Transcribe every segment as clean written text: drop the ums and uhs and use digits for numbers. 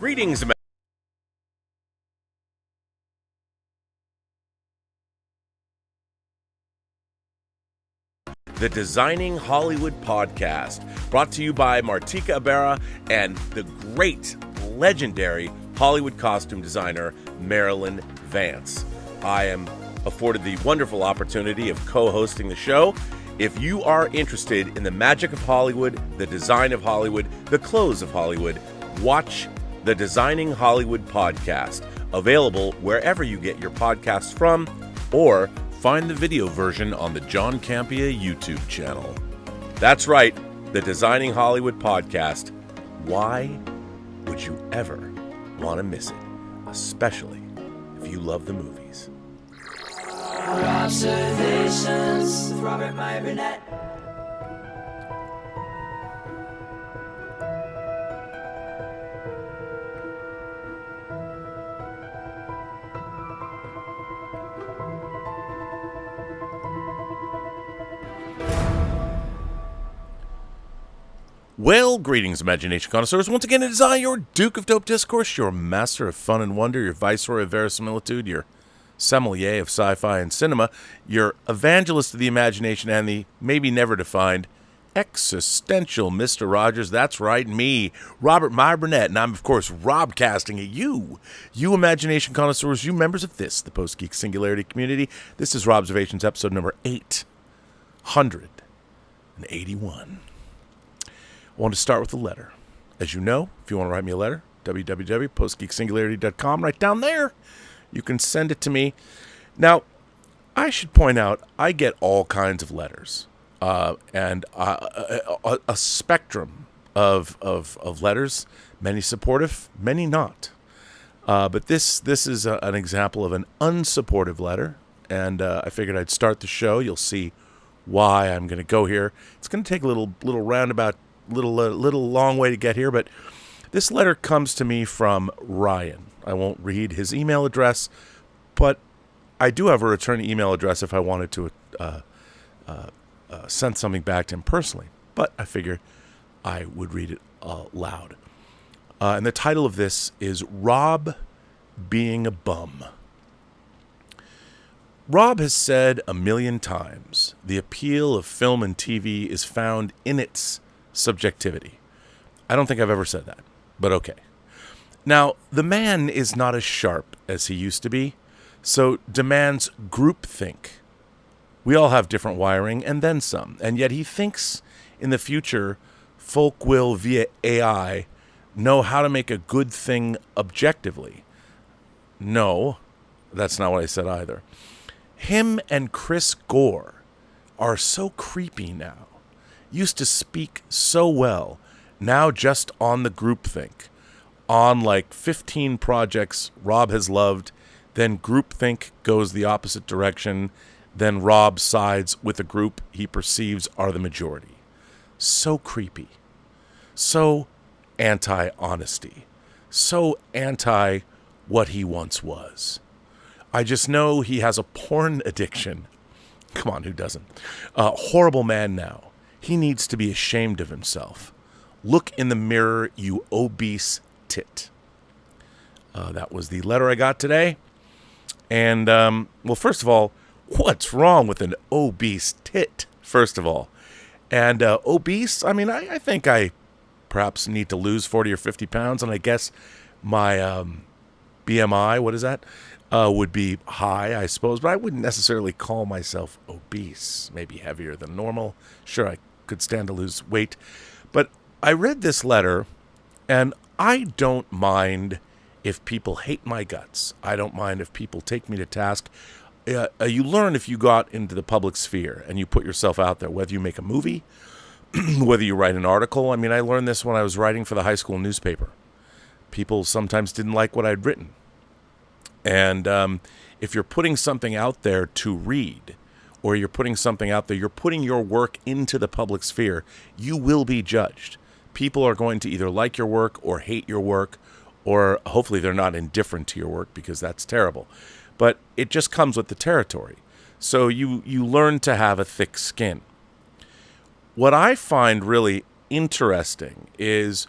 Greetings, the Designing Hollywood podcast, brought to you by Martika Ibarra and the great, legendary Hollywood costume designer, Marilyn Vance. I am afforded the wonderful opportunity of co-hosting the show. If you are interested in the magic of Hollywood, the design of Hollywood, the clothes of Hollywood, watch the Designing Hollywood podcast, available wherever you get your podcasts from, or find the video version on the John Campea YouTube channel. That's right, the Designing Hollywood podcast. Why would you ever want to miss it? Especially if you love the movies. Robservations with Robert Burnett. Well, greetings, imagination connoisseurs. Once again, it is I, your Duke of Dope Discourse, your master of fun and wonder, your viceroy of verisimilitude, your sommelier of sci-fi and cinema, your evangelist of the imagination, and the maybe never defined existential Mr. Rogers. That's right, me, Robert Burnett, and I'm, of course, Robcasting at you imagination connoisseurs, you members of this, the Post-Geek Singularity community. This is Robservations, episode number 881. I want to start with a letter. As you know, if you want to write me a letter, www.postgeeksingularity.com, right down there. You can send it to me. Now, I should point out, I get all kinds of letters, and a spectrum of letters, many supportive, many not. But this is an example of an unsupportive letter, and I figured I'd start the show. You'll see why I'm going to go here. It's going to take a little roundabout, little long way to get here, but this letter comes to me from Ryan. I won't read his email address, but I do have a return email address if I wanted to send something back to him personally, but I figured I would read it loud. And the title of this is Rob Being a Bum. Rob has said a million times, the appeal of film and TV is found in its subjectivity. I don't think I've ever said that, but okay. Now, the man is not as sharp as he used to be, so demands groupthink. We all have different wiring, and then some, and yet he thinks in the future folk will, via AI, know how to make a good thing objectively. No, that's not what I said either. Him and Chris Gore are so creepy now. Used to speak so well, now just on the groupthink. On like 15 projects Rob has loved, then groupthink goes the opposite direction, then Rob sides with a group he perceives are the majority. So creepy. So anti-honesty. So anti what he once was. I just know he has a porn addiction. Come on, who doesn't? Horrible man now. He needs to be ashamed of himself. Look in the mirror, you obese tit. That was the letter I got today. And, well, first of all, what's wrong with an obese tit, first of all? And obese, I mean, I think I perhaps need to lose 40 or 50 pounds, and I guess my BMI, what is that, would be high, I suppose. But I wouldn't necessarily call myself obese, maybe heavier than normal. Sure, I could stand to lose weight. But I read this letter, and I don't mind if people hate my guts. I don't mind if people take me to task. You learn if you got into the public sphere and you put yourself out there, whether you make a movie, whether you write an article. I mean, I learned this when I was writing for the high school newspaper. People sometimes didn't like what I'd written. And if you're putting something out there to read, or you're putting something out there, you're putting your work into the public sphere, you will be judged. People are going to either like your work or hate your work, or hopefully they're not indifferent to your work, because that's terrible. But it just comes with the territory. So you learn to have a thick skin. What I find really interesting is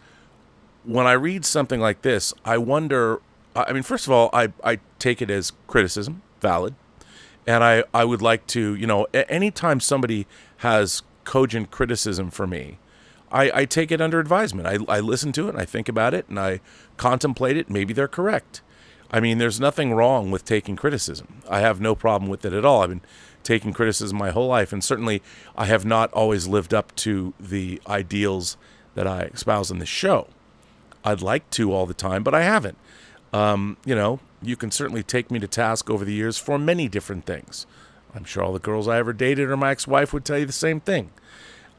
when I read something like this, I wonder, I mean, first of all, I take it as criticism, valid. And I would like to, anytime somebody has cogent criticism for me, I take it under advisement. I listen to it, and I think about it, and I contemplate it. Maybe they're correct. I mean, there's nothing wrong with taking criticism. I have no problem with it at all. I've been taking criticism my whole life, and certainly I have not always lived up to the ideals that I espouse in this show. I'd like to all the time, but I haven't. You can certainly take me to task over the years for many different things. I'm sure all the girls I ever dated or my ex-wife would tell you the same thing.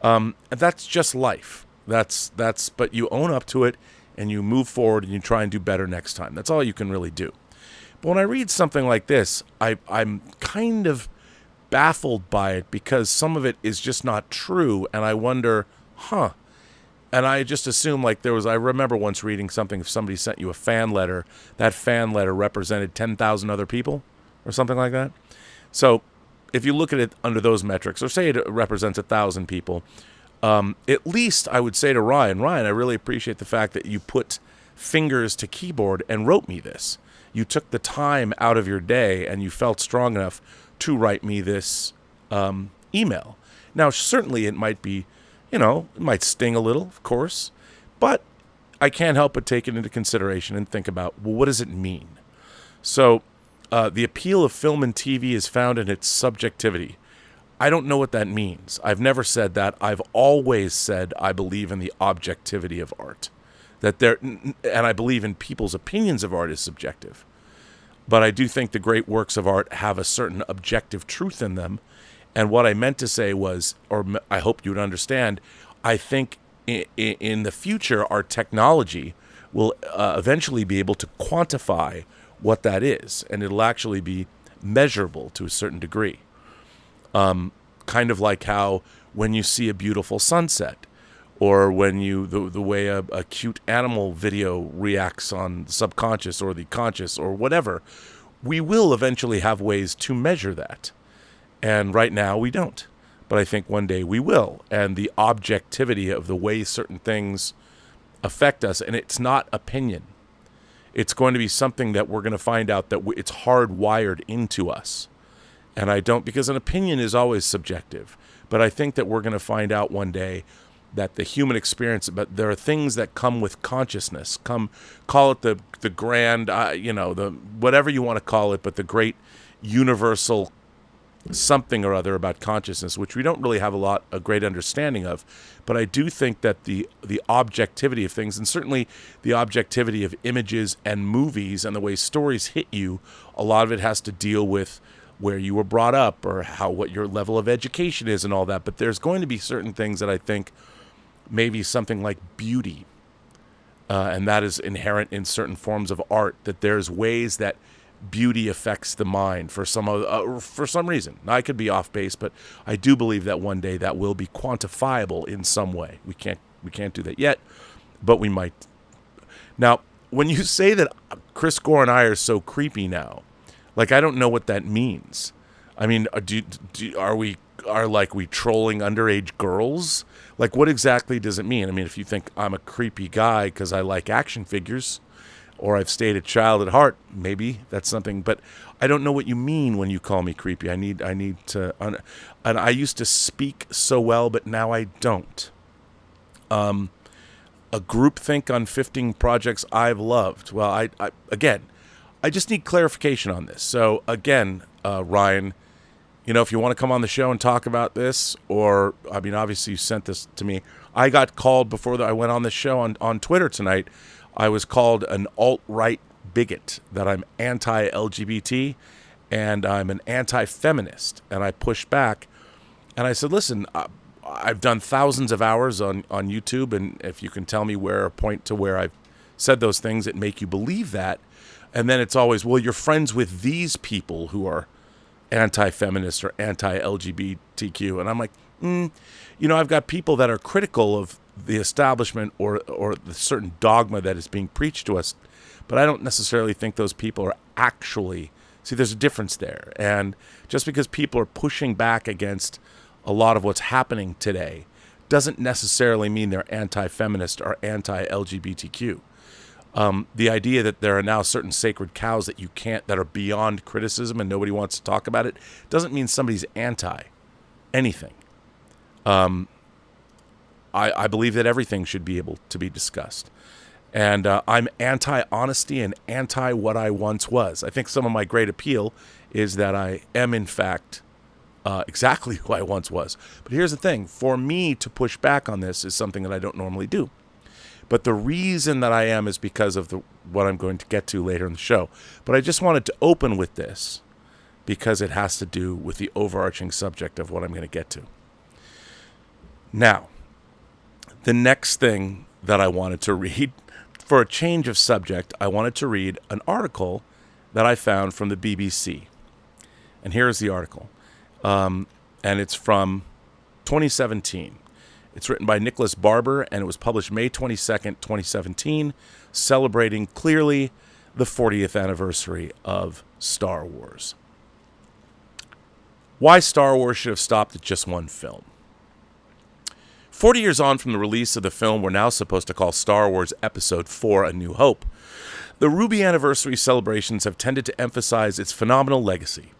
And that's just life. But you own up to it, and you move forward, and you try and do better next time. That's all you can really do. But when I read something like this, I'm kind of baffled by it because some of it is just not true, and I wonder, And I just assume I remember once reading something, if somebody sent you a fan letter, that fan letter represented 10,000 other people or something like that. So if you look at it under those metrics, or say it represents 1,000 people, at least I would say to Ryan, I really appreciate the fact that you put fingers to keyboard and wrote me this. You took the time out of your day and you felt strong enough to write me this email. Now, certainly it might be, it might sting a little, of course, but I can't help but take it into consideration and think about, well, what does it mean? So the appeal of film and TV is found in its subjectivity. I don't know what that means. I've never said that. I've always said I believe in the objectivity of art, and I believe in people's opinions of art is subjective. But I do think the great works of art have a certain objective truth in them. And what I meant to say was, or I hope you would understand, I think in the future, our technology will eventually be able to quantify what that is, and it'll actually be measurable to a certain degree. Kind of like how when you see a beautiful sunset, or when the way a cute animal video reacts on the subconscious or the conscious or whatever, we will eventually have ways to measure that. And right now we don't. But I think one day we will. And the objectivity of the way certain things affect us, and it's not opinion. It's going to be something that we're going to find out that it's hardwired into us. And because an opinion is always subjective. But I think that we're going to find out one day that the human experience, but there are things that come with consciousness. Call it the grand, the whatever you want to call it, but the great universal something or other about consciousness, which we don't really have a great understanding of. But I do think that the objectivity of things, and certainly the objectivity of images and movies and the way stories hit you, a lot of it has to deal with where you were brought up or what your level of education is and all that. But there's going to be certain things that I think maybe something like beauty, and that is inherent in certain forms of art, that there's ways that beauty affects the mind for some reason. I could be off base, but I do believe that one day that will be quantifiable in some way. We can't do that yet, but we might. Now, when you say that Chris Gore and I are so creepy now, I don't know what that means. I mean, are we trolling underage girls? What exactly does it mean? I mean, if you think I'm a creepy guy because I like action figures, or I've stayed a child at heart, maybe that's something. But I don't know what you mean when you call me creepy. I need to, and I used to speak so well, but now I don't. A groupthink on 15 projects I've loved. Well, I just need clarification on this. So again, Ryan, if you want to come on the show and talk about this, or, I mean, obviously you sent this to me. I got called before I went on the show on Twitter tonight. I was called an alt-right bigot, that I'm anti-LGBT and I'm an anti-feminist. And I pushed back and I said, listen, I've done thousands of hours on YouTube, and if you can tell me point to where I've said those things that make you believe that. And then it's always, well, you're friends with these people who are anti-feminist or anti-LGBTQ. And I'm like, I've got people that are critical of the establishment or the certain dogma that is being preached to us, but I don't necessarily think those people are actually, there's a difference there. And just because people are pushing back against a lot of what's happening today doesn't necessarily mean they're anti-feminist or anti-LGBTQ. The idea that there are now certain sacred cows that are beyond criticism and nobody wants to talk about it doesn't mean somebody's anti anything. I believe that everything should be able to be discussed. And I'm anti-honesty and anti-what I once was. I think some of my great appeal is that I am, in fact, exactly who I once was. But here's the thing. For me to push back on this is something that I don't normally do. But the reason that I am is because of what I'm going to get to later in the show. But I just wanted to open with this because it has to do with the overarching subject of what I'm going to get to. Now, the next thing that I wanted to read, for a change of subject, I wanted to read an article that I found from the BBC. And here's the article. And it's from 2017. It's written by Nicholas Barber, and it was published May 22nd, 2017, celebrating clearly the 40th anniversary of Star Wars. Why Star Wars should have stopped at just one film. 40 years on from the release of the film we're now supposed to call Star Wars Episode 4: A New Hope, the Ruby anniversary celebrations have tended to emphasize its phenomenal legacy.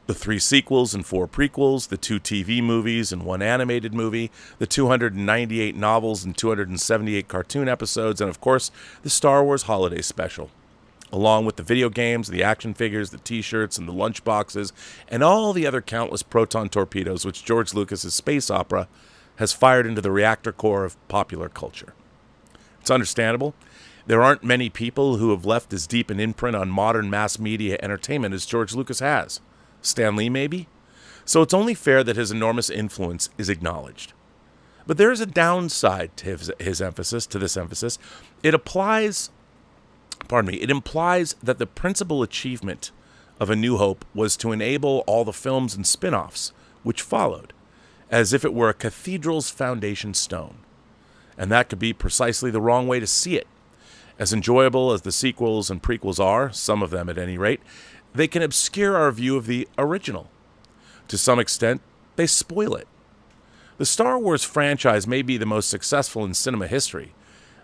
The 3 sequels and 4 prequels, the 2 TV movies and 1 animated movie, the 298 novels and 278 cartoon episodes, and of course, the Star Wars Holiday Special, along with the video games, the action figures, the t-shirts, and the lunch boxes, and all the other countless proton torpedoes which George Lucas's space opera has fired into the reactor core of popular culture. It's understandable. There aren't many people who have left as deep an imprint on modern mass media entertainment as George Lucas has. Stan Lee, maybe? So it's only fair that his enormous influence is acknowledged. But there is a downside to his emphasis, to this emphasis. It implies that the principal achievement of A New Hope was to enable all the films and spin-offs which followed, as if it were a cathedral's foundation stone. And that could be precisely the wrong way to see it. As enjoyable as the sequels and prequels are, some of them at any rate, they can obscure our view of the original. To some extent, they spoil it. The Star Wars franchise may be the most successful in cinema history,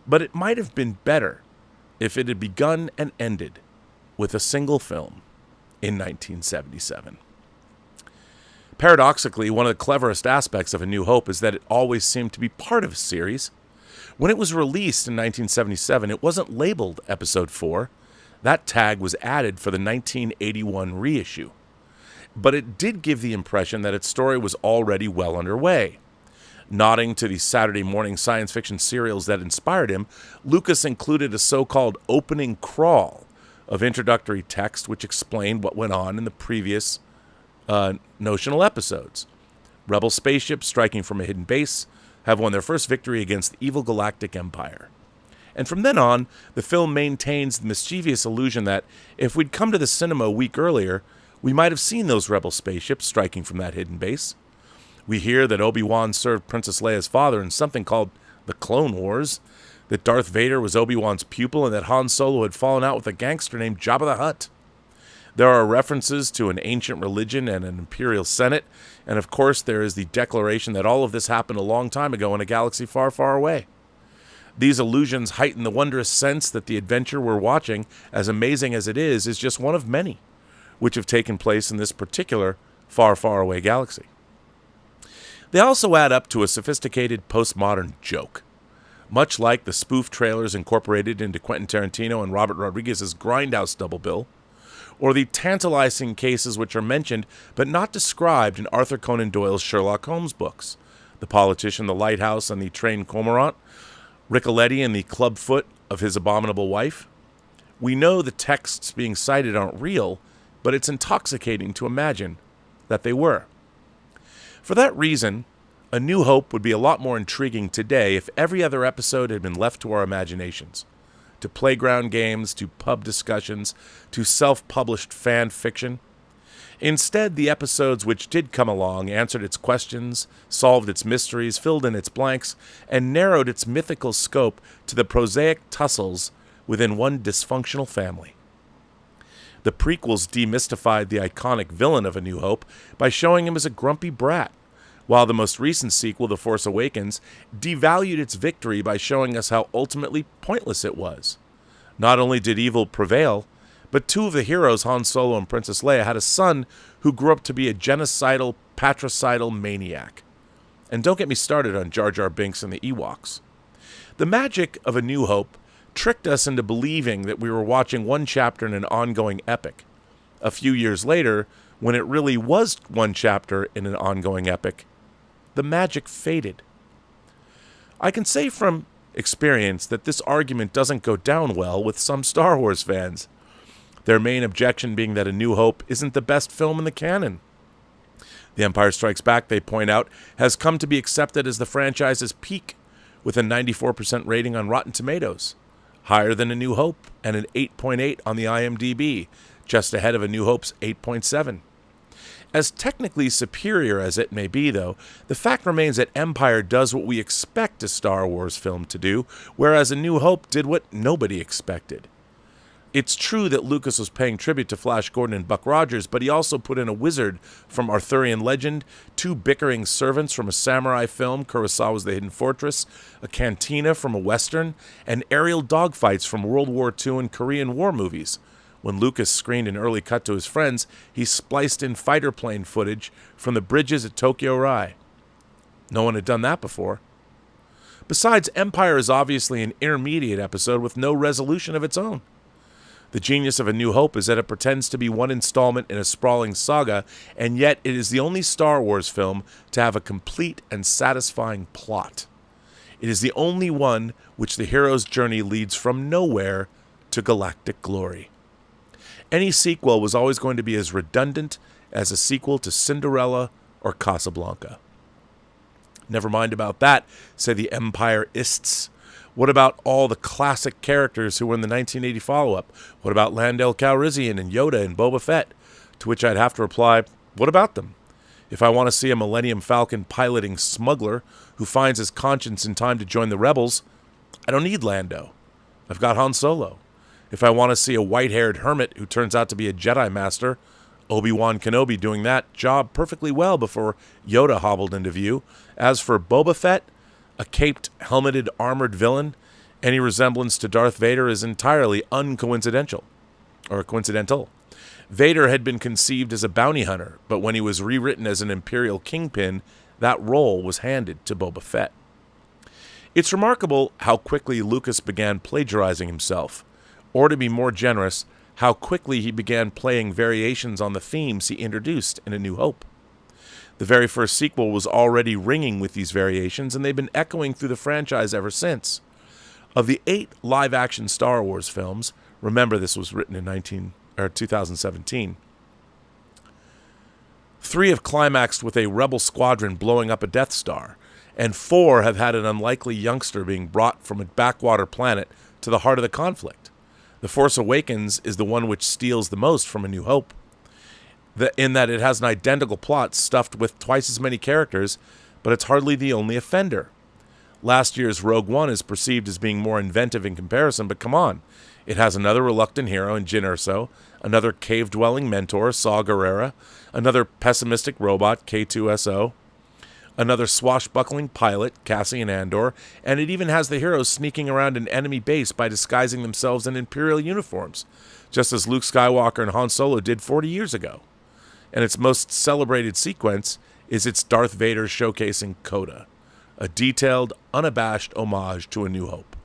but it might have been better if it had begun and ended with a single film in 1977. Paradoxically, one of the cleverest aspects of A New Hope is that it always seemed to be part of a series. When it was released in 1977, it wasn't labeled Episode 4. That tag was added for the 1981 reissue. But it did give the impression that its story was already well underway. Nodding to the Saturday morning science fiction serials that inspired him, Lucas included a so-called opening crawl of introductory text which explained what went on in the previous notional episodes. Rebel spaceships striking from a hidden base have won their first victory against the evil galactic empire. And from then on, the film maintains the mischievous illusion that if we'd come to the cinema a week earlier, we might have seen those rebel spaceships striking from that hidden base. We hear that Obi-Wan served Princess Leia's father in something called the Clone Wars, that Darth Vader was Obi-Wan's pupil, and that Han Solo had fallen out with a gangster named Jabba the Hutt. There are references to an ancient religion and an imperial senate, and of course there is the declaration that all of this happened a long time ago in a galaxy far, far away. These allusions heighten the wondrous sense that the adventure we're watching, as amazing as it is just one of many, which have taken place in this particular far, far away galaxy. They also add up to a sophisticated postmodern joke, much like the spoof trailers incorporated into Quentin Tarantino and Robert Rodriguez's Grindhouse double bill, or the tantalizing cases which are mentioned but not described in Arthur Conan Doyle's Sherlock Holmes books, The Politician, the Lighthouse, and the Trained Cormorant, Ricoletti and the clubfoot of his abominable wife. We know the texts being cited aren't real, but it's intoxicating to imagine that they were. For that reason, A New Hope would be a lot more intriguing today if every other episode had been left to our imaginations, to playground games, to pub discussions, to self-published fan fiction. Instead, the episodes which did come along answered its questions, solved its mysteries, filled in its blanks, and narrowed its mythical scope to the prosaic tussles within one dysfunctional family. The prequels demystified the iconic villain of A New Hope by showing him as a grumpy brat, while the most recent sequel, The Force Awakens, devalued its victory by showing us how ultimately pointless it was. Not only did evil prevail, but two of the heroes, Han Solo and Princess Leia, had a son who grew up to be a genocidal, patricidal maniac. And don't get me started on Jar Jar Binks and the Ewoks. The magic of A New Hope tricked us into believing that we were watching one chapter in an ongoing epic. A few years later, when it really was one chapter in an ongoing epic, the magic faded. I can say from experience that this argument doesn't go down well with some Star Wars fans. Their main objection being that A New Hope isn't the best film in the canon. The Empire Strikes Back, they point out, has come to be accepted as the franchise's peak, with a 94% rating on Rotten Tomatoes, higher than A New Hope, and an 8.8 on the IMDb, just ahead of A New Hope's 8.7. As technically superior as it may be, though, the fact remains that Empire does what we expect a Star Wars film to do, whereas A New Hope did what nobody expected. It's true that Lucas was paying tribute to Flash Gordon and Buck Rogers, but he also put in a wizard from Arthurian legend, two bickering servants from a samurai film, Kurosawa's The Hidden Fortress, a cantina from a western, and aerial dogfights from World War II and Korean War movies. When Lucas screened an early cut to his friends, he spliced in fighter plane footage from the bridges at Tokyo Rai. No one had done that before. Besides, Empire is obviously an intermediate episode with no resolution of its own. The genius of A New Hope is that it pretends to be one installment in a sprawling saga, and yet it is the only Star Wars film to have a complete and satisfying plot. It is the only one which the hero's journey leads from nowhere to galactic glory. Any sequel was always going to be as redundant as a sequel to Cinderella or Casablanca. Never mind about that, say the Empire-ists. What about all the classic characters who were in the 1980 follow-up? What about Lando Calrissian and Yoda and Boba Fett? To which I'd have to reply, what about them? If I want to see a Millennium Falcon piloting smuggler who finds his conscience in time to join the rebels, I don't need Lando. I've got Han Solo. If I want to see a white-haired hermit who turns out to be a Jedi Master, Obi-Wan Kenobi doing that job perfectly well before Yoda hobbled into view. As for Boba Fett, a caped, helmeted, armored villain, any resemblance to Darth Vader is entirely uncoincidental, or coincidental. Vader had been conceived as a bounty hunter, but when he was rewritten as an Imperial kingpin, that role was handed to Boba Fett. It's remarkable how quickly Lucas began plagiarizing himself, or to be more generous, how quickly he began playing variations on the themes he introduced in A New Hope. The very first sequel was already ringing with these variations, and they've been echoing through the franchise ever since. Of the 8 live-action Star Wars films, remember this was written in 2017, 3 have climaxed with a rebel squadron blowing up a Death Star, and 4 have had an unlikely youngster being brought from a backwater planet to the heart of the conflict. The Force Awakens is the one which steals the most from A New Hope, in that it has an identical plot stuffed with twice as many characters, but it's hardly the only offender. Last year's Rogue One is perceived as being more inventive in comparison, but come on. It has another reluctant hero in Jyn Erso, another cave-dwelling mentor, Saw Gerrera, another pessimistic robot, K2SO, another swashbuckling pilot, Cassian Andor, and it even has the heroes sneaking around an enemy base by disguising themselves in Imperial uniforms, just as Luke Skywalker and Han Solo did 40 years ago. And its most celebrated sequence is its Darth Vader showcasing Coda, a detailed, unabashed homage to A New Hope.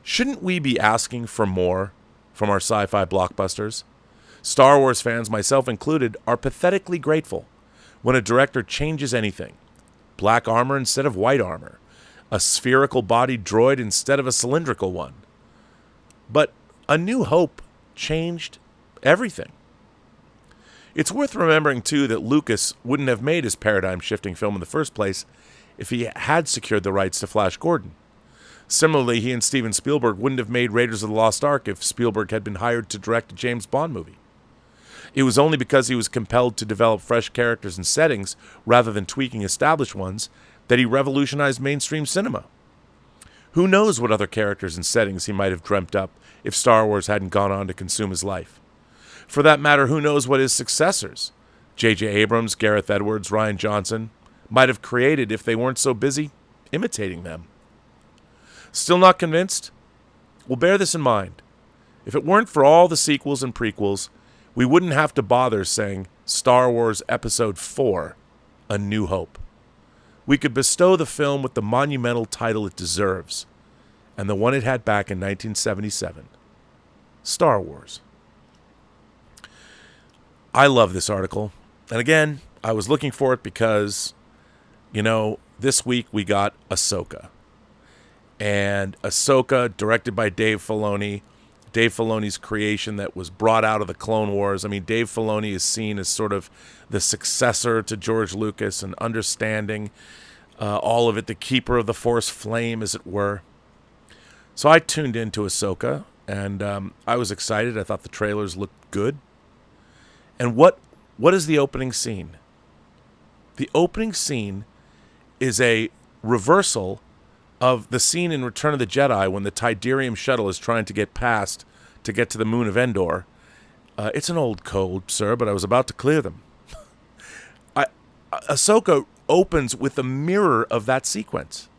Shouldn't we be asking for more from our sci-fi blockbusters? Star Wars fans, myself included, are pathetically grateful when a director changes anything. Black armor instead of white armor, a spherical-bodied droid instead of a cylindrical one. But A New Hope changed everything. It's worth remembering, too, that Lucas wouldn't have made his paradigm-shifting film in the first place if he had secured the rights to Flash Gordon. Similarly, he and Steven Spielberg wouldn't have made Raiders of the Lost Ark if Spielberg had been hired to direct a James Bond movie. It was only because he was compelled to develop fresh characters and settings rather than tweaking established ones that he revolutionized mainstream cinema. Who knows what other characters and settings he might have dreamt up if Star Wars hadn't gone on to consume his life. For that matter, who knows what his successors, J.J. Abrams, Gareth Edwards, Rian Johnson, might have created if they weren't so busy imitating them. Still not convinced? Well, bear this in mind. If it weren't for all the sequels and prequels, we wouldn't have to bother saying Star Wars Episode 4, A New Hope. We could bestow the film with the monumental title it deserves, and the one it had back in 1977, Star Wars. I love this article. And again, I was looking for it because, this week we got Ahsoka. And Ahsoka, directed by Dave Filoni. Dave Filoni's creation that was brought out of the Clone Wars. I mean, Dave Filoni is seen as sort of the successor to George Lucas and understanding all of it, the keeper of the Force flame, as it were. So I tuned into Ahsoka, and I was excited. I thought the trailers looked good. And what is the opening scene? The opening scene is a reversal of the scene in Return of the Jedi when the Tidarium shuttle is trying to get past to get to the moon of Endor. It's an old code, sir, but I was about to clear them. Ahsoka opens with a mirror of that sequence.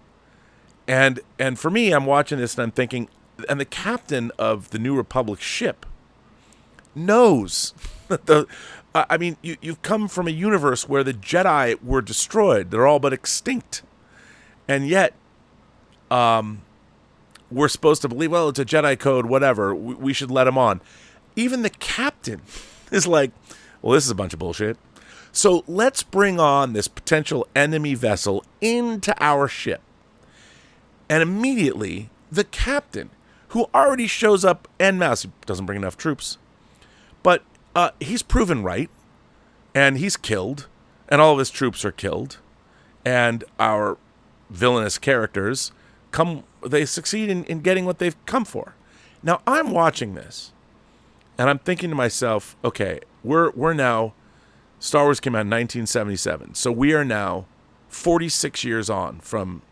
And for me, I'm watching this and I'm thinking, and the captain of the New Republic ship knows that you've come from a universe where the Jedi were destroyed. They're all but extinct. And yet, we're supposed to believe, well, it's a Jedi code, whatever. We should let him on. Even the captain is like, well, this is a bunch of bullshit. So let's bring on this potential enemy vessel into our ship. And immediately, the captain, who already shows up en masse, doesn't bring enough troops, but he's proven right, and he's killed, and all of his troops are killed, and our villainous characters they succeed in getting what they've come for. Now, I'm watching this, and I'm thinking to myself, okay, we're now, Star Wars came out in 1977, so we are now 46 years on from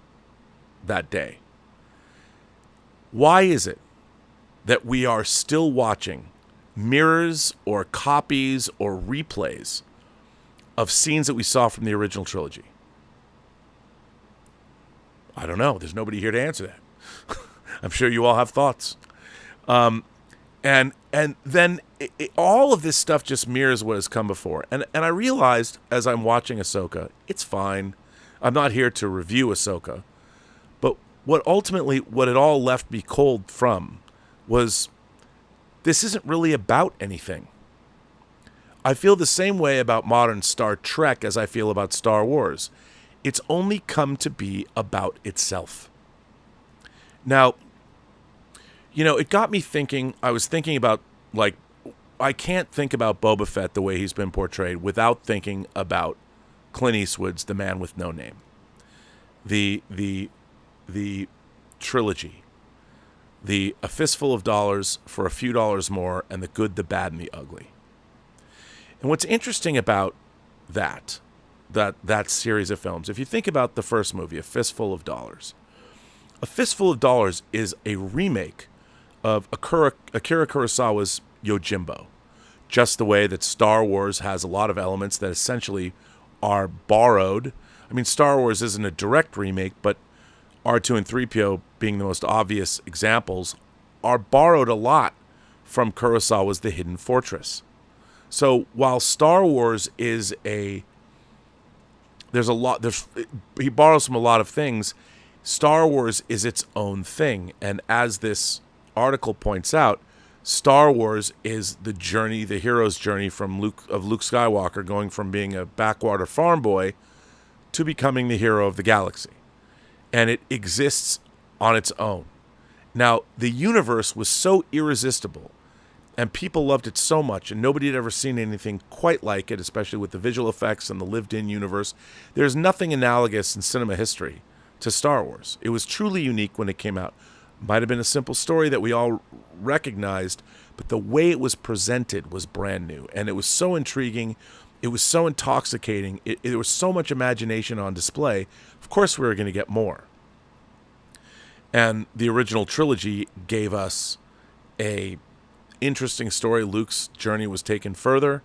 that day. Why is it that we are still watching mirrors or copies or replays of scenes that we saw from the original trilogy? I don't know. There's nobody here to answer that. I'm sure you all have thoughts. And then all of this stuff just mirrors what has come before. And I realized as I'm watching Ahsoka, it's fine. I'm not here to review Ahsoka. But what it all left me cold from was this isn't really about anything. I feel the same way about modern Star Trek as I feel about Star Wars. It's only come to be about itself. Now, it got me thinking. I was thinking about, I can't think about Boba Fett the way he's been portrayed without thinking about Clint Eastwood's The Man with No Name. The trilogy. A Fistful of Dollars for a Few Dollars More, and The Good, the Bad, and the Ugly. And what's interesting about that series of films, if you think about the first movie, A Fistful of Dollars. A Fistful of Dollars is a remake of Akira Kurosawa's Yojimbo, just the way that Star Wars has a lot of elements that essentially are borrowed. I mean, Star Wars isn't a direct remake, but R2 and 3PO being the most obvious examples, are borrowed a lot from Kurosawa's The Hidden Fortress. So while Star Wars is he borrows from a lot of things, Star Wars is its own thing. And as this article points out, Star Wars is the hero's journey from Luke Skywalker, going from being a backwater farm boy to becoming the hero of the galaxy. And it exists on its own. Now, the universe was so irresistible, and people loved it so much, and nobody had ever seen anything quite like it, especially with the visual effects and the lived-in universe. There's nothing analogous in cinema history to Star Wars. It was truly unique when it came out. Might have been a simple story that we all recognized, but the way it was presented was brand new, and it was so intriguing. It was so intoxicating. There was so much imagination on display. Of course we were going to get more. And the original trilogy gave us a interesting story. Luke's journey was taken further.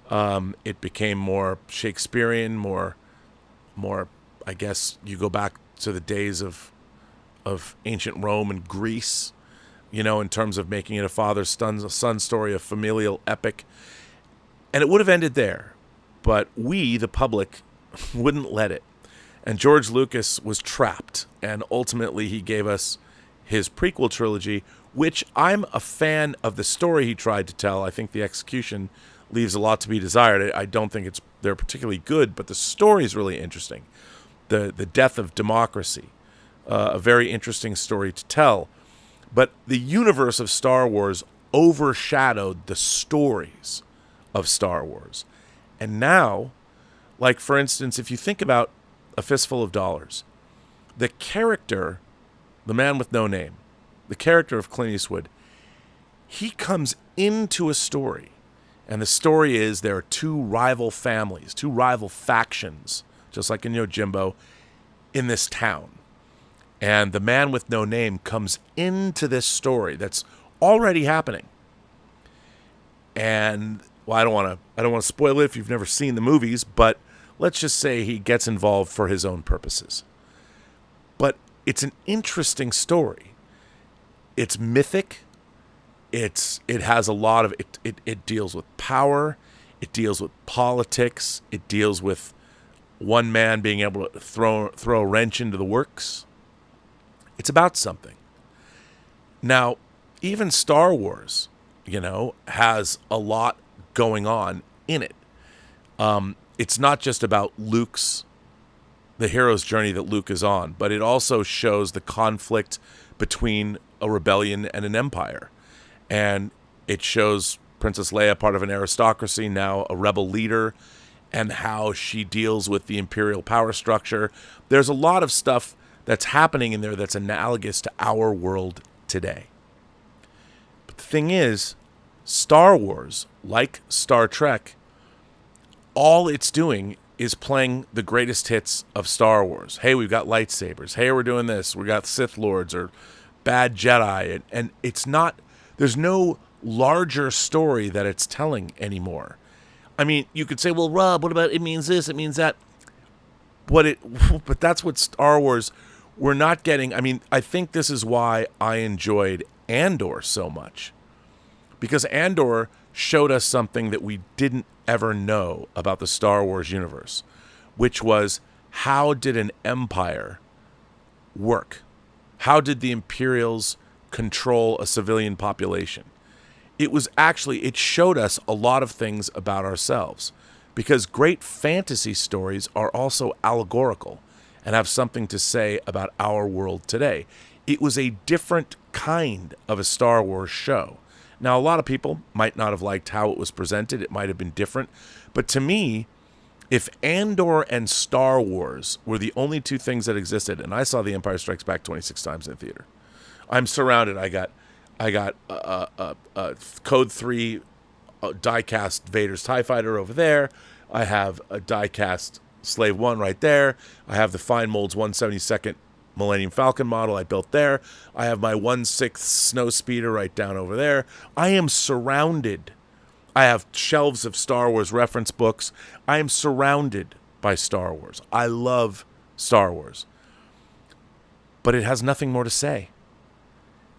It became more Shakespearean, more more, I guess you go back to the days of ancient Rome and Greece, in terms of making it a father-son story, a familial epic. And it would have ended there. But we, the public, wouldn't let it. And George Lucas was trapped. And ultimately, he gave us his prequel trilogy, which I'm a fan of the story he tried to tell. I think the execution leaves a lot to be desired. I don't think they're particularly good, but the story is really interesting. The death of democracy, a very interesting story to tell. But the universe of Star Wars overshadowed the stories of Star Wars. And now, like for instance, if you think about A Fistful of Dollars, the character, the man with no name, the character of Clint Eastwood, he comes into a story. And the story is there are two rival families, two rival factions, just like in Yojimbo, in this town. And the man with no name comes into this story that's already happening. And well, I don't want to spoil it if you've never seen the movies, but let's just say he gets involved for his own purposes. But it's an interesting story. It's mythic. It has a lot of it deals with power, it deals with politics, it deals with one man being able to throw a wrench into the works. It's about something. Now, even Star Wars, has a lot going on in it. It's not just about the hero's journey that Luke is on, but it also shows the conflict between a rebellion and an empire. And it shows Princess Leia, part of an aristocracy, now a rebel leader, and how she deals with the imperial power structure. There's a lot of stuff that's happening in there that's analogous to our world today. But the thing is, Star Wars, like Star Trek, all it's doing is playing the greatest hits of Star Wars. Hey, we've got lightsabers. Hey, we're doing this. We got Sith Lords or bad Jedi. And it's not, there's no larger story that it's telling anymore. I mean, you could say, well, Rob, what about it means this, it means that. But that's what Star Wars, we're not getting. I mean, I think this is why I enjoyed Andor so much. Because Andor showed us something that we didn't ever know about the Star Wars universe, which was, how did an empire work? How did the Imperials control a civilian population? It showed us a lot of things about ourselves, because great fantasy stories are also allegorical and have something to say about our world today. It was a different kind of a Star Wars show. Now, a lot of people might not have liked how it was presented. It might have been different. But to me, if Andor and Star Wars were the only two things that existed, and I saw The Empire Strikes Back 26 times in the theater. I'm surrounded. I got Code 3 die-cast Vader's TIE Fighter over there. I have a die-cast Slave 1 right there. I have the Fine Molds 172nd Millennium Falcon model I built there. I have my 1/6 Snow Speeder right down over there. I am surrounded. I have shelves of Star Wars reference books. I am surrounded by Star Wars. I love Star Wars. But it has nothing more to say.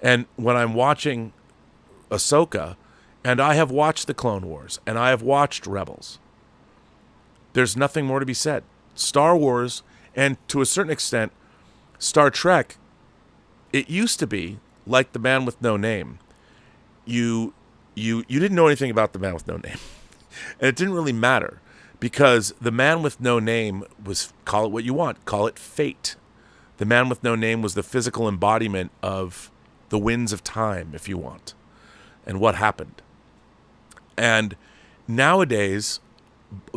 And when I'm watching Ahsoka, and I have watched the Clone Wars, and I have watched Rebels, there's nothing more to be said. Star Wars, and to a certain extent, Star Trek, it used to be like The Man with No Name. You didn't know anything about The Man with No Name. And it didn't really matter, because The Man with No Name was, call it what you want, call it fate. The Man with No Name was the physical embodiment of the winds of time, if you want, and what happened. And nowadays,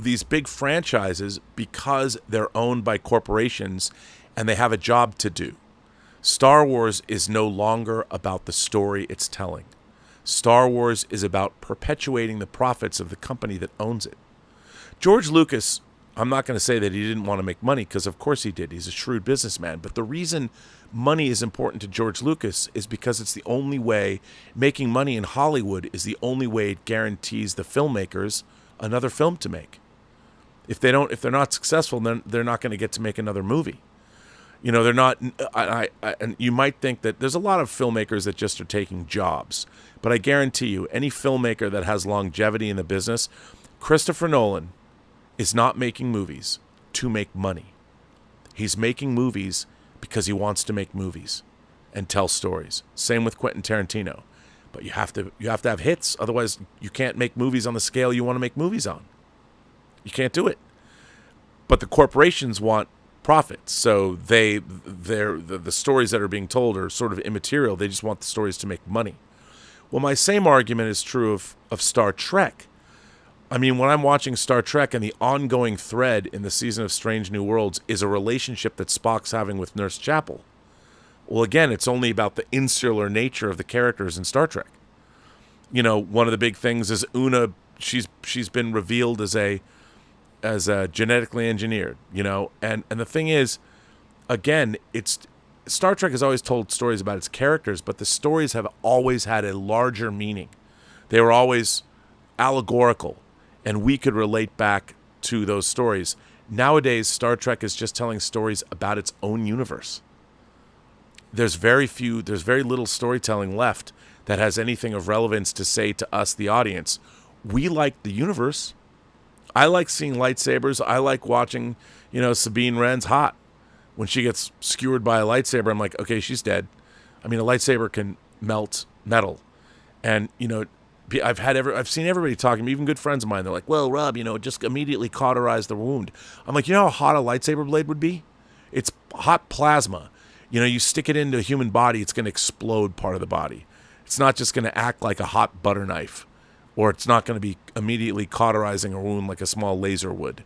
these big franchises, because they're owned by corporations and they have a job to do, Star Wars is no longer about the story it's telling. Star Wars is about perpetuating the profits of the company that owns it. George Lucas, I'm not going to say that he didn't want to make money, because of course he did. He's a shrewd businessman. But the reason money is important to George Lucas is because it's the only way, making money in Hollywood is the only way it guarantees the filmmakers another film to make. If they're not successful, then they're not going to get to make another movie. You know, they're not. And you might think that there's a lot of filmmakers that just are taking jobs, but I guarantee you, any filmmaker that has longevity in the business, Christopher Nolan is not making movies to make money. He's making movies because he wants to make movies and tell stories. Same with Quentin Tarantino. But you have to have hits, otherwise you can't make movies on the scale you want to make movies on. You can't do it. But the corporations want profits, so the stories that are being told are sort of immaterial. They just want the stories to make money. Well, my same argument is true of Star Trek. I mean, when I'm watching Star Trek and the ongoing thread in the season of Strange New Worlds is a relationship that Spock's having with Nurse Chapel. Well, again, it's only about the insular nature of the characters in Star Trek. You know, one of the big things is Una. She's been revealed as a genetically engineered. You know, and the thing is, again, Star Trek has always told stories about its characters, but the stories have always had a larger meaning. They were always allegorical, and we could relate back to those stories. Nowadays, Star Trek is just telling stories about its own universe. There's very little storytelling left that has anything of relevance to say to us, the audience. We like the universe. I like seeing lightsabers. I like watching, Sabine Wren's hot. When she gets skewered by a lightsaber, I'm like, okay, she's dead. I mean, a lightsaber can melt metal. And, I've seen everybody talking, even good friends of mine. They're like, well, Rob, just immediately cauterize the wound. I'm like, you know how hot a lightsaber blade would be? It's hot plasma. You stick it into a human body, it's going to explode part of the body. It's not just going to act like a hot butter knife, or it's not going to be immediately cauterizing a wound like a small laser would.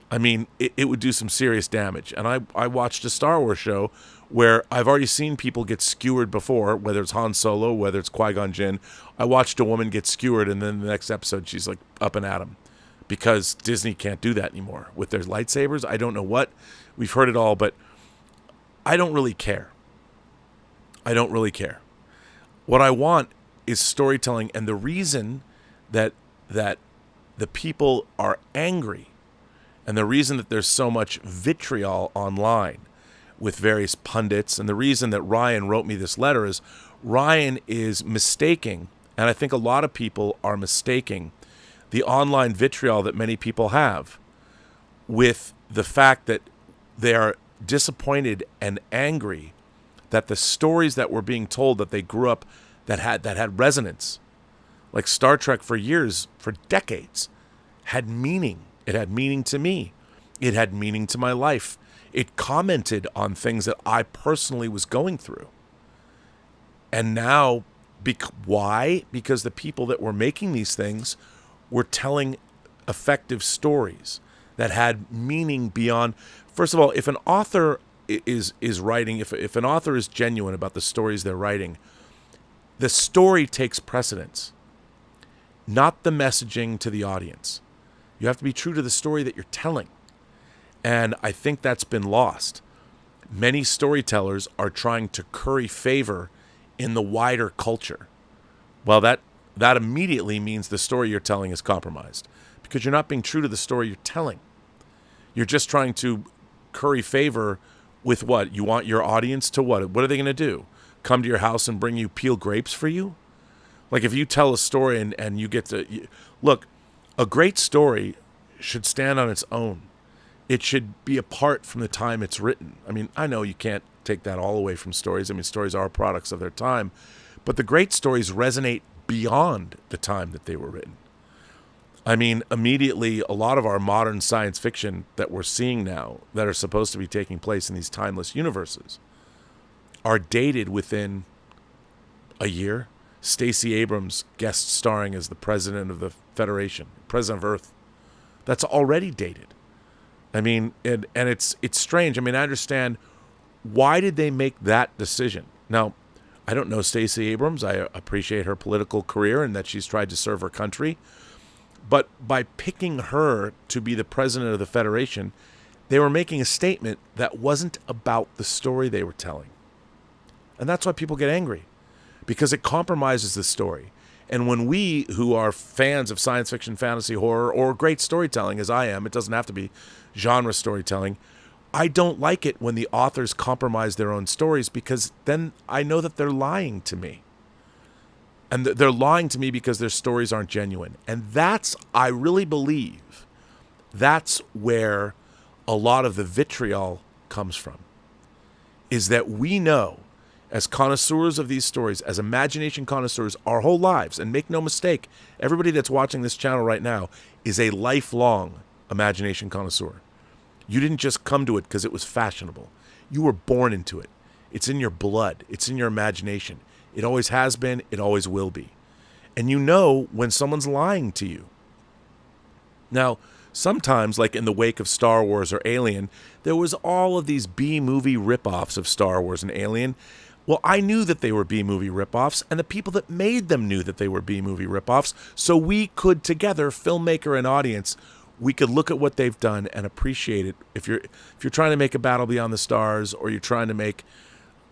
I mean, it would do some serious damage. And I watched a Star Wars show where I've already seen people get skewered before, whether it's Han Solo, whether it's Qui-Gon Jinn. I watched a woman get skewered, and then the next episode she's like up and at 'em, because Disney can't do that anymore with their lightsabers. I don't know what. We've heard it all, but I don't really care. I don't really care. What I want is storytelling, and the reason that the people are angry, and the reason that there's so much vitriol online with various pundits, and the reason that Ryan wrote me this letter is Ryan is mistaking, and I think a lot of people are mistaking, the online vitriol that many people have with the fact that they are disappointed and angry that the stories that were being told, that they grew up, that had resonance, like Star Trek for years, for decades, had meaning. It had meaning to me. It had meaning to my life. It commented on things that I personally was going through. And now, why? Because the people that were making these things were telling effective stories that had meaning beyond. First of all, if an author is writing, if an author is genuine about the stories they're writing, the story takes precedence, not the messaging to the audience. You have to be true to the story that you're telling. And I think that's been lost. Many storytellers are trying to curry favor in the wider culture. Well, that immediately means the story you're telling is compromised, because you're not being true to the story you're telling. You're just trying to curry favor with what? You want your audience to what? What are they going to do? Come to your house and bring you peel grapes for you? Like, if you tell a story and you get to... Look, a great story should stand on its own. It should be apart from the time it's written. I mean, I know you can't take that all away from stories. I mean, stories are products of their time. But the great stories resonate beyond the time that they were written. I mean, immediately, a lot of our modern science fiction that we're seeing now, that are supposed to be taking place in these timeless universes, are dated within a year. Stacey Abrams guest starring as the president of the Federation, president of Earth. That's already dated. I mean, and it's strange. I mean, I understand, why did they make that decision? Now, I don't know Stacey Abrams. I appreciate her political career and that she's tried to serve her country. But by picking her to be the president of the Federation, they were making a statement that wasn't about the story they were telling. And that's why people get angry, because it compromises the story. And when we, who are fans of science fiction, fantasy, horror, or great storytelling, as I am, it doesn't have to be genre storytelling, I don't like it when the authors compromise their own stories, because then I know that they're lying to me. And they're lying to me because their stories aren't genuine. And that's, I really believe, that's where a lot of the vitriol comes from. Is that we know, as connoisseurs of these stories, as imagination connoisseurs, our whole lives, and make no mistake, everybody that's watching this channel right now is a lifelong imagination connoisseur. You didn't just come to it because it was fashionable. You were born into it. It's in your blood. It's in your imagination. It always has been. It always will be. And you know when someone's lying to you. Now, sometimes, like in the wake of Star Wars or Alien, there was all of these B-movie ripoffs of Star Wars and Alien. Well, I knew that they were B-movie ripoffs, and the people that made them knew that they were B-movie ripoffs, so we could together, filmmaker and audience, we could look at what they've done and appreciate it. If you're trying to make a Battle Beyond the Stars, or you're trying to make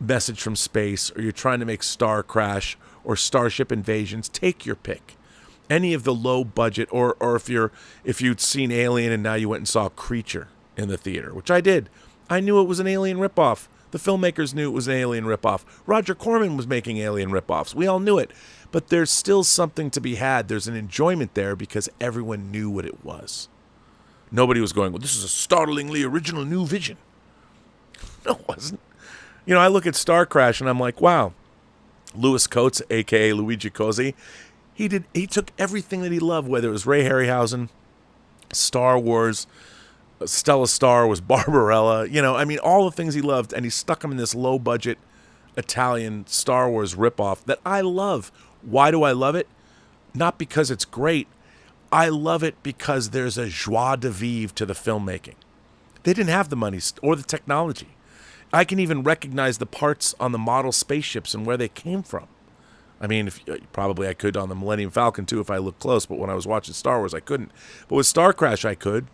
Message from Space, or you're trying to make Star Crash or Starship Invasions, take your pick. Any of the low budget, or if you'd seen Alien and now you went and saw Creature in the theater, which I did. I knew it was an Alien ripoff. The filmmakers knew it was an Alien ripoff. Roger Corman was making Alien ripoffs. We all knew it. But there's still something to be had. There's an enjoyment there because everyone knew what it was. Nobody was going, well, this is a startlingly original new vision. No, it wasn't. You know, I look at Star Crash and I'm like, wow, Louis Coates, a.k.a. Luigi Cozzi, he took everything that he loved, whether it was Ray Harryhausen, Star Wars, Stella Star was Barbarella, you know, I mean, all the things he loved, and he stuck them in this low-budget Italian Star Wars ripoff that I love. Why do I love it? Not because it's great. I love it because there's a joie de vivre to the filmmaking. They didn't have the money or the technology. I can even recognize the parts on the model spaceships and where they came from. I mean, probably I could on the Millennium Falcon too if I looked close, but when I was watching Star Wars, I couldn't. But with Star Crash, I could.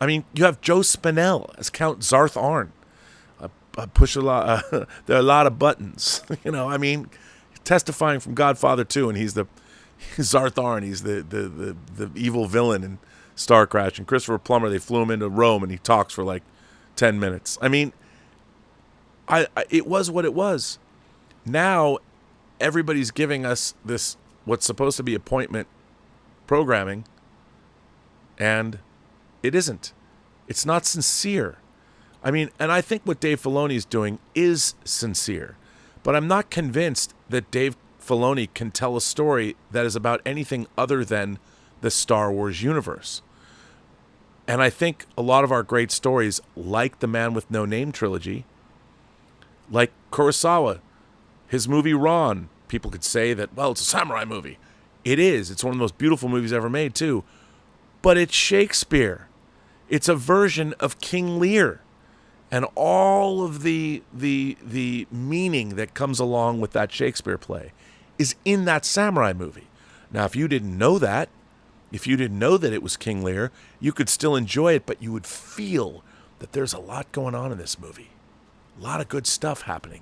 I mean, you have Joe Spinell as Count Zarth Arn. I push a lot. There are a lot of buttons. You know, I mean, testifying from Godfather 2, and he's Zarth Arn. He's the evil villain in Star Crash. And Christopher Plummer, they flew him into Rome, and he talks for like 10 minutes. I mean, it was what it was. Now, everybody's giving us this, what's supposed to be appointment programming, and it isn't. It's not sincere. I mean, and I think what Dave Filoni is doing is sincere, but I'm not convinced that Dave Filoni can tell a story that is about anything other than the Star Wars universe. And I think a lot of our great stories, like the Man with No Name trilogy, like Kurosawa, his movie Ron, people could say that, well, it's a samurai movie. It is. It's one of the most beautiful movies ever made, too. But it's Shakespeare. It's a version of King Lear. And all of the meaning that comes along with that Shakespeare play is in that samurai movie. Now, if you didn't know that, if you didn't know that it was King Lear, you could still enjoy it, but you would feel that there's a lot going on in this movie. A lot of good stuff happening.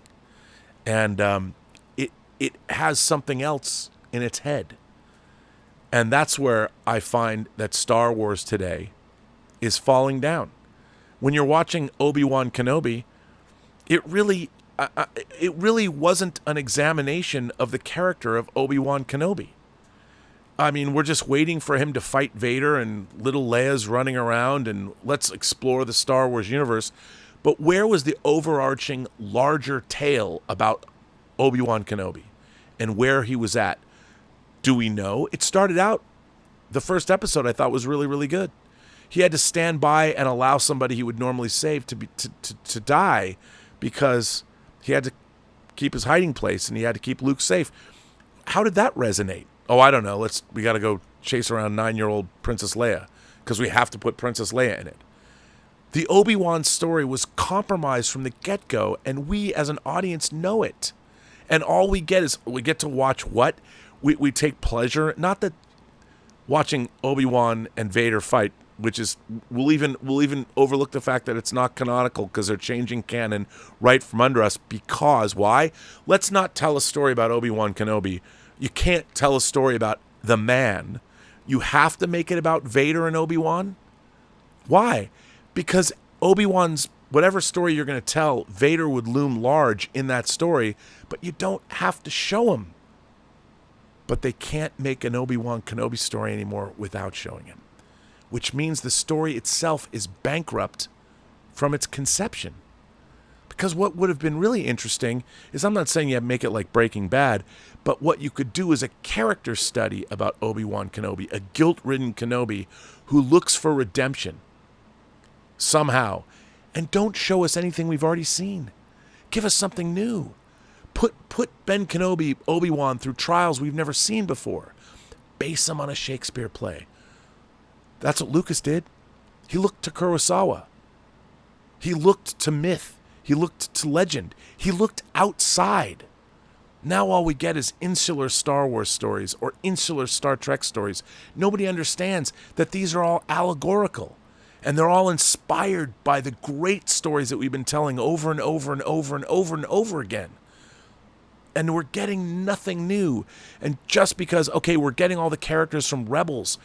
And it has something else in its head. And that's where I find that Star Wars today is falling down. When you're watching Obi-Wan Kenobi, it really wasn't an examination of the character of Obi-Wan Kenobi. I mean, we're just waiting for him to fight Vader and little Leia's running around and let's explore the Star Wars universe. But where was the overarching, larger tale about Obi-Wan Kenobi and where he was at? Do we know? It started out, the first episode I thought was really, really good. He had to stand by and allow somebody he would normally save to die because he had to keep his hiding place and he had to keep Luke safe. How did that resonate? Oh, I don't know. We got to go chase around 9-year-old Princess Leia because we have to put Princess Leia in it. The Obi-Wan story was compromised from the get-go, and we as an audience know it. And all we get is we get to watch what? We take pleasure. Not that watching Obi-Wan and Vader fight, which is we'll even overlook the fact that it's not canonical because they're changing canon right from under us. Because why? Let's not tell a story about Obi-Wan Kenobi You can't tell a story about the man. You have to make it about Vader and Obi-Wan. Why? Because Obi-Wan's, whatever story you're going to tell, Vader would loom large in that story, but you don't have to show him. But they can't make an Obi-Wan Kenobi story anymore without showing him, which means the story itself is bankrupt from its conception. Because what would have been really interesting is, I'm not saying you have to make it like Breaking Bad, but what you could do is a character study about Obi-Wan Kenobi, a guilt-ridden Kenobi who looks for redemption somehow. And don't show us anything we've already seen. Give us something new. Put Ben Kenobi, Obi-Wan, through trials we've never seen before. Base him on a Shakespeare play. That's what Lucas did. He looked to Kurosawa. He looked to myth. He looked to legend. He looked outside. Now all we get is insular Star Wars stories or insular Star Trek stories. Nobody understands that these are all allegorical. And they're all inspired by the great stories that we've been telling over and over and over and over and over again. And we're getting nothing new. And just because, okay, we're getting all the characters from Rebels,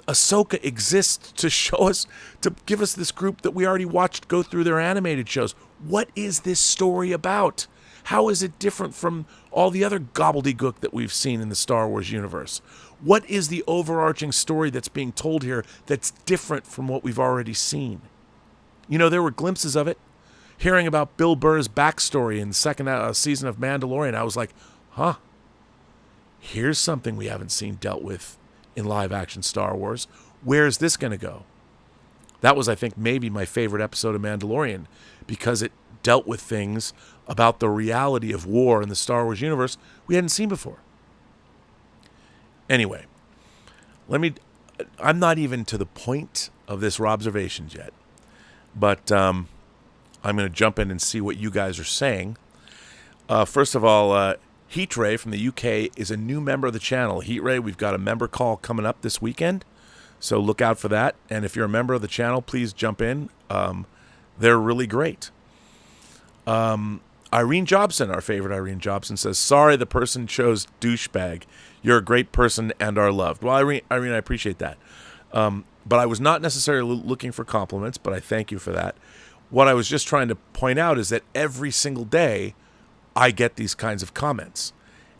Ahsoka exists to show us, to give us this group that we already watched go through their animated shows. What is this story about? How is it different from all the other gobbledygook that we've seen in the Star Wars universe? What is the overarching story that's being told here that's different from what we've already seen? You know, there were glimpses of it. Hearing about Bill Burr's backstory in the second season of Mandalorian, I was like, huh, here's something we haven't seen dealt with in live-action Star Wars. Where's this going to go? That was, I think, maybe my favorite episode of Mandalorian, because it dealt with things about the reality of war in the Star Wars universe we hadn't seen before. Anyway, I'm not even to the point of this Robservations yet, but I'm going to jump in and see what you guys are saying. First of all, Heat Ray from the UK is a new member of the channel. Heat Ray, we've got a member call coming up this weekend, so look out for that. And if you're a member of the channel, please jump in. They're really great. Irene Jobson, our favorite Irene Jobson, says, sorry the person chose douchebag. You're a great person and are loved. Well, Irene, I appreciate that. But I was not necessarily looking for compliments, but I thank you for that. What I was just trying to point out is that every single day I get these kinds of comments.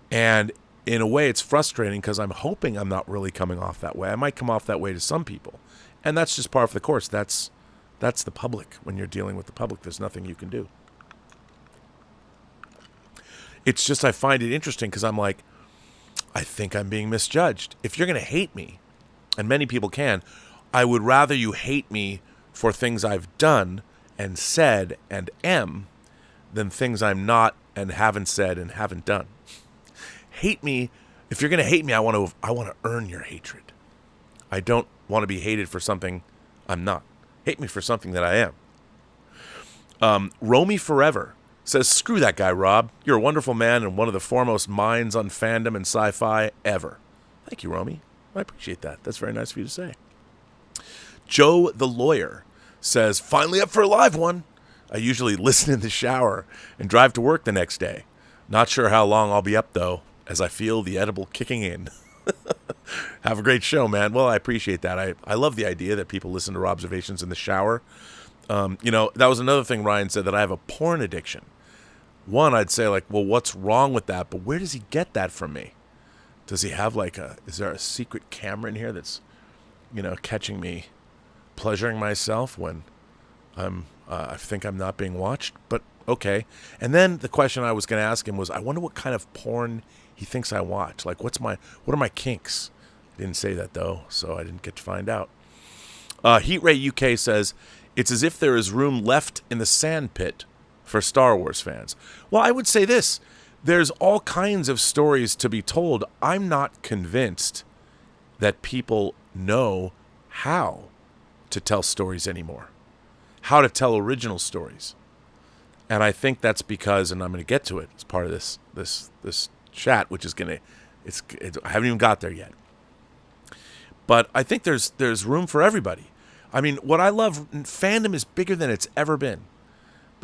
And in a way, it's frustrating because I'm hoping I'm not really coming off that way. I might come off that way to some people. And that's just par for the course. That's the public. When you're dealing with the public, there's nothing you can do. It's just I find it interesting because I'm like, I think I'm being misjudged. If you're going to hate me, and many people can, I would rather you hate me for things I've done and said and am than things I'm not and haven't said and haven't done. Hate me. If you're going to hate me, I want to earn your hatred. I don't want to be hated for something I'm not. Hate me for something that I am. Romy Forever says, screw that guy, Rob. You're a wonderful man and one of the foremost minds on fandom and sci-fi ever. Thank you, Romy. I appreciate that. That's very nice of you to say. Joe the Lawyer says, finally up for a live one. I usually listen in the shower and drive to work the next day. Not sure how long I'll be up, though, as I feel the edible kicking in. Have a great show, man. Well, I appreciate that. I love the idea that people listen to Robservations in the shower. That was another thing Ryan said, that I have a porn addiction. One, I'd say, like, well, what's wrong with that? But where does he get that from me? Does he have, is there a secret camera in here that's, catching me pleasuring myself when I think I'm not being watched? But okay. And then the question I was going to ask him was, I wonder what kind of porn he thinks I watch. Like, what are my kinks? I didn't say that, though, so I didn't get to find out. Heat Ray UK says, it's as if there is room left in the sandpit for Star Wars fans. Well, I would say this. There's all kinds of stories to be told. I'm not convinced that people know how to tell stories anymore, how to tell original stories. And I think that's because, and I'm going to get to it as part of this chat, which is I haven't even got there yet. But I think there's room for everybody. I mean, what I love, fandom is bigger than it's ever been.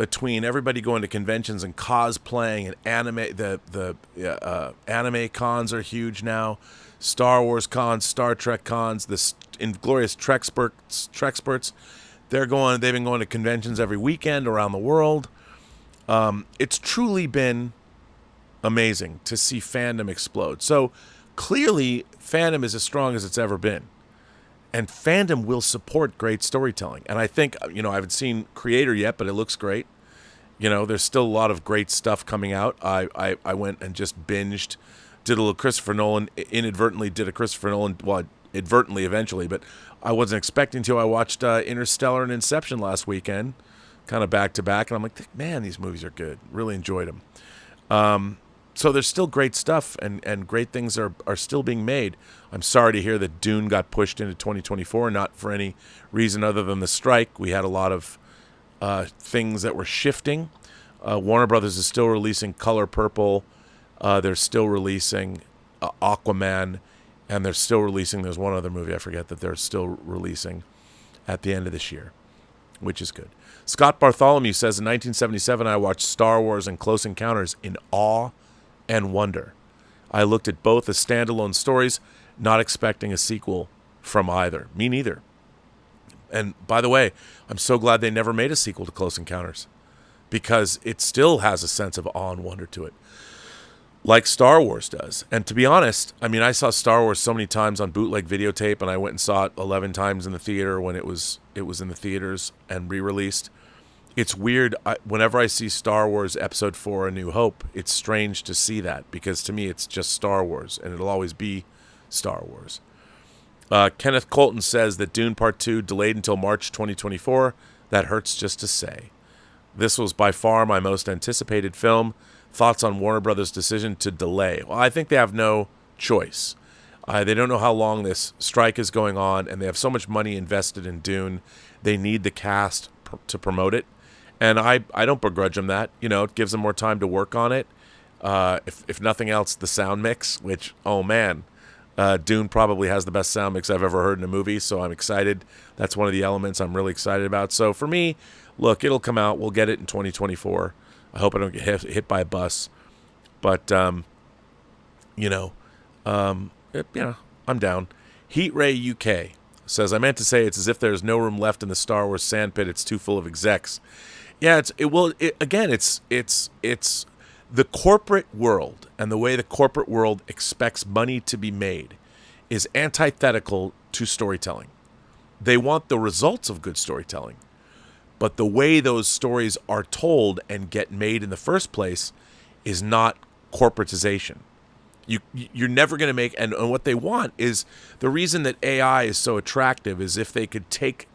between everybody going to conventions and cosplaying and anime. The anime cons are huge now. Star Wars cons, Star Trek cons, the inglorious Trexperts. They've been going to conventions every weekend around the world. It's truly been amazing to see fandom explode. So clearly fandom is as strong as it's ever been. And fandom will support great storytelling. And I think, I haven't seen Creator yet, but it looks great. There's still a lot of great stuff coming out. I went and just binged, did a little Christopher Nolan, inadvertently did a Christopher Nolan, well, advertently eventually, but I wasn't expecting to. I watched Interstellar and Inception last weekend, kind of back to back, and I'm like, man, these movies are good. Really enjoyed them. So there's still great stuff, and great things are still being made. I'm sorry to hear that Dune got pushed into 2024, not for any reason other than the strike. We had a lot of things that were shifting. Warner Brothers is still releasing Color Purple. They're still releasing Aquaman, and they're still releasing, there's one other movie I forget that they're still releasing at the end of this year, which is good. Scott Bartholomew says, in 1977, I watched Star Wars and Close Encounters in awe and wonder. I looked at both as standalone stories, not expecting a sequel from either. Me neither. And by the way, I'm so glad they never made a sequel to Close Encounters, because it still has a sense of awe and wonder to it, like Star Wars does. And to be honest, I saw Star Wars so many times on bootleg videotape, and I went and saw it 11 times in the theater when it was in the theaters and re-released. It's weird. Whenever I see Star Wars Episode 4, A New Hope, it's strange to see that, because to me it's just Star Wars, and it'll always be Star Wars. Kenneth Colton says that Dune Part 2 delayed until March 2024. That hurts just to say. This was by far my most anticipated film. Thoughts on Warner Brothers' decision to delay? Well, I think they have no choice. They don't know how long this strike is going on, and they have so much money invested in Dune. They need the cast to promote it. And I don't begrudge them that. It gives them more time to work on it. If nothing else, the sound mix, which, oh man, Dune probably has the best sound mix I've ever heard in a movie, so I'm excited. That's one of the elements I'm really excited about. So for me, look, it'll come out. We'll get it in 2024. I hope I don't get hit by a bus. But, I'm down. Heat Ray UK says, I meant to say it's as if there's no room left in the Star Wars sandpit. It's too full of execs. Yeah, it's the corporate world, and the way the corporate world expects money to be made is antithetical to storytelling. They want the results of good storytelling, but the way those stories are told and get made in the first place is not corporatization. You're never going to make, and what they want is, the reason that AI is so attractive is if they could take,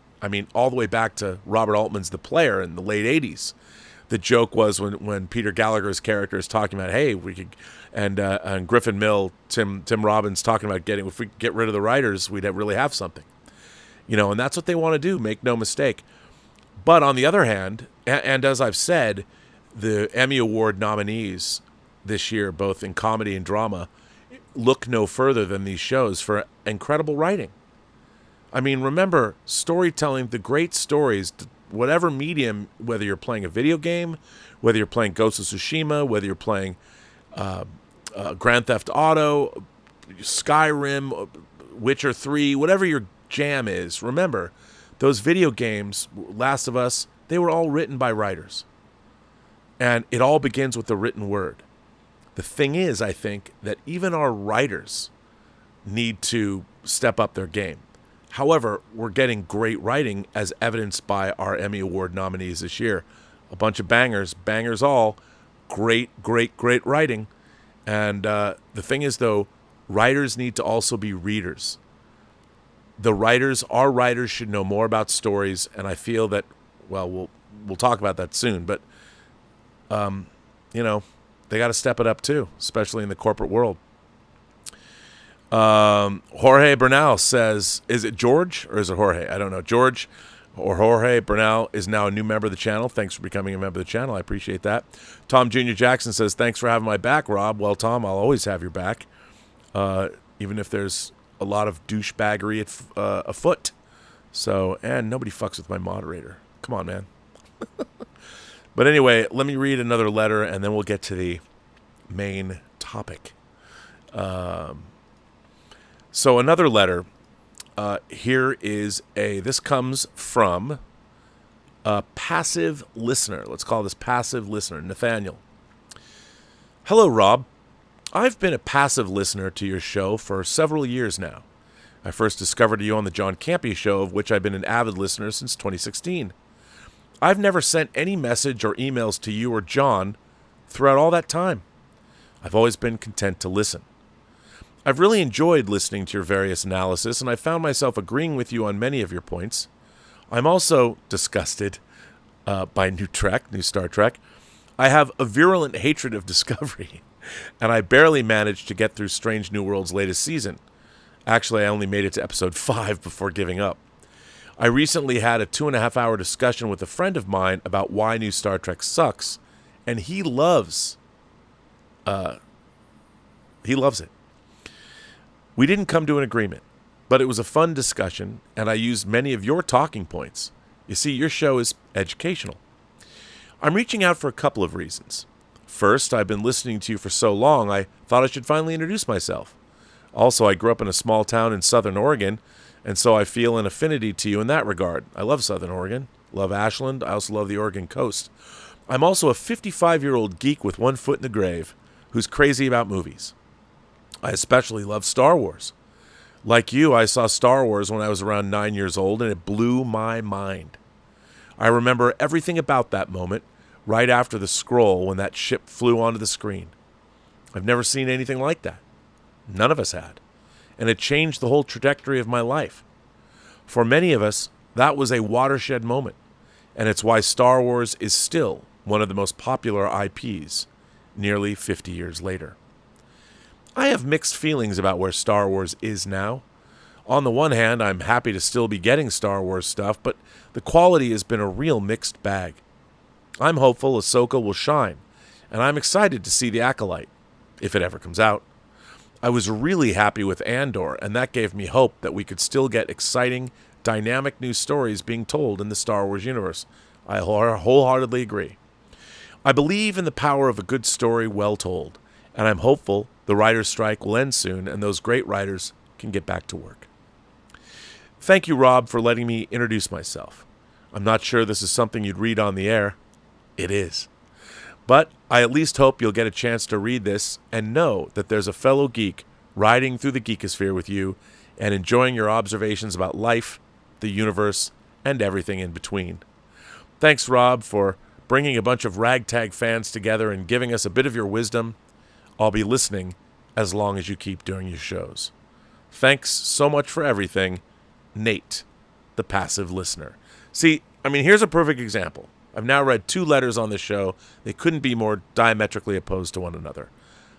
all the way back to Robert Altman's The Player in the late 80s. The joke was when Peter Gallagher's character is talking about, hey, we could, and Griffin Mill, Tim Robbins talking about if we get rid of the writers, we'd really have something. And that's what they want to do, make no mistake. But on the other hand, and as I've said, the Emmy Award nominees this year, both in comedy and drama, look no further than these shows for incredible writing. Remember, storytelling, the great stories, whatever medium, whether you're playing a video game, whether you're playing Ghost of Tsushima, whether you're playing Grand Theft Auto, Skyrim, Witcher 3, whatever your jam is, remember, those video games, Last of Us, they were all written by writers. And it all begins with the written word. The thing is, I think, that even our writers need to step up their game. However, we're getting great writing, as evidenced by our Emmy Award nominees this year. A bunch of bangers all. Great writing. And the thing is, though, writers need to also be readers. Our writers should know more about stories, and I feel that, well, we'll talk about that soon, but, they got to step it up too, especially in the corporate world. Jorge Bernal says, is it George or is it Jorge? I don't know. George or Jorge Bernal is now a new member of the channel. Thanks for becoming a member of the channel. I appreciate that. Tom Jr. Jackson says, thanks for having my back, Rob. Well, Tom, I'll always have your back, even if there's a lot of douchebaggery afoot. So, and nobody fucks with my moderator. Come on, man. But anyway, let me read another letter, and then we'll get to the main topic. So another letter. Here is this comes from a passive listener. Let's call this passive listener, Nathaniel. Hello, Rob. I've been a passive listener to your show for several years now. I first discovered you on the John Campea show, of which I've been an avid listener since 2016. I've never sent any message or emails to you or John throughout all that time. I've always been content to listen. I've really enjoyed listening to your various analysis, and I found myself agreeing with you on many of your points. I'm also disgusted by New Star Trek. I have a virulent hatred of Discovery, and I barely managed to get through Strange New World's latest season. Actually, I only made it to episode 5 before giving up. I recently had a 2.5-hour discussion with a friend of mine about why New Star Trek sucks, and he loves it. We didn't come to an agreement, but it was a fun discussion, and I used many of your talking points. You see, your show is educational. I'm reaching out for a couple of reasons. First, I've been listening to you for so long, I thought I should finally introduce myself. Also, I grew up in a small town in Southern Oregon, and so I feel an affinity to you in that regard. I love Southern Oregon, love Ashland, I also love the Oregon coast. I'm also a 55-year-old geek with one foot in the grave who's crazy about movies. I especially love Star Wars. Like you, I saw Star Wars when I was around 9 years old, and it blew my mind. I remember everything about that moment, right after the scroll when that ship flew onto the screen. I've never seen anything like that. None of us had. And it changed the whole trajectory of my life. For many of us, that was a watershed moment, and it's why Star Wars is still one of the most popular IPs, nearly 50 years later. I have mixed feelings about where Star Wars is now. On the one hand, I'm happy to still be getting Star Wars stuff, but the quality has been a real mixed bag. I'm hopeful Ahsoka will shine, and I'm excited to see The Acolyte, if it ever comes out. I was really happy with Andor, and that gave me hope that we could still get exciting, dynamic new stories being told in the Star Wars universe. I wholeheartedly agree. I believe in the power of a good story well told, and I'm hopeful the writer's strike will end soon and those great writers can get back to work. Thank you, Rob, for letting me introduce myself. I'm not sure this is something you'd read on the air. It is. But I at least hope you'll get a chance to read this and know that there's a fellow geek riding through the geekosphere with you and enjoying your observations about life, the universe, and everything in between. Thanks, Rob, for bringing a bunch of ragtag fans together and giving us a bit of your wisdom. I'll be listening as long as you keep doing your shows. Thanks so much for everything, Nate, the passive listener. See, here's a perfect example. I've now read 2 letters on the show. They couldn't be more diametrically opposed to one another.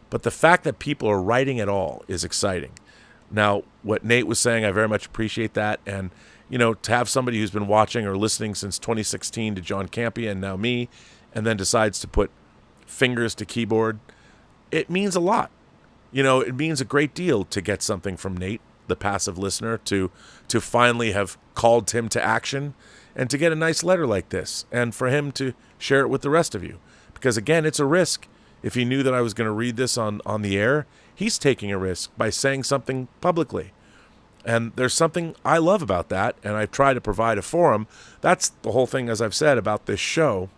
But the fact that people are writing at all is exciting. Now, what Nate was saying, I very much appreciate that. And, to have somebody who's been watching or listening since 2016 to John Campea and now me, and then decides to put fingers to keyboard, it means a lot. It means a great deal to get something from Nate, the passive listener, to finally have called him to action, and to get a nice letter like this, and for him to share it with the rest of you. Because, again, it's a risk. If he knew that I was going to read this on the air, he's taking a risk by saying something publicly. And there's something I love about that, and I've tried to provide a forum. That's the whole thing, as I've said, about this show.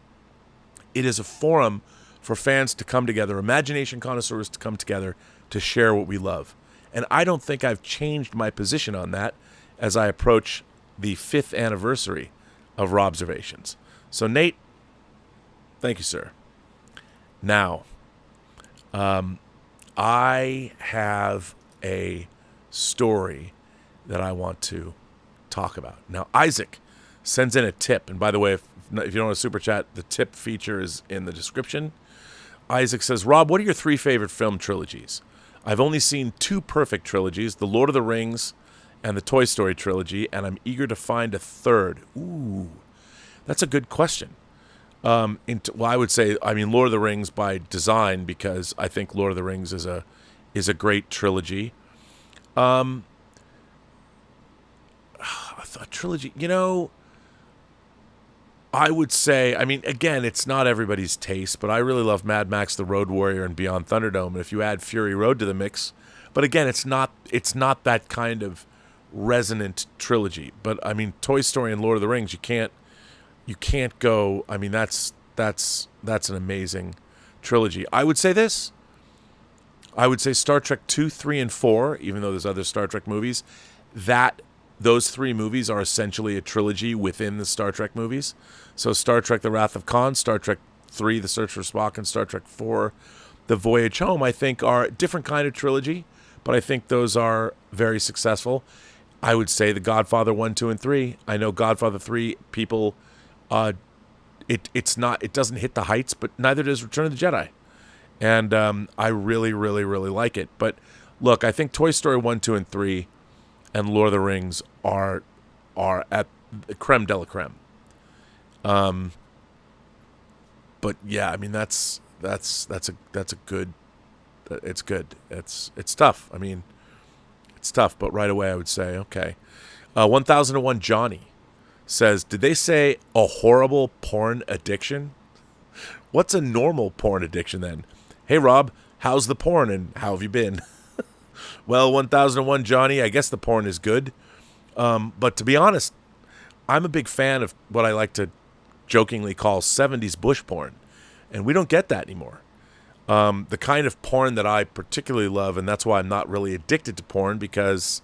It is a forum for fans to come together, imagination connoisseurs to come together to share what we love. And I don't think I've changed my position on that as I approach the 5th anniversary of Robservations. So, Nate, thank you, sir. Now, I have a story that I want to talk about. Now, Isaac sends in a tip. And by the way, if you don't want to super chat, the tip feature is in the description. Isaac says, Rob, what are your 3 favorite film trilogies? I've only seen 2 perfect trilogies, The Lord of the Rings and the Toy Story trilogy, and I'm eager to find a 3rd. Ooh, that's a good question. I would say, Lord of the Rings by design, because I think Lord of the Rings is a great trilogy. A trilogy, I would say, I mean, again, it's not everybody's taste, but I really love Mad Max: The Road Warrior and Beyond Thunderdome. And if you add Fury Road to the mix, but again, it's not that kind of resonant trilogy. But I mean, Toy Story and Lord of the Rings, you can't go. I mean, that's an amazing trilogy. I would say this. I would say Star Trek 2, 3, and 4, even though there's other Star Trek movies, those three movies are essentially a trilogy within the Star Trek movies. So Star Trek The Wrath of Khan, Star Trek 3, The Search for Spock, and Star Trek 4, The Voyage Home, I think are a different kind of trilogy, but I think those are very successful. I would say The Godfather 1, 2, and 3. I know Godfather 3, people, it doesn't hit the heights, but neither does Return of the Jedi. And I really, really, really like it. But look, I think Toy Story 1, 2, and 3 and Lord of the Rings are at the creme de la creme. But yeah, I mean that's a good. It's good. It's tough. I mean, it's tough. But right away, I would say okay. 1001 Johnny says, did they say a horrible porn addiction? What's a normal porn addiction then? Hey Rob, how's the porn and how have you been? Well, 1001 Johnny, I guess the porn is good. But to be honest, I'm a big fan of what I like to jokingly call 70s bush porn. And we don't get that anymore. The kind of porn that I particularly love, and that's why I'm not really addicted to porn, because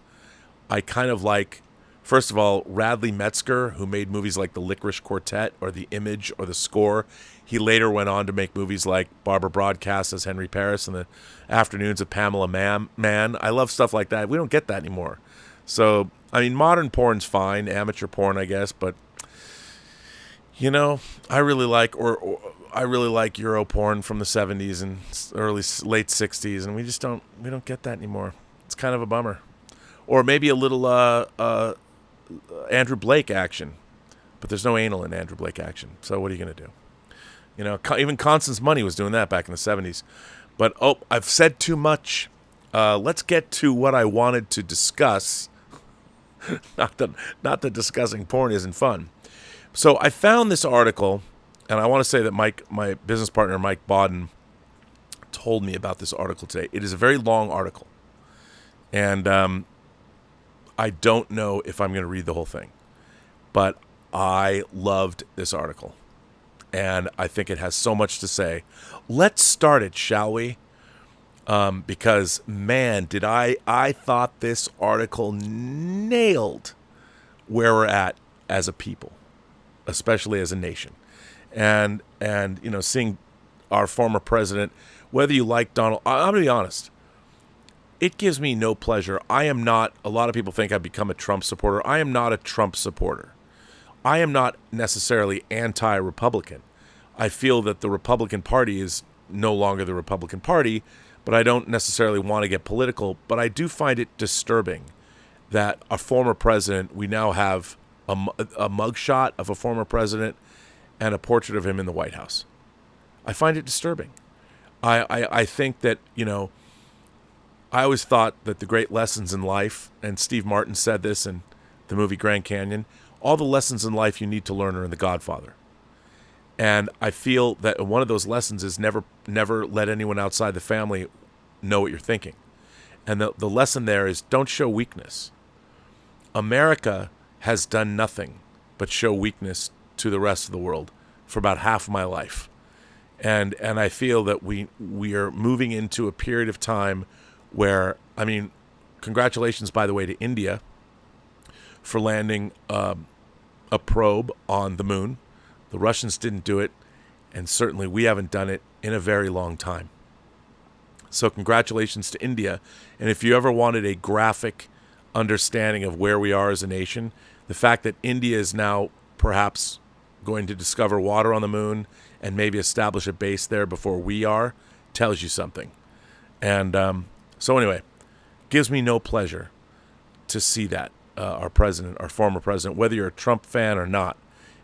I kind of like, first of all, Radley Metzger, who made movies like The Licorice Quartet or The Image or The Score. He later went on to make movies like Barbara Broadcast as Henry Paris and The Afternoons of Pamela Mann. I love stuff like that. We don't get that anymore. So, I mean, modern porn's fine, amateur porn, I guess, but you know, I really like Euro porn from the 70s and late 60s, and we don't get that anymore. It's kind of a bummer. Or maybe a little Andrew Blake action, but there's no anal in Andrew Blake action. So what are you going to do? You know, even Constance Money was doing that back in the 70s. But, I've said too much. Let's get to what I wanted to discuss. Not that discussing porn isn't fun. So I found this article, and I want to say that my business partner, Mike Bodden, told me about this article today. It is a very long article. And I don't know if I'm going to read the whole thing. But I loved this article. And I think it has so much to say. Let's start it, shall we? Because, man, I thought this article nailed where we're at as a people, especially as a nation. And you know, seeing our former president, whether you like Donald, I'm going to be honest, it gives me no pleasure. I am not, a lot of people think I've become a Trump supporter. I am not a Trump supporter. I am not necessarily anti-Republican. I feel that the Republican Party is no longer the Republican Party, but I don't necessarily want to get political. But I do find it disturbing that a former president, we now have a mugshot of a former president and a portrait of him in the White House. I find it disturbing. I think that, you know, I always thought that the great lessons in life, and Steve Martin said this in the movie Grand Canyon, all the lessons in life you need to learn are in The Godfather. And I feel that one of those lessons is never let anyone outside the family know what you're thinking. And the lesson there is don't show weakness. America has done nothing but show weakness to the rest of the world for about half of my life. And I feel that we are moving into a period of time where, I mean, congratulations, by the way, to India for landing a probe on the moon. The Russians didn't do it, and certainly we haven't done it in a very long time. So congratulations to India. And if you ever wanted a graphic understanding of where we are as a nation, the fact that India is now perhaps going to discover water on the moon and maybe establish a base there before we are tells you something. And so anyway, gives me no pleasure to see that our president, our former president, whether you're a Trump fan or not,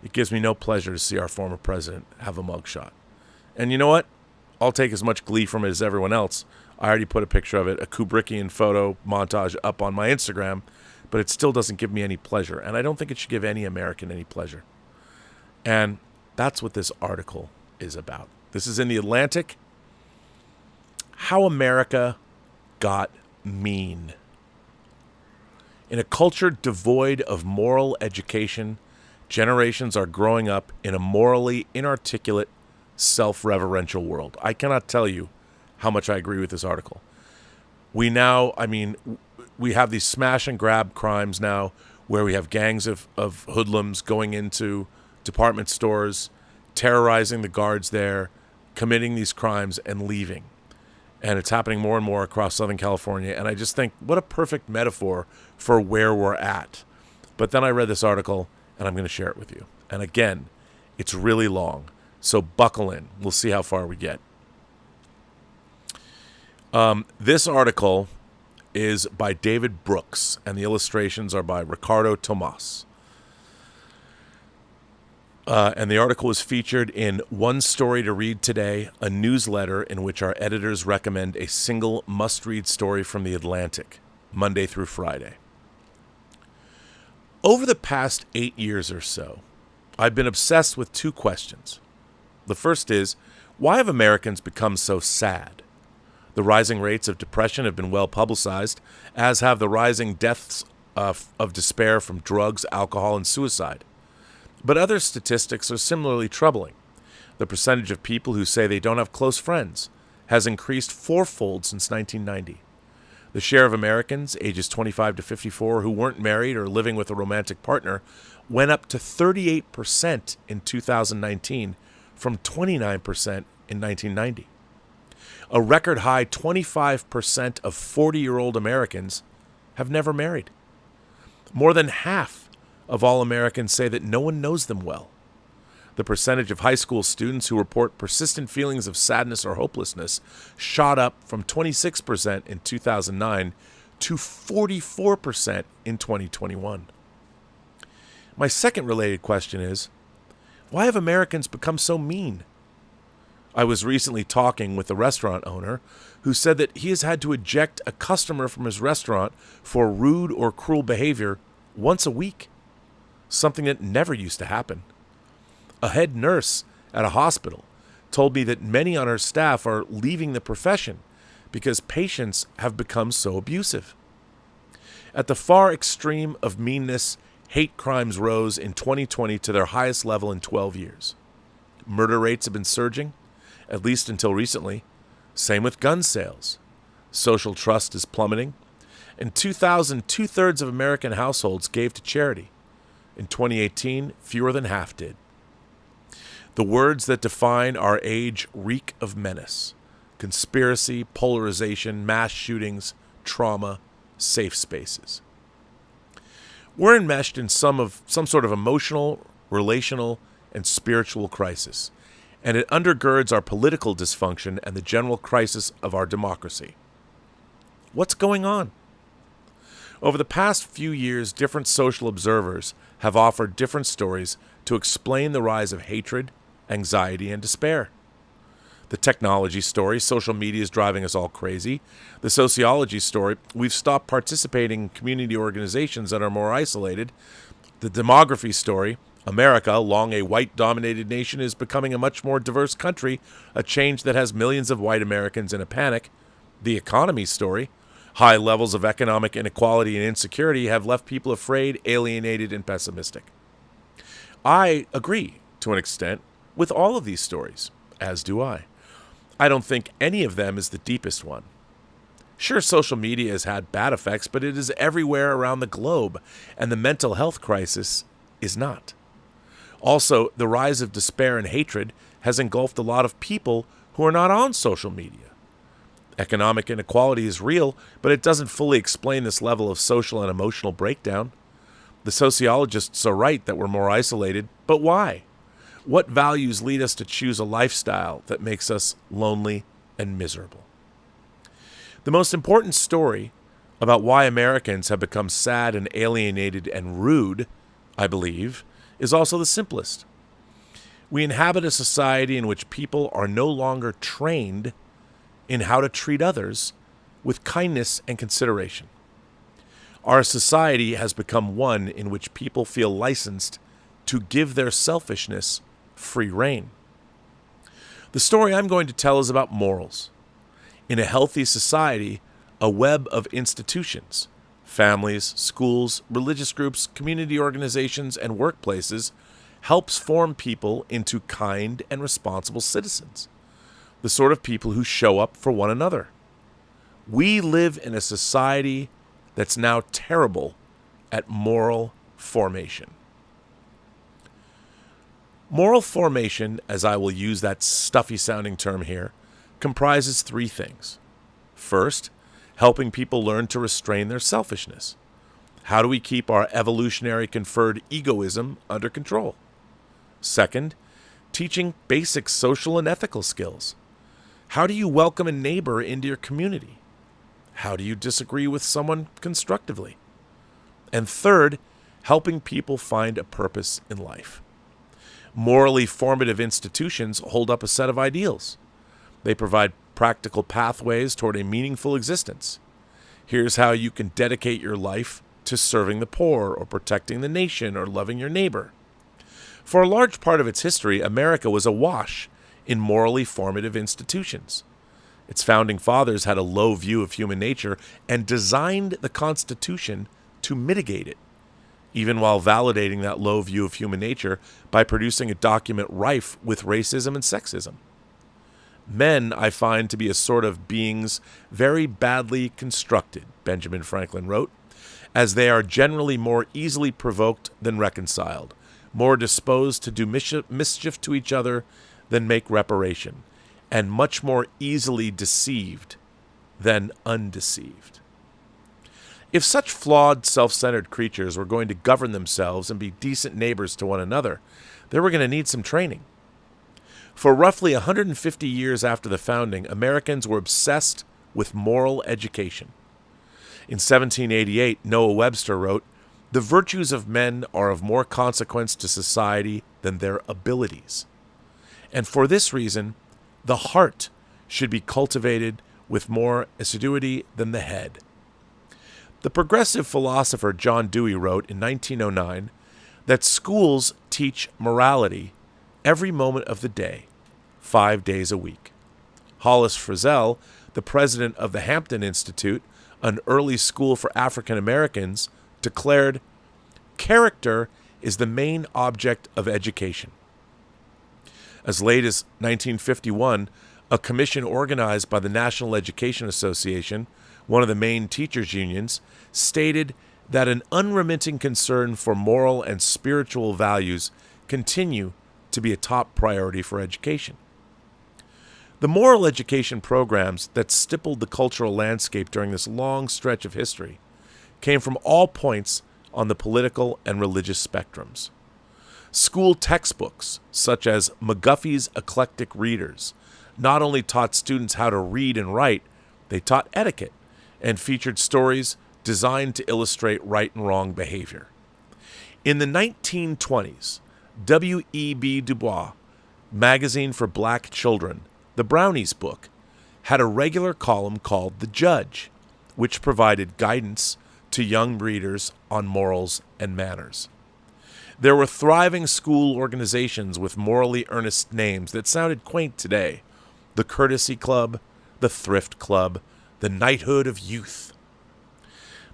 it gives me no pleasure to see our former president have a mugshot. And you know what? I'll take as much glee from it as everyone else. I already put a picture of it, a Kubrickian photo montage up on my Instagram, but it still doesn't give me any pleasure. And I don't think it should give any American any pleasure. And that's what this article is about. This is in The Atlantic. How America got mean. In a culture devoid of moral education, generations are growing up in a morally inarticulate, self-reverential world. I cannot tell you how much I agree with this article. We have these smash and grab crimes now where we have gangs of hoodlums going into department stores, terrorizing the guards there, committing these crimes and leaving. And it's happening more and more across Southern California. And I just think, what a perfect metaphor for where we're at. But then I read this article, and I'm going to share it with you. And again, it's really long. So buckle in. We'll see how far we get. This article is by David Brooks, and the illustrations are by Ricardo Tomas. And the article was featured in One Story to Read Today, a newsletter in which our editors recommend a single must-read story from The Atlantic, Monday through Friday. Over the past 8 years or so, I've been obsessed with two questions. The first is, why have Americans become so sad? The rising rates of depression have been well publicized, as have the rising deaths of despair from drugs, alcohol, and suicide. But other statistics are similarly troubling. The percentage of people who say they don't have close friends has increased fourfold since 1990. The share of Americans ages 25 to 54 who weren't married or living with a romantic partner went up to 38% in 2019 from 29% in 1990. A record high 25% of 40-year-old Americans have never married. More than half of all Americans say that no one knows them well. The percentage of high school students who report persistent feelings of sadness or hopelessness shot up from 26% in 2009 to 44% in 2021. My second related question is, why have Americans become so mean? I was recently talking with a restaurant owner who said that he has had to eject a customer from his restaurant for rude or cruel behavior once a week, something that never used to happen. A head nurse at a hospital told me that many on her staff are leaving the profession because patients have become so abusive. At the far extreme of meanness, hate crimes rose in 2020 to their highest level in 12 years. Murder rates have been surging, at least until recently. Same with gun sales. Social trust is plummeting. In 2000, 2/3 of American households gave to charity. In 2018, fewer than half did. The words that define our age reek of menace: conspiracy, polarization, mass shootings, trauma, safe spaces. We're enmeshed in some sort of emotional, relational, and spiritual crisis, and it undergirds our political dysfunction and the general crisis of our democracy. What's going on? Over the past few years, different social observers have offered different stories to explain the rise of hatred, anxiety, and despair. The technology story, social media is driving us all crazy. The sociology story, we've stopped participating in community organizations that are more isolated. The demography story, America, long a white-dominated nation, is becoming a much more diverse country, a change that has millions of white Americans in a panic. The economy story, high levels of economic inequality and insecurity have left people afraid, alienated, and pessimistic. I agree, to an extent, with all of these stories, as do I. I don't think any of them is the deepest one. Sure, social media has had bad effects, but it is everywhere around the globe, and the mental health crisis is not. Also, the rise of despair and hatred has engulfed a lot of people who are not on social media. Economic inequality is real, but it doesn't fully explain this level of social and emotional breakdown. The sociologists are right that we're more isolated, but why? What values lead us to choose a lifestyle that makes us lonely and miserable? The most important story about why Americans have become sad and alienated and rude, I believe, is also the simplest. We inhabit a society in which people are no longer trained in how to treat others with kindness and consideration. Our society has become one in which people feel licensed to give their selfishness free rein. The story I'm going to tell is about morals. In a healthy society, a web of institutions, families, schools, religious groups, community organizations, and workplaces helps form people into kind and responsible citizens, the sort of people who show up for one another. We live in a society that's now terrible at moral formation. Moral formation, as I will use that stuffy-sounding term here, comprises three things. First, helping people learn to restrain their selfishness. How do we keep our evolutionary conferred egoism under control? Second, teaching basic social and ethical skills. How do you welcome a neighbor into your community? How do you disagree with someone constructively? And third, helping people find a purpose in life. Morally formative institutions hold up a set of ideals. They provide practical pathways toward a meaningful existence. Here's how you can dedicate your life to serving the poor or protecting the nation or loving your neighbor. For a large part of its history, America was awash in morally formative institutions. Its founding fathers had a low view of human nature and designed the Constitution to mitigate it, even while validating that low view of human nature by producing a document rife with racism and sexism. Men I find to be a sort of beings very badly constructed, Benjamin Franklin wrote, as they are generally more easily provoked than reconciled, more disposed to do mischief to each other than make reparation, and much more easily deceived than undeceived. If such flawed, self-centered creatures were going to govern themselves and be decent neighbors to one another, they were going to need some training. For roughly 150 years after the founding, Americans were obsessed with moral education. In 1788, Noah Webster wrote, "The virtues of men are of more consequence to society than their abilities. And for this reason, the heart should be cultivated with more assiduity than the head." The progressive philosopher John Dewey wrote in 1909 that schools teach morality every moment of the day, 5 days a week. Hollis Frizell, the president of the Hampton Institute, an early school for African Americans, declared, "Character is the main object of education." As late as 1951, a commission organized by the National Education Association, one of the main teachers' unions, stated that an unremitting concern for moral and spiritual values continue to be a top priority for education. The moral education programs that stippled the cultural landscape during this long stretch of history came from all points on the political and religious spectrums. School textbooks, such as McGuffey's Eclectic Readers, not only taught students how to read and write, they taught etiquette and featured stories designed to illustrate right and wrong behavior. In the 1920s, W.E.B. Du Bois, Magazine for Black Children, the Brownies book, had a regular column called The Judge, which provided guidance to young readers on morals and manners. There were thriving school organizations with morally earnest names that sounded quaint today: the Courtesy Club, the Thrift Club, the Knighthood of Youth.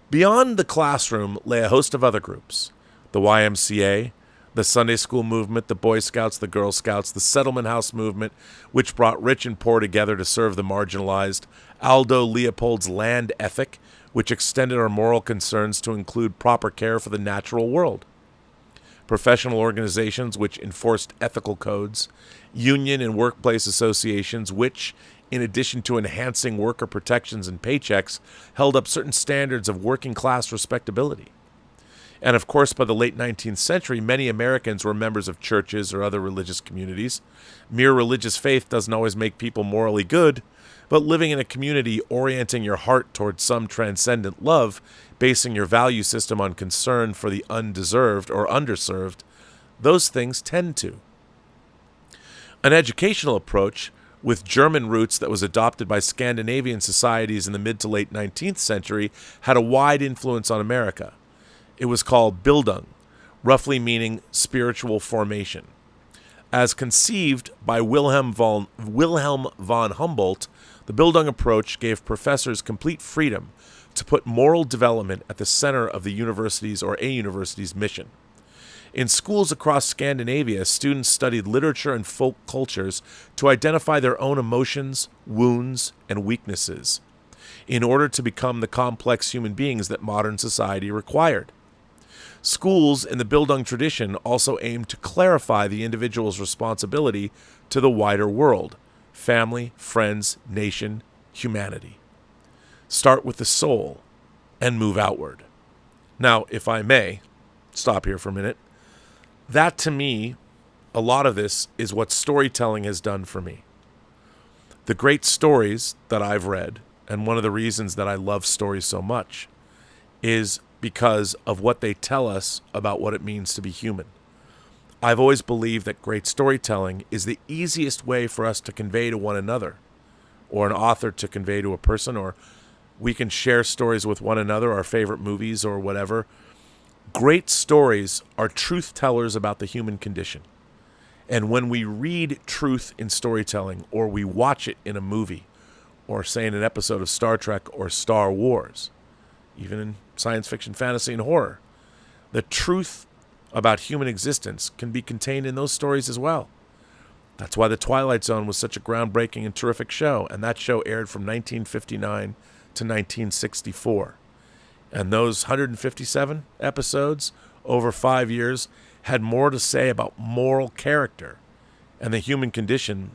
Beyond the classroom lay a host of other groups: the YMCA, the Sunday School movement, the Boy Scouts, the Girl Scouts, the Settlement House movement, which brought rich and poor together to serve the marginalized, Aldo Leopold's land ethic, which extended our moral concerns to include proper care for the natural world, professional organizations which enforced ethical codes, union and workplace associations which, in addition to enhancing worker protections and paychecks, held up certain standards of working-class respectability. And of course, by the late 19th century, many Americans were members of churches or other religious communities. Mere religious faith doesn't always make people morally good, but living in a community orienting your heart towards some transcendent love, basing your value system on concern for the undeserved or underserved, those things tend to. An educational approach with German roots that was adopted by Scandinavian societies in the mid to late 19th century had a wide influence on America. It was called Bildung, roughly meaning spiritual formation. As conceived by Wilhelm von Humboldt, the Bildung approach gave professors complete freedom to put moral development at the center of the university's or a university's mission. In schools across Scandinavia, students studied literature and folk cultures to identify their own emotions, wounds, and weaknesses in order to become the complex human beings that modern society required. Schools in the Bildung tradition also aimed to clarify the individual's responsibility to the wider world, family, friends, nation, humanity. Start with the soul and move outward. Now, if I may, stop here for a minute. That, to me, a lot of this is what storytelling has done for me. The great stories that I've read, and one of the reasons that I love stories so much, is because of what they tell us about what it means to be human. I've always believed that great storytelling is the easiest way for us to convey to one another, or an author to convey to a person, or we can share stories with one another, our favorite movies or whatever. Great stories are truth tellers about the human condition. And when we read truth in storytelling, or we watch it in a movie, or say in an episode of Star Trek or Star Wars, even in science fiction, fantasy, and horror, the truth about human existence can be contained in those stories as well. That's why The Twilight Zone was such a groundbreaking and terrific show, and that show aired from 1959 to 1964. And those 157 episodes over 5 years had more to say about moral character and the human condition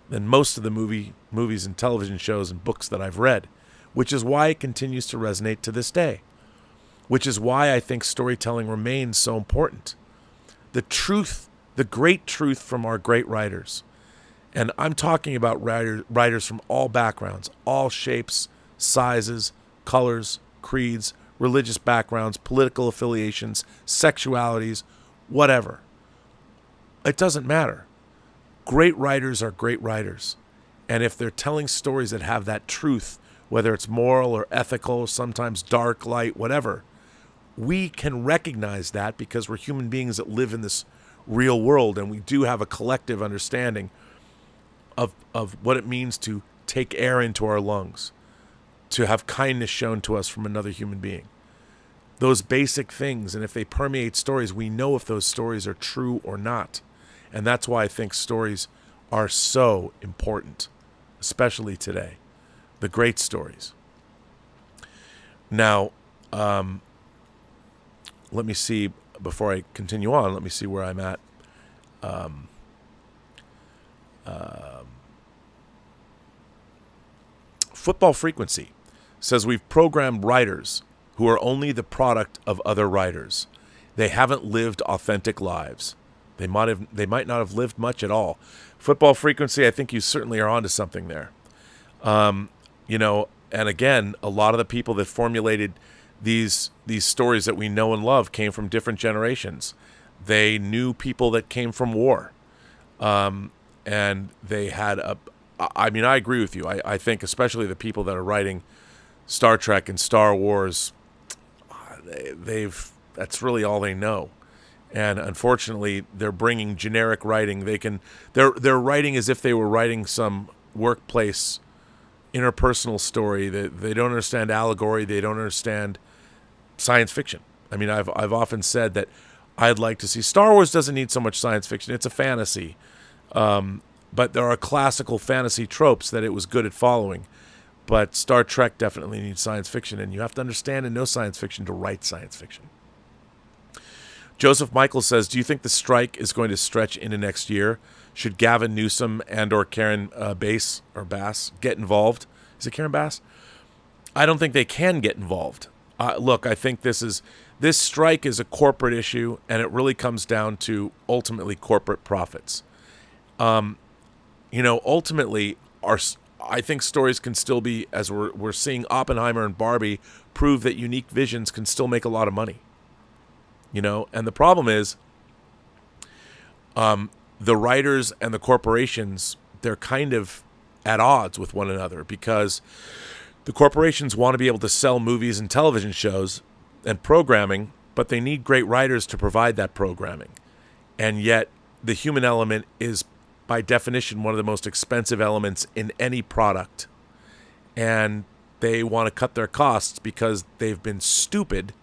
than most of the movies and television shows and books that I've read, which is why it continues to resonate to this day, which is why I think storytelling remains so important. The truth, the great truth from our great writers, and I'm talking about writers from all backgrounds, all shapes, sizes, colors, creeds, religious backgrounds, political affiliations, sexualities, whatever. It doesn't matter. Great writers are great writers. And if they're telling stories that have that truth, whether it's moral or ethical, sometimes dark, light, whatever, we can recognize that because we're human beings that live in this real world, and we do have a collective understanding of what it means to take air into our lungs, to have kindness shown to us from another human being. Those basic things, and if they permeate stories, we know if those stories are true or not. And that's why I think stories are so important, especially today. The great stories. Now, let me see, before I continue on, let me see where I'm at. Football Frequency says we've programmed writers who are only the product of other writers. They haven't lived authentic lives. They might not have lived much at all. Football Frequency, I think you certainly are onto something there. And again, a lot of the people that formulated these stories that we know and love came from different generations. They knew people that came from war. And they had I agree with you. I think especially the people that are writing Star Trek and Star Wars, that's really all they know. And unfortunately, they're bringing generic writing. They're writing as if they were writing some workplace interpersonal story. They don't understand allegory. They don't understand science fiction. I've often said that I'd like to see Star Wars doesn't need so much science fiction. It's a fantasy. But there are classical fantasy tropes that it was good at following. But Star Trek definitely needs science fiction, and you have to understand and know science fiction to write science fiction. Joseph Michael says, do you think the strike is going to stretch into next year? Should Gavin Newsom and or Karen Bass get involved? Is it Karen Bass? I don't think they can get involved. Look, I think this strike is a corporate issue, and it really comes down to ultimately corporate profits. Ultimately, I think stories can still be, as we're seeing Oppenheimer and Barbie prove that unique visions can still make a lot of money. And the problem is the writers and the corporations, they're kind of at odds with one another because the corporations want to be able to sell movies and television shows and programming but they need great writers to provide that programming. And yet the human element is, by definition, one of the most expensive elements in any product. And they want to cut their costs because they've been stupid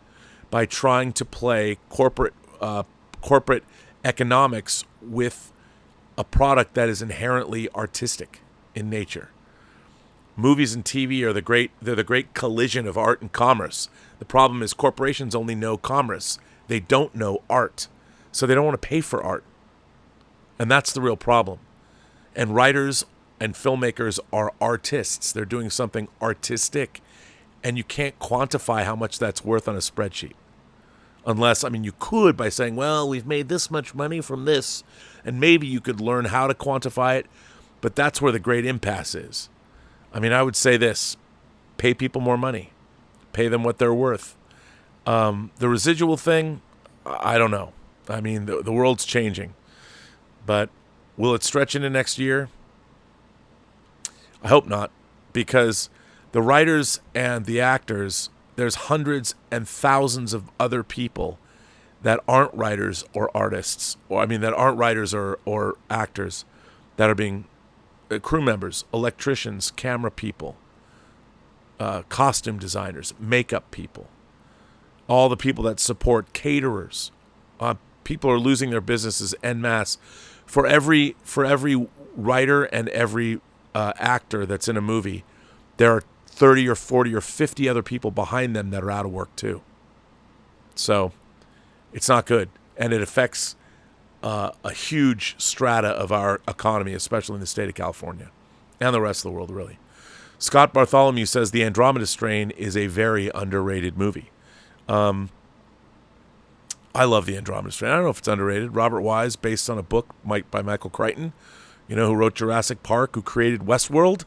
by trying to play corporate economics with a product that is inherently artistic in nature. Movies and TV are the great collision of art and commerce. The problem is corporations only know commerce. They don't know art. So they don't want to pay for art. And that's the real problem. And writers and filmmakers are artists. They're doing something artistic. And you can't quantify how much that's worth on a spreadsheet. Unless, you could by saying, well, we've made this much money from this. And maybe you could learn how to quantify it. But that's where the great impasse is. I would say this. Pay people more money. Pay them what they're worth. The residual thing, I don't know. The world's changing. But will it stretch into next year? I hope not. Because the writers and the actors, there's hundreds and thousands of other people that aren't writers or artists. That aren't writers or actors that are being crew members, electricians, camera people, costume designers, makeup people, all the people that support caterers. People are losing their businesses en masse. For every writer and every actor that's in a movie, there are 30 or 40 or 50 other people behind them that are out of work too. So it's not good. And it affects a huge strata of our economy, especially in the state of California and the rest of the world, really. Scott Bartholomew says the Andromeda Strain is a very underrated movie. I love the Andromeda Strain. I don't know if it's underrated. Robert Wise, based on a book by Michael Crichton, who wrote Jurassic Park, who created Westworld.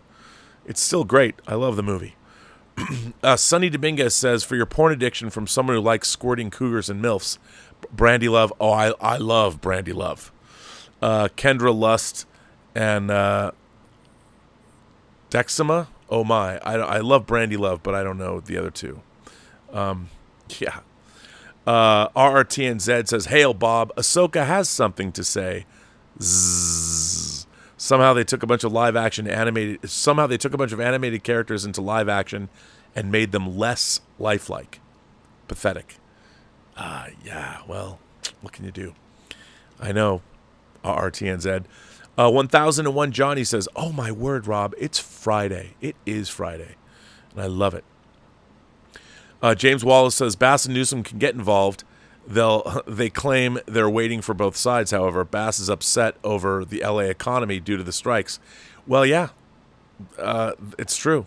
It's still great. I love the movie. Sonny Dominguez says, for your porn addiction from someone who likes squirting cougars and MILFs, Brandy Love. Oh, I love Brandy Love. Kendra Lust and Dexima. Oh, my. I love Brandy Love, but I don't know the other two. Yeah. RRTNZ says, hail, Bob. Ahsoka has something to say. Zzz. Somehow they took a bunch of animated characters into live action and made them less lifelike. Pathetic. Yeah, well, what can you do? I know. RTNZ. 1001 Johnny says, oh my word, Rob, it's Friday. It is Friday. And I love it. James Wallace says, Bass and Newsom can get involved. They claim they're waiting for both sides. However, Bass is upset over the LA economy due to the strikes. Well, yeah, it's true.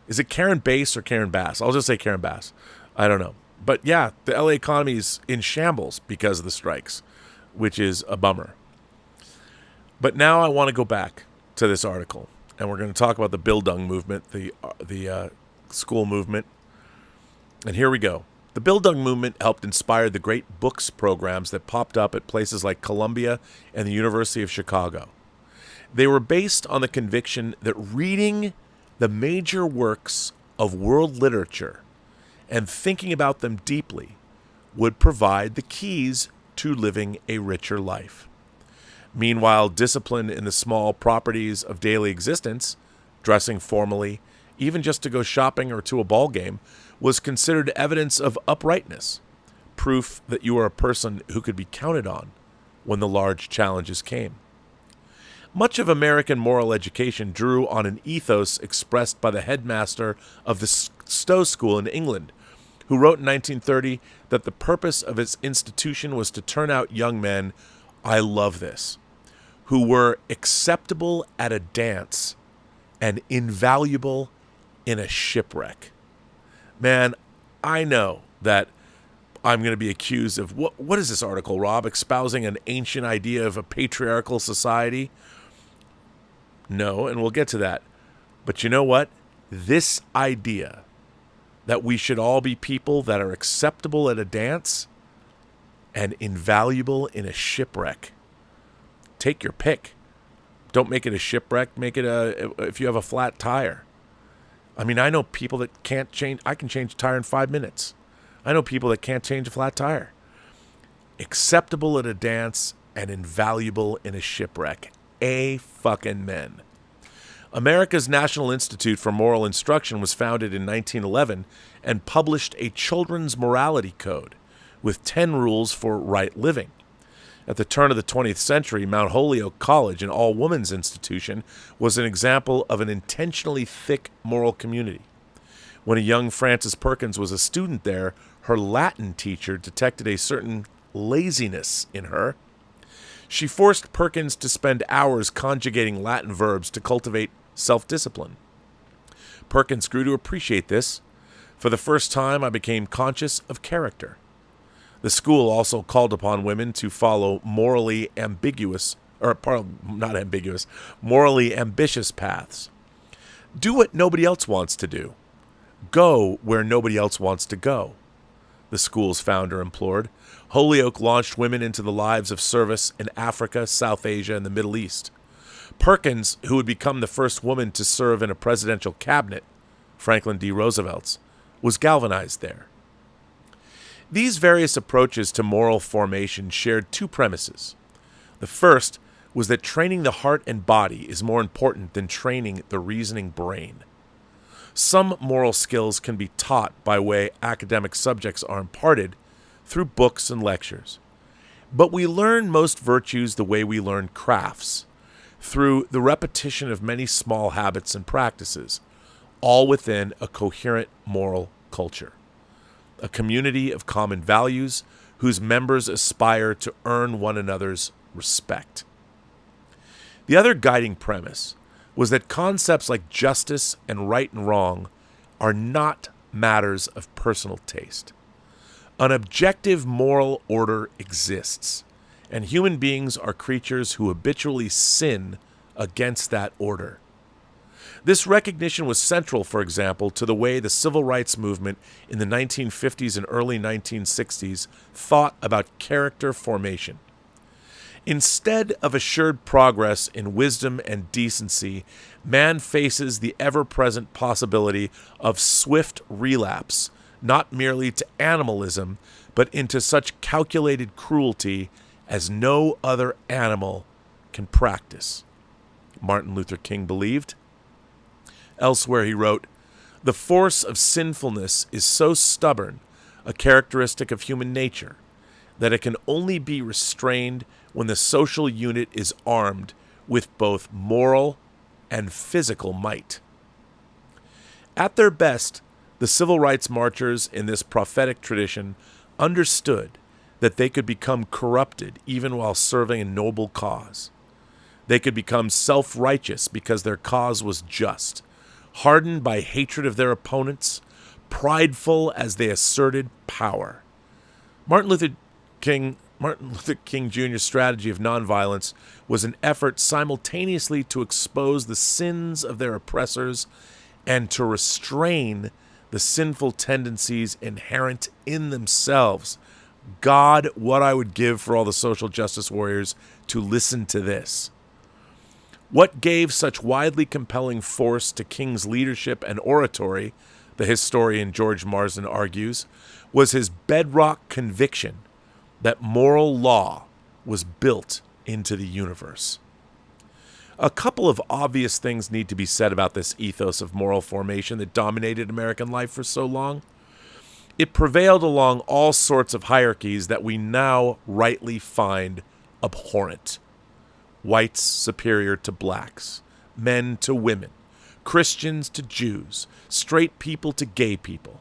Is it Karen Bass or Karen Bass? I'll just say Karen Bass. I don't know. But yeah, the LA economy is in shambles because of the strikes, which is a bummer. But now I want to go back to this article, and we're going to talk about the Bildung movement, the school movement. And here we go. The Bildung movement helped inspire the great books programs that popped up at places like Columbia and the University of Chicago. They were based on the conviction that reading the major works of world literature and thinking about them deeply would provide the keys to living a richer life. Meanwhile, discipline in the small properties of daily existence, dressing formally, even just to go shopping or to a ball game, was considered evidence of uprightness, proof that you were a person who could be counted on when the large challenges came. Much of American moral education drew on an ethos expressed by the headmaster of the Stowe School in England, who wrote in 1930 that the purpose of its institution was to turn out young men, I love this, who were acceptable at a dance and invaluable in a shipwreck. Man, I know that I'm going to be accused of, what is this article, Rob, espousing an ancient idea of a patriarchal society? No, and we'll get to that. But you know what? This idea that we should all be people that are acceptable at a dance and invaluable in a shipwreck. Take your pick. Don't make it a shipwreck. Make it if you have a flat tire. I mean, I know people that can't change. I can change a tire in 5 minutes. I know people that can't change a flat tire. Acceptable at a dance and invaluable in a shipwreck. Fucking men. America's National Institute for Moral Instruction was founded in 1911 and published a children's morality code with 10 rules for right living. At the turn of the 20th century, Mount Holyoke College, an all-women's institution, was an example of an intentionally thick moral community. When a young Frances Perkins was a student there, her Latin teacher detected a certain laziness in her. She forced Perkins to spend hours conjugating Latin verbs to cultivate self-discipline. Perkins grew to appreciate this. For the first time, I became conscious of character. The school also called upon women to follow morally ambitious paths. Do what nobody else wants to do. Go where nobody else wants to go, the school's founder implored. Holyoke launched women into the lives of service in Africa, South Asia, and the Middle East. Perkins, who would become the first woman to serve in a presidential cabinet, Franklin D. Roosevelt's, was galvanized there. These various approaches to moral formation shared two premises. The first was that training the heart and body is more important than training the reasoning brain. Some moral skills can be taught by way academic subjects are imparted through books and lectures. But we learn most virtues the way we learn crafts, through the repetition of many small habits and practices, all within a coherent moral culture. A community of common values whose members aspire to earn one another's respect. The other guiding premise was that concepts like justice and right and wrong are not matters of personal taste. An objective moral order exists, and human beings are creatures who habitually sin against that order. This recognition was central, for example, to the way the civil rights movement in the 1950s and early 1960s thought about character formation. Instead of assured progress in wisdom and decency, man faces the ever-present possibility of swift relapse, not merely to animalism, but into such calculated cruelty as no other animal can practice. Martin Luther King believed. Elsewhere he wrote, "The force of sinfulness is so stubborn, a characteristic of human nature, that it can only be restrained when the social unit is armed with both moral and physical might." At their best, the civil rights marchers in this prophetic tradition understood that they could become corrupted even while serving a noble cause. They could become self-righteous because their cause was just, hardened by hatred of their opponents, prideful as they asserted power. Martin Luther King Jr.'s strategy of nonviolence was an effort simultaneously to expose the sins of their oppressors and to restrain the sinful tendencies inherent in themselves. God, what I would give for all the social justice warriors to listen to this. What gave such widely compelling force to King's leadership and oratory, the historian George Marsden argues, was his bedrock conviction that moral law was built into the universe. A couple of obvious things need to be said about this ethos of moral formation that dominated American life for so long. It prevailed along all sorts of hierarchies that we now rightly find abhorrent. Whites superior to blacks, men to women, Christians to Jews, straight people to gay people.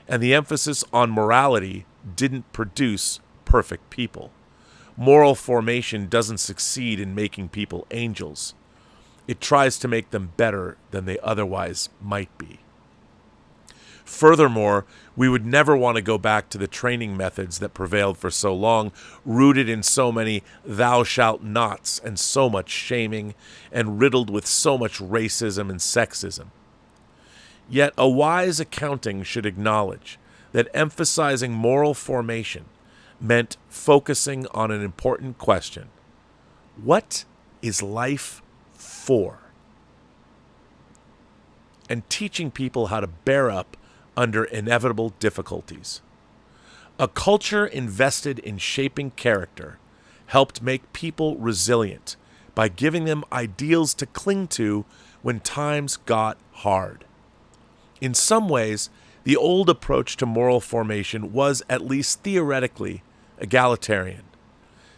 And the emphasis on morality didn't produce perfect people. Moral formation doesn't succeed in making people angels. It tries to make them better than they otherwise might be. Furthermore, we would never want to go back to the training methods that prevailed for so long, rooted in so many thou shalt nots and so much shaming, and riddled with so much racism and sexism. Yet a wise accounting should acknowledge that emphasizing moral formation meant focusing on an important question. What is life for? And teaching people how to bear up under inevitable difficulties. A culture invested in shaping character helped make people resilient by giving them ideals to cling to when times got hard. In some ways, the old approach to moral formation was, at least theoretically, egalitarian.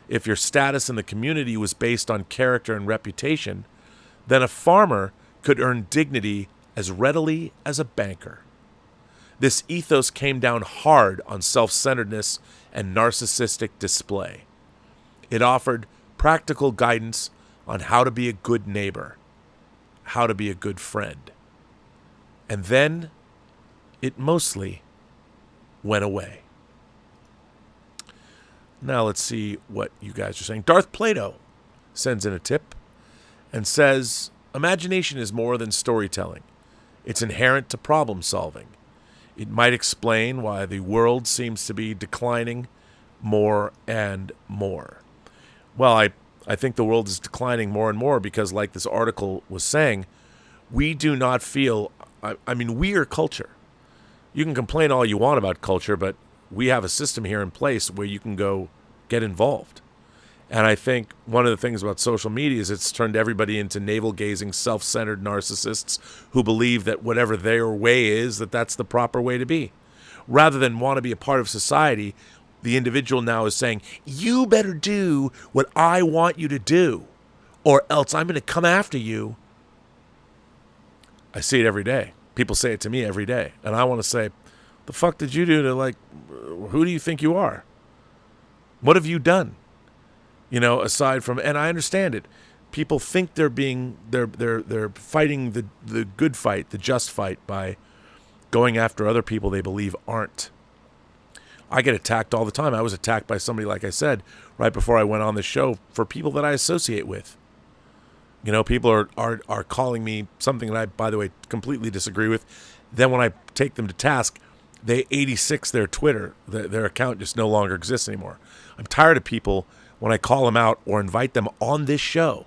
If your status in the community was based on character and reputation, then a farmer could earn dignity as readily as a banker. This ethos came down hard on self-centeredness and narcissistic display. It offered practical guidance on how to be a good neighbor, how to be a good friend. And then it mostly went away. Now let's see what you guys are saying. Darth Plato sends in a tip and says, imagination is more than storytelling. It's inherent to problem solving. It might explain why the world seems to be declining more and more. Well, I think the world is declining more and more because, like this article was saying, we do not feel, I mean, we are culture. You can complain all you want about culture, but we have a system here in place where you can go get involved. And I think one of the things about social media is it's turned everybody into navel-gazing, self-centered narcissists who believe that whatever their way is, that's the proper way to be. Rather than want to be a part of society, the individual now is saying, you better do what I want you to do, or else I'm going to come after you. I see it every day. People say it to me every day. And I want to say, the fuck did you do to, who do you think you are? What have you done? You know, aside from, and I understand it, people think they're fighting the good fight, the just fight, by going after other people they believe aren't. I get attacked all the time. I was attacked by somebody, like I said, right before I went on the show, for people that I associate with. You know, people are calling me something that I, by the way, completely disagree with. Then when I take them to task, they 86 their Twitter. Their account just no longer exists anymore. I'm tired of people, when I call them out or invite them on this show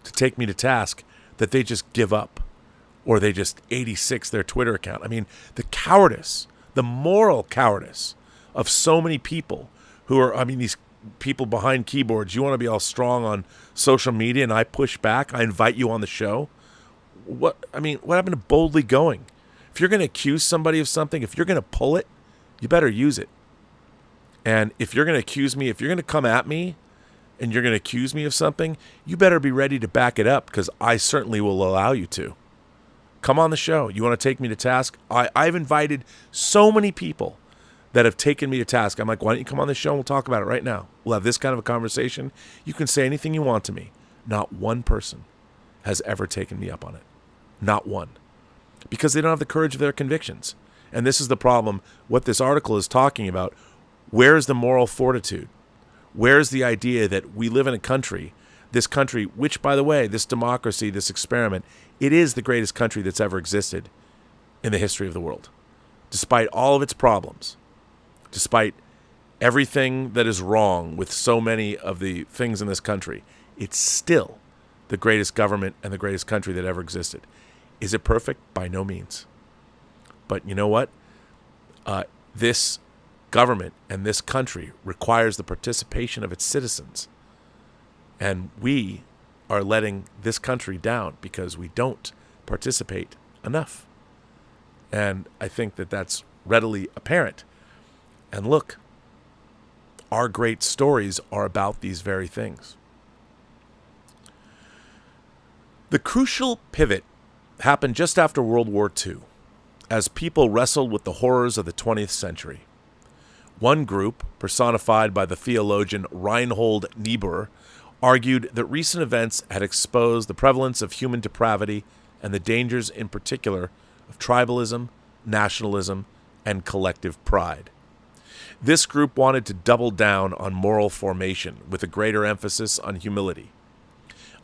to take me to task, that they just give up or they just 86 their Twitter account. I mean, the cowardice, the moral cowardice of so many people who are, these people behind keyboards. You want to be all strong on social media and I push back, I invite you on the show. What happened to boldly going? If you're going to accuse somebody of something, if you're going to pull it, you better use it. And if you're going to accuse me, if you're going to come at me and you're going to accuse me of something, you better be ready to back it up, because I certainly will allow you to. Come on the show. You want to take me to task? I've invited so many people that have taken me to task. I'm like, why don't you come on the show and we'll talk about it right now? We'll have this kind of a conversation. You can say anything you want to me. Not one person has ever taken me up on it. Not one. Because they don't have the courage of their convictions. And this is the problem. What this article is talking about, where's the moral fortitude? Where's the idea that we live in a country, this country, which, by the way, this democracy, this experiment, it is the greatest country that's ever existed in the history of the world. Despite all of its problems, despite everything that is wrong with so many of the things in this country, it's still the greatest government and the greatest country that ever existed. Is it perfect? By no means. But you know what? This government and this country requires the participation of its citizens. And we are letting this country down because we don't participate enough. And I think that that's readily apparent. And look, our great stories are about these very things. The crucial pivot happened just after World War II, as people wrestled with the horrors of the 20th century. One group, personified by the theologian Reinhold Niebuhr, argued that recent events had exposed the prevalence of human depravity and the dangers, in particular, of tribalism, nationalism, and collective pride. This group wanted to double down on moral formation with a greater emphasis on humility.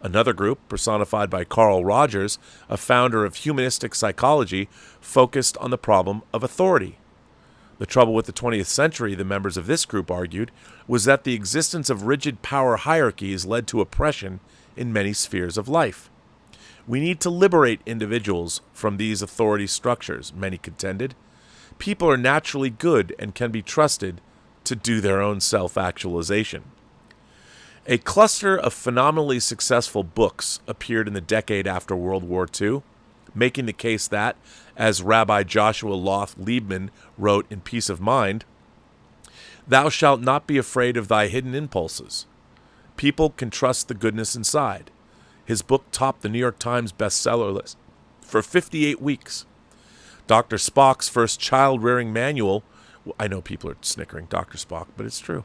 Another group, personified by Carl Rogers, a founder of humanistic psychology, focused on the problem of authority. The trouble with the 20th century, the members of this group argued, was that the existence of rigid power hierarchies led to oppression in many spheres of life. We need to liberate individuals from these authority structures, many contended. People are naturally good and can be trusted to do their own self-actualization. A cluster of phenomenally successful books appeared in the decade after World War II, making the case that, as Rabbi Joshua Loth Liebman wrote in Peace of Mind, "Thou shalt not be afraid of thy hidden impulses. People can trust the goodness inside." His book topped the New York Times bestseller list for 58 weeks. Dr. Spock's first child-rearing manual, I know people are snickering, Dr. Spock, but it's true.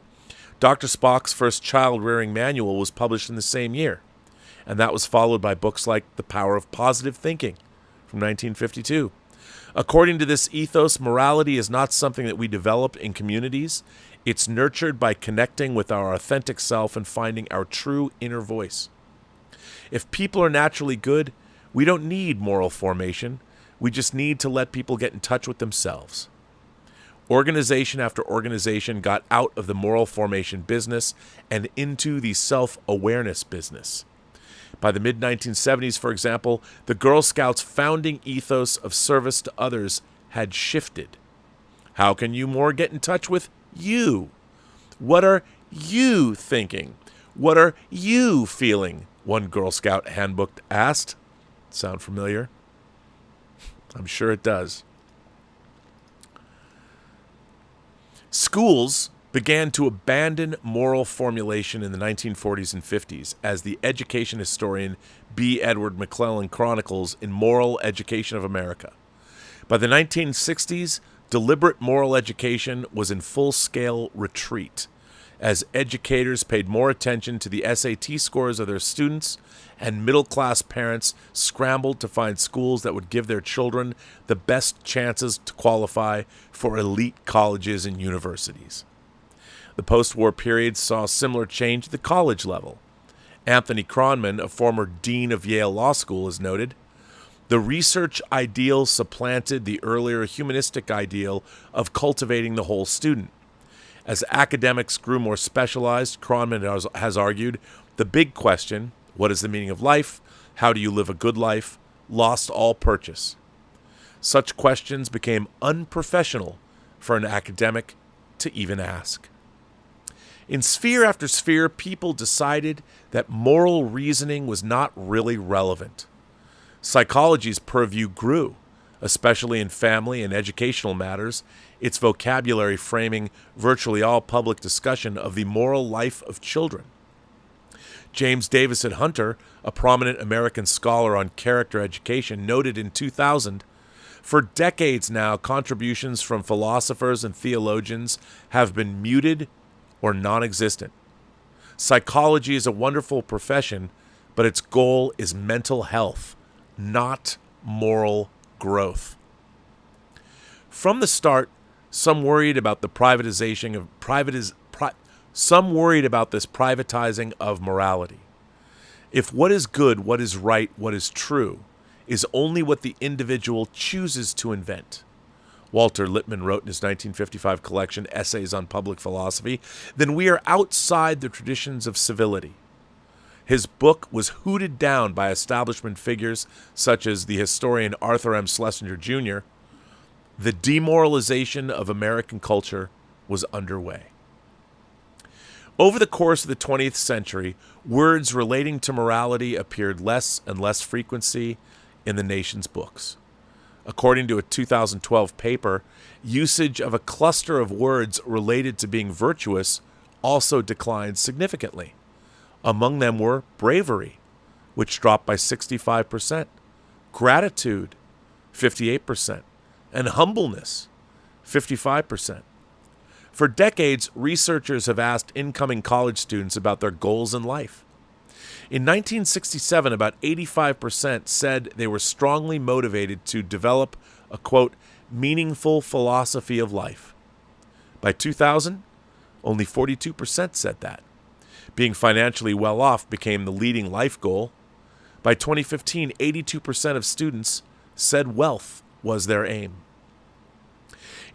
Dr. Spock's first child-rearing manual was published in the same year, and that was followed by books like The Power of Positive Thinking from 1952. According to this ethos, morality is not something that we develop in communities. It's nurtured by connecting with our authentic self and finding our true inner voice. If people are naturally good, we don't need moral formation. We just need to let people get in touch with themselves. Organization after organization got out of the moral formation business and into the self-awareness business. By the mid-1970s, for example, the Girl Scouts' founding ethos of service to others had shifted. How can you more get in touch with you? What are you thinking? What are you feeling? One Girl Scout handbook asked. Sound familiar? I'm sure it does. Schools began to abandon moral formulation in the 1940s and 50s, as the education historian B. Edward McClellan chronicles in Moral Education of America. By the 1960s, deliberate moral education was in full-scale retreat, as educators paid more attention to the SAT scores of their students, and middle-class parents scrambled to find schools that would give their children the best chances to qualify for elite colleges and universities. The post-war period saw a similar change at the college level. Anthony Kronman, a former dean of Yale Law School, has noted, "The research ideal supplanted the earlier humanistic ideal of cultivating the whole student. As academics grew more specialized," Kronman has argued, "the big question, what is the meaning of life? How do you live a good life? Lost all purchase. Such questions became unprofessional for an academic to even ask." In sphere after sphere, people decided that moral reasoning was not really relevant. Psychology's purview grew, especially in family and educational matters, its vocabulary framing virtually all public discussion of the moral life of children. James Davison Hunter, a prominent American scholar on character education, noted in 2000, "For decades now, contributions from philosophers and theologians have been muted or non-existent. Psychology is a wonderful profession, but its goal is mental health, not moral growth." From the start, some worried about the privatizing of morality. If what is good, what is right, what is true, is only what the individual chooses to invent, Walter Lippmann wrote in his 1955 collection, Essays on Public Philosophy, then we are outside the traditions of civility. His book was hooted down by establishment figures such as the historian Arthur M. Schlesinger Jr. The demoralization of American culture was underway. Over the course of the 20th century, words relating to morality appeared less and less frequency in the nation's books. According to a 2012 paper, usage of a cluster of words related to being virtuous also declined significantly. Among them were bravery, which dropped by 65%, gratitude, 58%, and humbleness, 55%. For decades, researchers have asked incoming college students about their goals in life. In 1967, about 85% said they were strongly motivated to develop a, quote, meaningful philosophy of life. By 2000, only 42% said that. Being financially well off became the leading life goal. By 2015, 82% of students said wealth was their aim.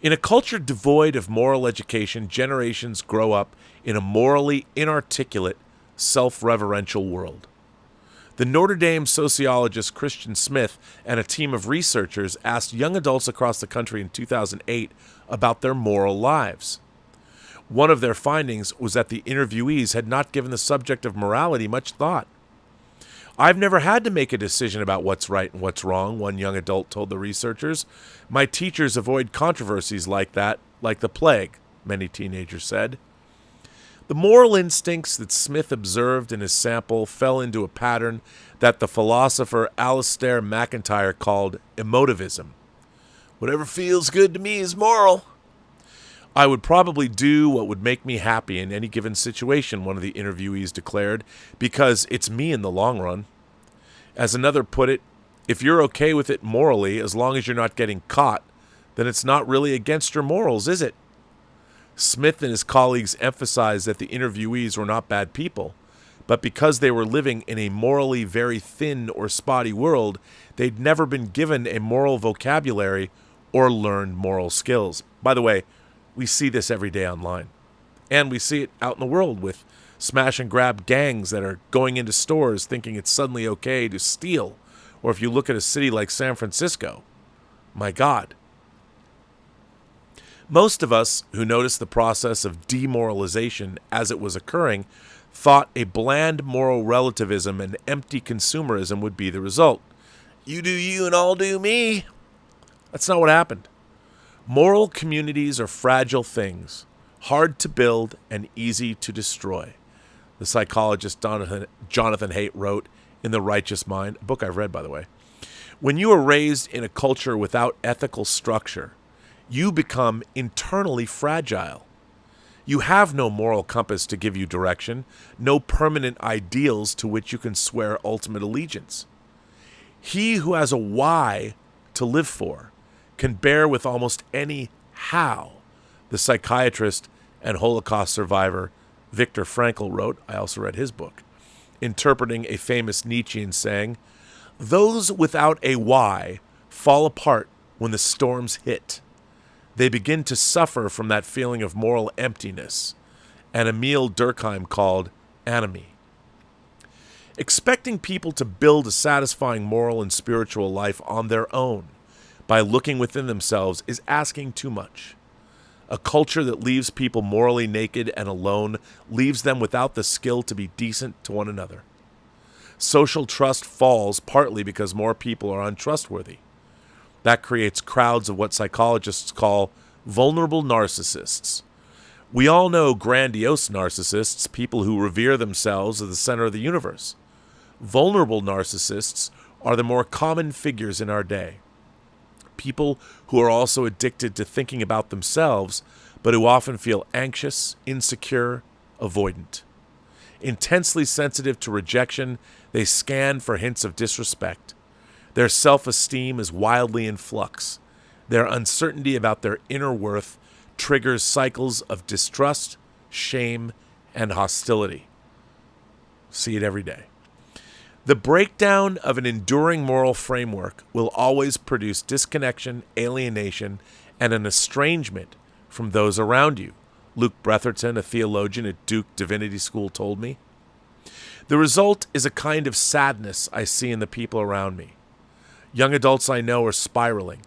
In a culture devoid of moral education, generations grow up in a morally inarticulate, self-reverential world. The Notre Dame sociologist Christian Smith and a team of researchers asked young adults across the country in 2008 about their moral lives. One of their findings was that the interviewees had not given the subject of morality much thought. "I've never had to make a decision about what's right and what's wrong," one young adult told the researchers. "My teachers avoid controversies like that, like the plague," many teenagers said. The moral instincts that Smith observed in his sample fell into a pattern that the philosopher Alistair MacIntyre called emotivism. "Whatever feels good to me is moral." "I would probably do what would make me happy in any given situation," one of the interviewees declared, "because it's me in the long run." As another put it, "If you're okay with it morally, as long as you're not getting caught, then it's not really against your morals, is it?" Smith and his colleagues emphasized that the interviewees were not bad people, but because they were living in a morally very thin or spotty world, they'd never been given a moral vocabulary or learned moral skills. By the way, we see this every day online. And we see it out in the world with smash and grab gangs that are going into stores thinking it's suddenly okay to steal. Or if you look at a city like San Francisco, my God. Most of us who noticed the process of demoralization as it was occurring thought a bland moral relativism and empty consumerism would be the result. You do you and I'll do me. That's not what happened. Moral communities are fragile things, hard to build and easy to destroy. The psychologist Jonathan Haidt wrote in The Righteous Mind, a book I've read, by the way. When you are raised in a culture without ethical structure, you become internally fragile. You have no moral compass to give you direction, no permanent ideals to which you can swear ultimate allegiance. He who has a why to live for can bear with almost any how, the psychiatrist and Holocaust survivor Viktor Frankl wrote. I also read his book, interpreting a famous Nietzschean saying, "Those without a why fall apart when the storms hit. They begin to suffer from that feeling of moral emptiness," and Emil Durkheim called anomie. Expecting people to build a satisfying moral and spiritual life on their own by looking within themselves is asking too much. A culture that leaves people morally naked and alone leaves them without the skill to be decent to one another. Social trust falls partly because more people are untrustworthy. That creates crowds of what psychologists call vulnerable narcissists. We all know grandiose narcissists, people who revere themselves as the center of the universe. Vulnerable narcissists are the more common figures in our day. People who are also addicted to thinking about themselves, but who often feel anxious, insecure, avoidant. Intensely sensitive to rejection, they scan for hints of disrespect. Their self-esteem is wildly in flux. Their uncertainty about their inner worth triggers cycles of distrust, shame, and hostility. See it every day. The breakdown of an enduring moral framework will always produce disconnection, alienation, and an estrangement from those around you, Luke Bretherton, a theologian at Duke Divinity School, told me. The result is a kind of sadness I see in the people around me. Young adults I know are spiraling,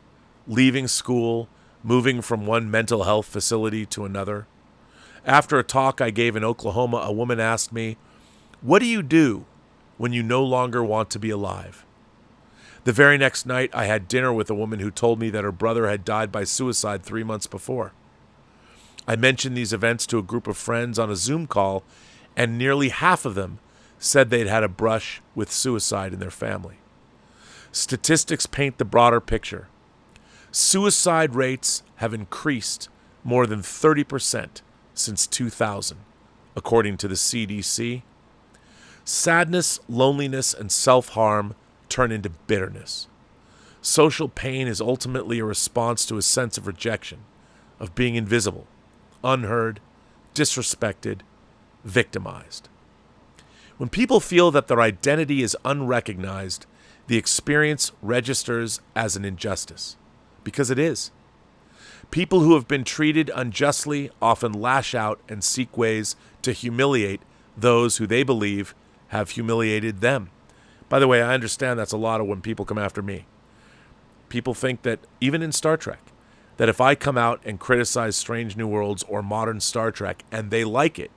leaving school, moving from one mental health facility to another. After a talk I gave in Oklahoma, a woman asked me, "What do you do when you no longer want to be alive?" The very next night, I had dinner with a woman who told me that her brother had died by suicide 3 months before. I mentioned these events to a group of friends on a Zoom call, and nearly half of them said they'd had a brush with suicide in their family. Statistics paint the broader picture. Suicide rates have increased more than 30% since 2000, according to the CDC. Sadness, loneliness, and self-harm turn into bitterness. Social pain is ultimately a response to a sense of rejection, of being invisible, unheard, disrespected, victimized. When people feel that their identity is unrecognized, the experience registers as an injustice, because it is. People who have been treated unjustly often lash out and seek ways to humiliate those who they believe have humiliated them. By the way, I understand that's a lot of when people come after me. People think that, even in Star Trek, that if I come out and criticize Strange New Worlds or modern Star Trek and they like it,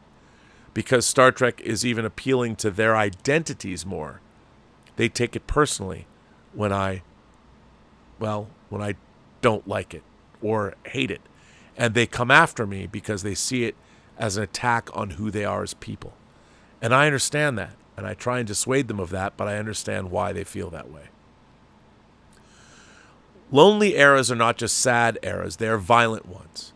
because Star Trek is even appealing to their identities more, they take it personally when I don't like it or hate it. And they come after me because they see it as an attack on who they are as people. And I understand that. And I try and dissuade them of that, but I understand why they feel that way. Lonely eras are not just sad eras, they are violent ones.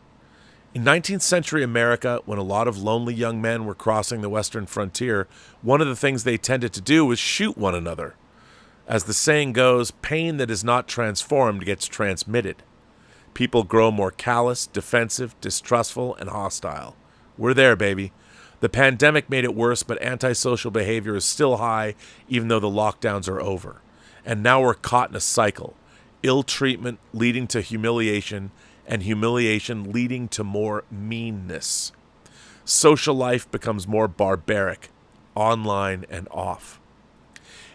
In 19th century America, when a lot of lonely young men were crossing the western frontier, one of the things they tended to do was shoot one another. As the saying goes, pain that is not transformed gets transmitted. People grow more callous, defensive, distrustful, and hostile. We're there, baby. The pandemic made it worse, but antisocial behavior is still high, even though the lockdowns are over. And now we're caught in a cycle. Ill treatment leading to humiliation, and humiliation leading to more meanness. Social life becomes more barbaric, online and off.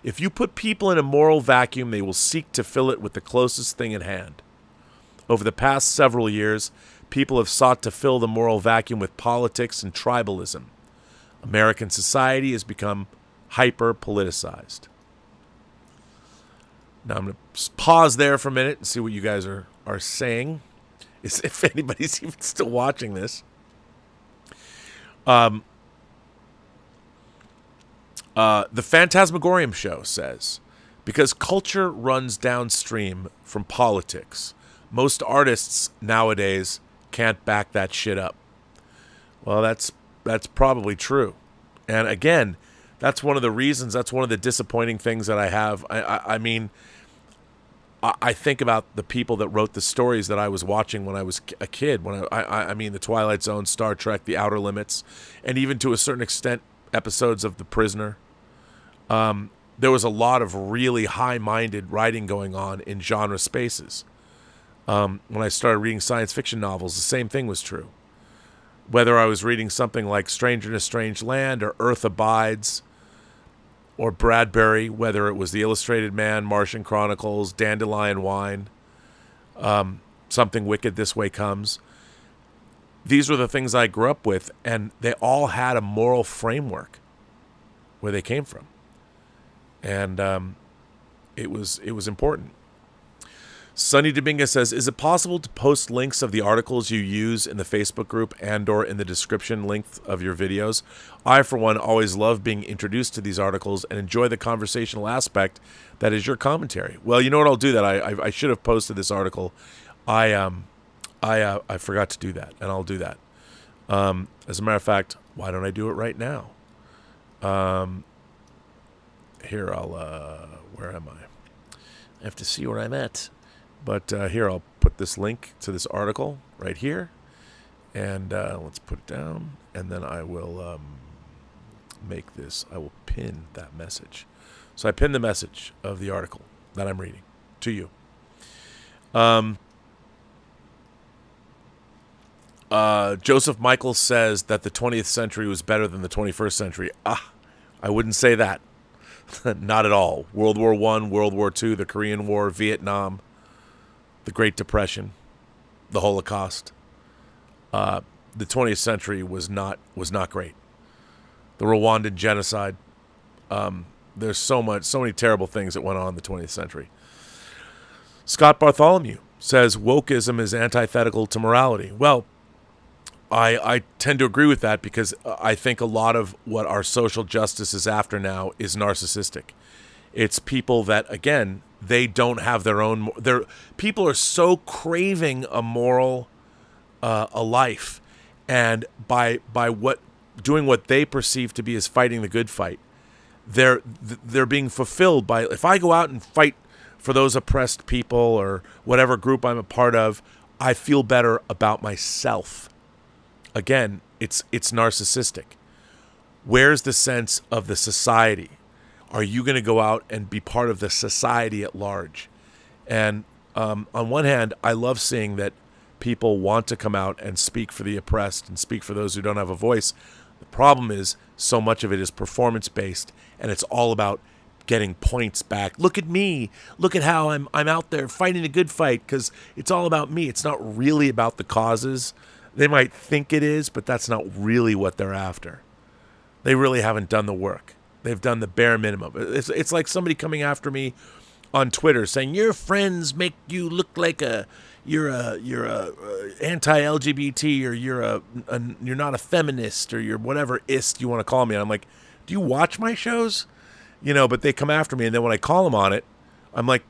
If you put people in a moral vacuum, they will seek to fill it with the closest thing at hand. Over the past several years, people have sought to fill the moral vacuum with politics and tribalism. American society has become hyper-politicized. Now I'm going to pause there for a minute and see what you guys are saying. If anybody's even still watching this. The Phantasmagorium Show says, because culture runs downstream from politics, most artists nowadays can't back that shit up. Well, that's probably true. And again, that's one of the reasons, that's one of the disappointing things that I have. I mean, I think about the people that wrote the stories that I was watching when I was a kid. When I mean, The Twilight Zone, Star Trek, The Outer Limits, and even to a certain extent, episodes of The Prisoner. There was a lot of really high-minded writing going on in genre spaces. When I started reading science fiction novels, the same thing was true. Whether I was reading something like Stranger in a Strange Land or Earth Abides or Bradbury, whether it was The Illustrated Man, Martian Chronicles, Dandelion Wine, Something Wicked This Way Comes. These were the things I grew up with, and they all had a moral framework where they came from. And it was important. Sonny Dominguez says, is it possible to post links of the articles you use in the Facebook group and or in the description link of your videos? I, for one, always love being introduced to these articles and enjoy the conversational aspect that is your commentary. Well, you know what, I'll do that. I should have posted this article. I forgot to do that, and I'll do that. As a matter of fact, why don't I do it right now? Here, where am I? I have to see where I'm at. But here, I'll put this link to this article right here. And let's put it down. And then I will I will pin that message. So I pinned the message of the article that I'm reading to you. Joseph Michael says that the 20th century was better than the 21st century. I wouldn't say that. Not at all. World War I, World War II, the Korean War, Vietnam, the Great Depression, the Holocaust. The 20th century was not great. The Rwandan genocide. There's so many terrible things that went on in the 20th century. Scott Bartholomew says wokeism is antithetical to morality. Well, I tend to agree with that because I think a lot of what our social justice is after now is narcissistic. It's people that, again, they don't have their own. People are so craving a moral, a life, and by doing what they perceive to be as fighting the good fight, they're being fulfilled by. If I go out and fight for those oppressed people or whatever group I'm a part of, I feel better about myself. Again, it's narcissistic. Where's the sense of the society? Are you going to go out and be part of the society at large? And on one hand, I love seeing that people want to come out and speak for the oppressed and speak for those who don't have a voice. The problem is so much of it is performance-based, and it's all about getting points back. Look at me. Look at how I'm out there fighting a good fight because it's all about me. It's not really about the causes. They might think it is, but that's not really what they're after. They really haven't done the work. They've done the bare minimum. It's like somebody coming after me on Twitter saying your friends make you look like you're a anti-LGBT or you're not a feminist or you're whatever ist you want to call me. And I'm like, do you watch my shows? But they come after me, and then when I call them on it, I'm like,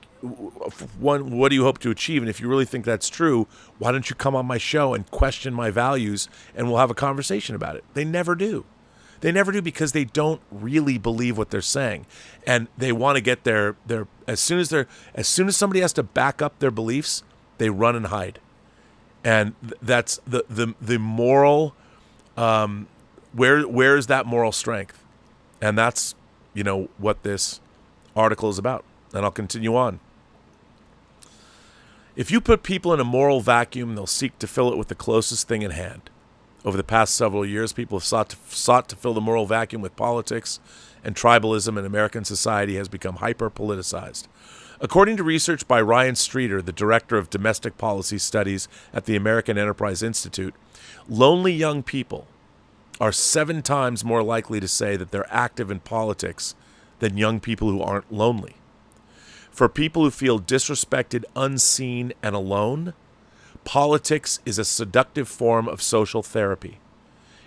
one, what do you hope to achieve? And if you really think that's true, why don't you come on my show and question my values, and we'll have a conversation about it? They never do. They never do because they don't really believe what they're saying, and they want to get their as soon as somebody has to back up their beliefs, they run and hide, and that's the moral. Where is that moral strength? And that's what this article is about. And I'll continue on. If you put people in a moral vacuum, they'll seek to fill it with the closest thing in hand. Over the past several years, people have sought to fill the moral vacuum with politics, and tribalism in American society has become hyper-politicized. According to research by Ryan Streeter, the director of domestic policy studies at the American Enterprise Institute, lonely young people are 7 times more likely to say that they're active in politics than young people who aren't lonely. For people who feel disrespected, unseen, and alone, politics is a seductive form of social therapy.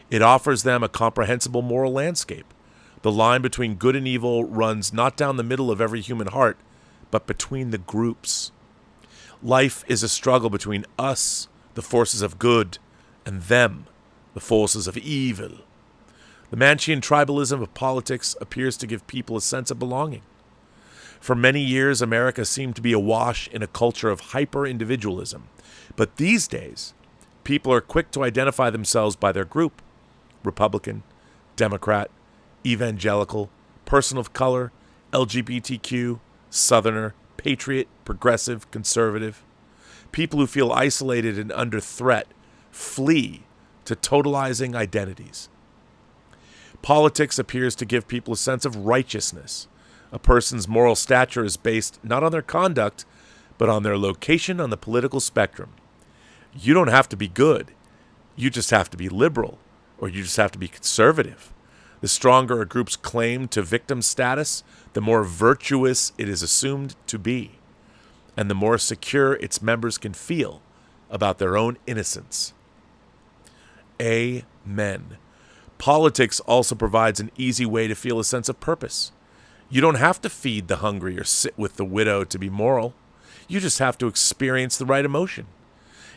It offers them a comprehensible moral landscape. The line between good and evil runs not down the middle of every human heart, but between the groups. Life is a struggle between us, the forces of good, and them, the forces of evil. The Manchian tribalism of politics appears to give people a sense of belonging. For many years, America seemed to be awash in a culture of hyper-individualism. But these days, people are quick to identify themselves by their group: Republican, Democrat, evangelical, person of color, LGBTQ, Southerner, patriot, progressive, conservative. People who feel isolated and under threat flee to totalizing identities. Politics appears to give people a sense of righteousness. A person's moral stature is based not on their conduct, but on their location on the political spectrum. You don't have to be good. You just have to be liberal, or you just have to be conservative. The stronger a group's claim to victim status, the more virtuous it is assumed to be, and the more secure its members can feel about their own innocence. Amen. Politics also provides an easy way to feel a sense of purpose. You don't have to feed the hungry or sit with the widow to be moral. You just have to experience the right emotion.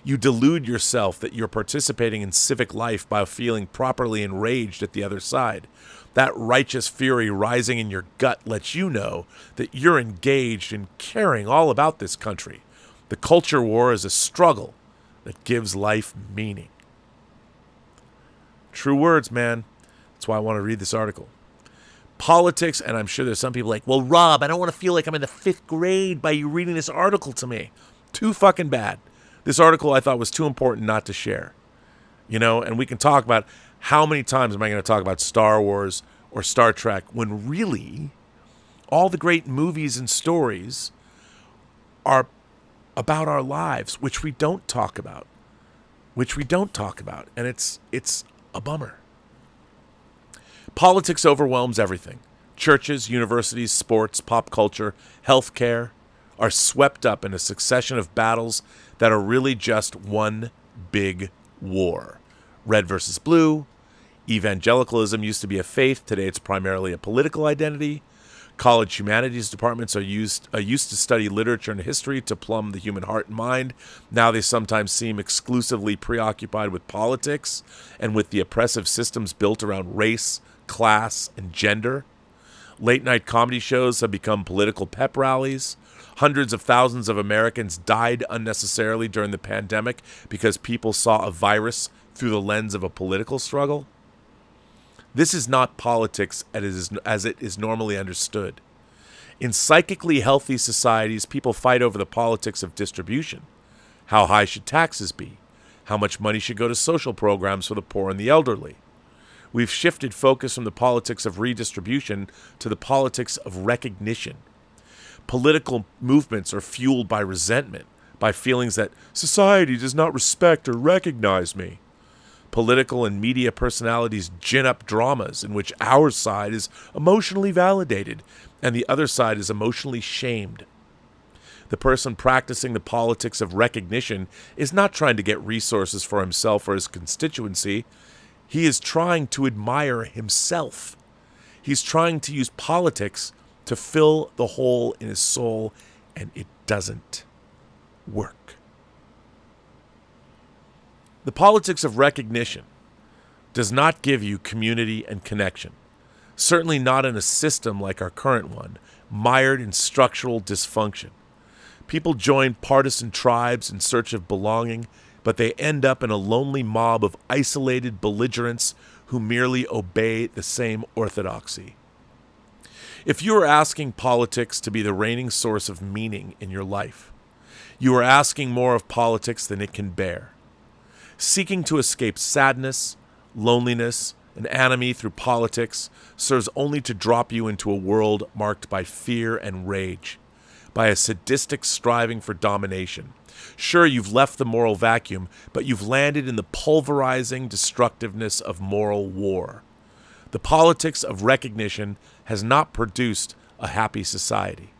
You delude yourself that you're participating in civic life by feeling properly enraged at the other side. That righteous fury rising in your gut lets you know that you're engaged in caring all about this country. The culture war is a struggle that gives life meaning. True words, man. That's why I want to read this article. Politics, and I'm sure there's some people like, well, Rob, I don't want to feel like I'm in the 5th grade by you reading this article to me. Too fucking bad. This article I thought was too important not to share. And we can talk about how many times am I going to talk about Star Wars or Star Trek when really all the great movies and stories are about our lives, which we don't talk about. And it's a bummer. Politics overwhelms everything. Churches, universities, sports, pop culture, healthcare are swept up in a succession of battles that are really just one big war. Red versus blue. Evangelicalism used to be a faith. Today it's primarily a political identity. College humanities departments are used to study literature and history to plumb the human heart and mind. Now they sometimes seem exclusively preoccupied with politics and with the oppressive systems built around race, class, and gender. Late-night comedy shows have become political pep rallies. Hundreds of thousands of Americans died unnecessarily during the pandemic because people saw a virus through the lens of a political struggle. This is not politics as it is normally understood. In psychically healthy societies, people fight over the politics of distribution. How high should taxes be? How much money should go to social programs for the poor and the elderly? We've shifted focus from the politics of redistribution to the politics of recognition. Political movements are fueled by resentment, by feelings that society does not respect or recognize me. Political and media personalities gin up dramas in which our side is emotionally validated and the other side is emotionally shamed. The person practicing the politics of recognition is not trying to get resources for himself or his constituency. He is trying to admire himself. He's trying to use politics to fill the hole in his soul, and it doesn't work. The politics of recognition does not give you community and connection, certainly not in a system like our current one, mired in structural dysfunction. People join partisan tribes in search of belonging, but they end up in a lonely mob of isolated belligerents who merely obey the same orthodoxy. If you are asking politics to be the reigning source of meaning in your life, you are asking more of politics than it can bear. Seeking to escape sadness, loneliness, and anomie through politics serves only to drop you into a world marked by fear and rage, by a sadistic striving for domination. Sure, you've left the moral vacuum, but you've landed in the pulverizing destructiveness of moral war. The politics of recognition has not produced a happy society.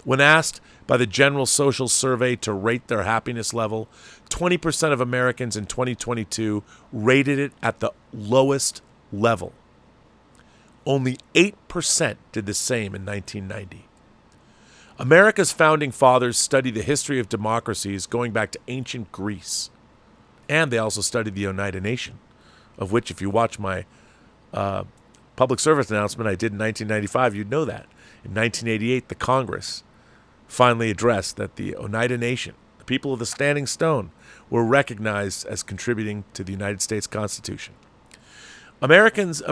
When asked by the General Social Survey to rate their happiness level, 20% of Americans in 2022 rated it at the lowest level. Only 8% did the same in 1990. America's founding fathers studied the history of democracies going back to ancient Greece. And they also studied the Oneida Nation, of which, if you watch my public service announcement I did in 1995, you'd know that. In 1988, the Congress finally addressed that the Oneida Nation, the people of the Standing Stone, were recognized as contributing to the United States Constitution. America's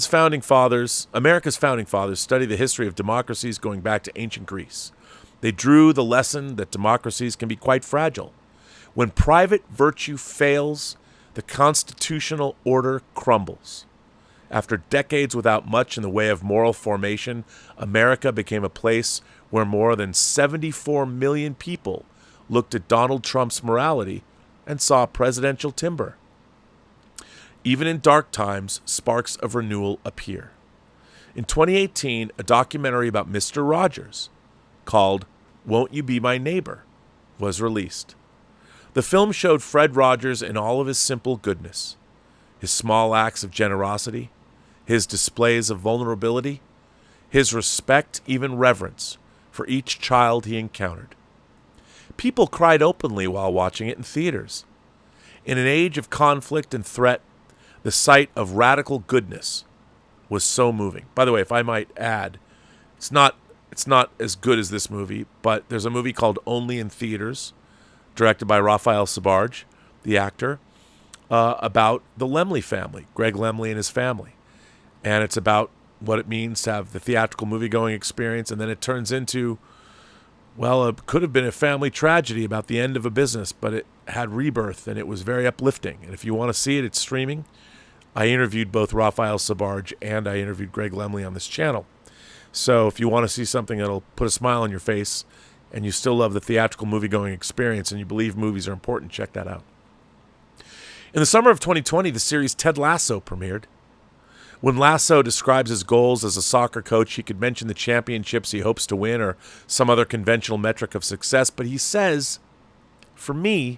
founding fathers studied the history of democracies going back to ancient Greece. They drew the lesson that democracies can be quite fragile. When private virtue fails, the constitutional order crumbles. After decades without much in the way of moral formation, America became a place where more than 74 million people looked at Donald Trump's morality and saw presidential timber. Even in dark times, sparks of renewal appear. In 2018, a documentary about Mr. Rogers, called Won't You Be My Neighbor, was released. The film showed Fred Rogers in all of his simple goodness, his small acts of generosity, his displays of vulnerability, his respect, even reverence, for each child he encountered. People cried openly while watching it in theaters. In an age of conflict and threat, the sight of radical goodness was so moving. By the way, if I might add, it's not as good as this movie, but there's a movie called Only in Theaters, directed by Raphael Sbarge, the actor, about the Laemmle family, Greg Laemmle and his family. And it's about what it means to have the theatrical movie-going experience, and then it turns into, well, it could have been a family tragedy about the end of a business, but it had rebirth, and it was very uplifting. And if you want to see it, it's streaming. I interviewed both Raphael Sbarge and I interviewed Greg Laemmle on this channel. So if you want to see something that'll put a smile on your face and you still love the theatrical movie-going experience and you believe movies are important, check that out. In the summer of 2020, the series Ted Lasso premiered. When Lasso describes his goals as a soccer coach, he could mention the championships he hopes to win or some other conventional metric of success, but he says, for me,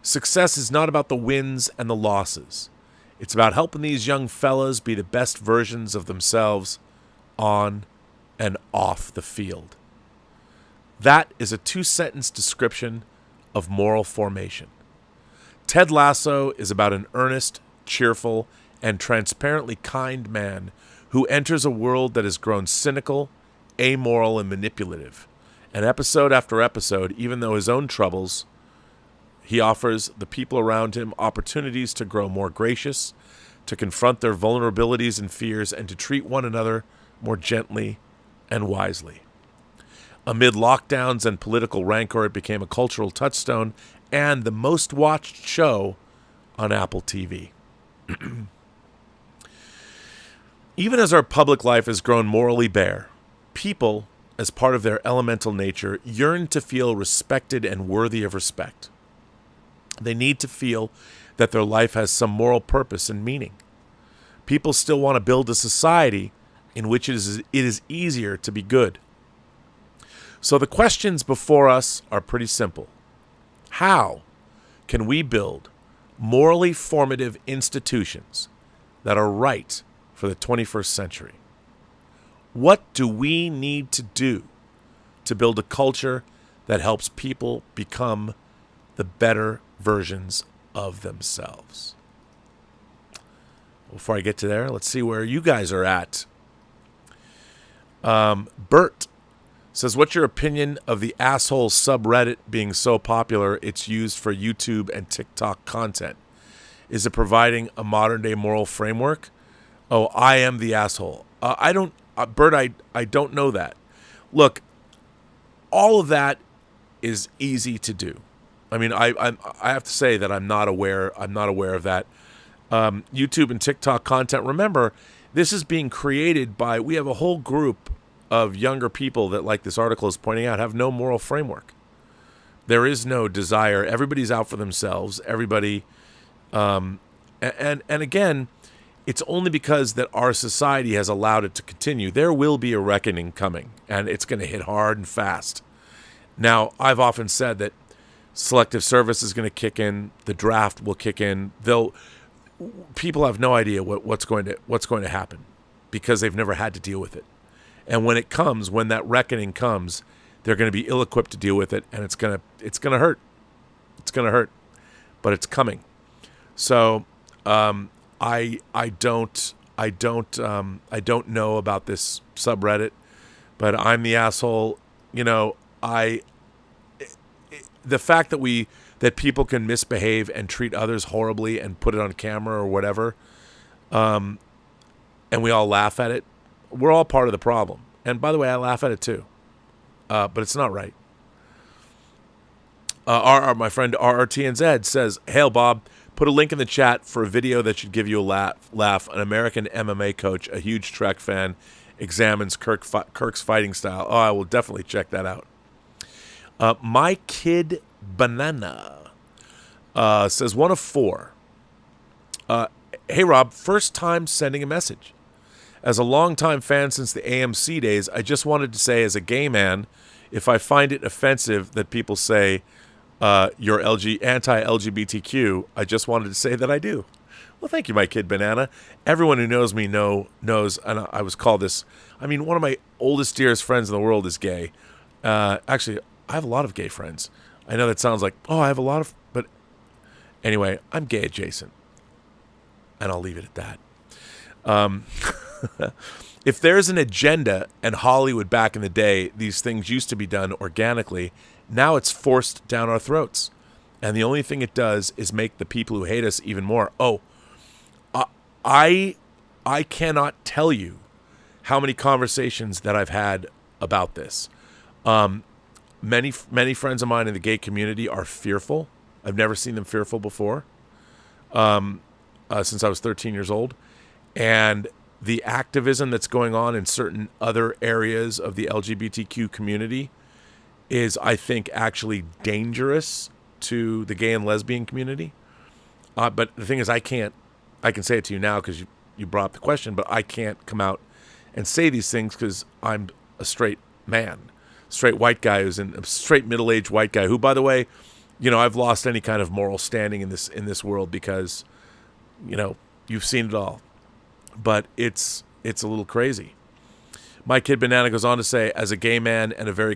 success is not about the wins and the losses. It's about helping these young fellas be the best versions of themselves on and off the field. That is a 2-sentence description of moral formation. Ted Lasso is about an earnest, cheerful, and transparently kind man who enters a world that has grown cynical, amoral, and manipulative. And episode after episode, even though his own troubles, he offers the people around him opportunities to grow more gracious, to confront their vulnerabilities and fears, and to treat one another more gently and wisely. Amid lockdowns and political rancor, it became a cultural touchstone and the most watched show on Apple TV. Even as our public life has grown morally bare, people, as part of their elemental nature, yearn to feel respected and worthy of respect. They need to feel that their life has some moral purpose and meaning. People still want to build a society in which it is easier to be good. So the questions before us are pretty simple. How can we build morally formative institutions that are right for the 21st century? What do we need to do to build a culture that helps people become the better versions of themselves? Before I get to there, let's see where you guys are at. Bert says, what's your opinion of the asshole subreddit being so popular it's used for YouTube and TikTok content? Is it providing a modern-day moral framework? Oh, I am the asshole. Bert, I don't know that. Look, all of that is easy to do. I mean, I have to say that I'm not aware of that. YouTube and TikTok content. Remember, this is being created by, we have a whole group of younger people that, like this article is pointing out, have no moral framework. There is no desire. Everybody's out for themselves. Everybody, and again, it's only because that our society has allowed it to continue. There will be a reckoning coming, and it's going to hit hard and fast. Now, I've often said that selective service is going to kick in. The draft will kick in. People have no idea what's going to happen because they've never had to deal with it. And when it comes, when that reckoning comes, they're going to be ill-equipped to deal with it, and it's going to hurt. It's going to hurt, but it's coming. So I don't know about this subreddit, but I'm the asshole. You know, the fact that people can misbehave and treat others horribly and put it on camera or whatever, and we all laugh at it, we're all part of the problem. And by the way, I laugh at it too, but it's not right. My friend RRTNZ says, "Hail Bob, put a link in the chat for a video that should give you a laugh. An American MMA coach, a huge Trek fan, examines Kirk's fighting style." Oh, I will definitely check that out. My Kid Banana says 1 of 4. Hey Rob, first time sending a message. As a longtime fan since the AMC days, I just wanted to say, as a gay man, if I find it offensive that people say you're anti-LGBTQ, I just wanted to say that I do. Well, thank you, My Kid Banana. Everyone who knows me knows, and I was called this. I mean, one of my oldest, dearest friends in the world is gay. Actually, I have a lot of gay friends. I know that sounds like, oh, I have a lot of, but anyway, I'm gay adjacent. And I'll leave it at that. If there's an agenda, and Hollywood back in the day, these things used to be done organically, now it's forced down our throats. And the only thing it does is make the people who hate us even more. Oh, I cannot tell you how many conversations that I've had about this. Many friends of mine in the gay community are fearful. I've never seen them fearful before, since I was 13 years old. And the activism that's going on in certain other areas of the LGBTQ community is, I think, actually dangerous to the gay and lesbian community. But the thing is, I can say it to you now because you brought up the question, but I can't come out and say these things because I'm a straight man, straight white guy a straight middle-aged white guy who, by the way, you know, I've lost any kind of moral standing in this world because, you know, you've seen it all. But it's a little crazy. My Kid Banana goes on to say, as a gay man and a very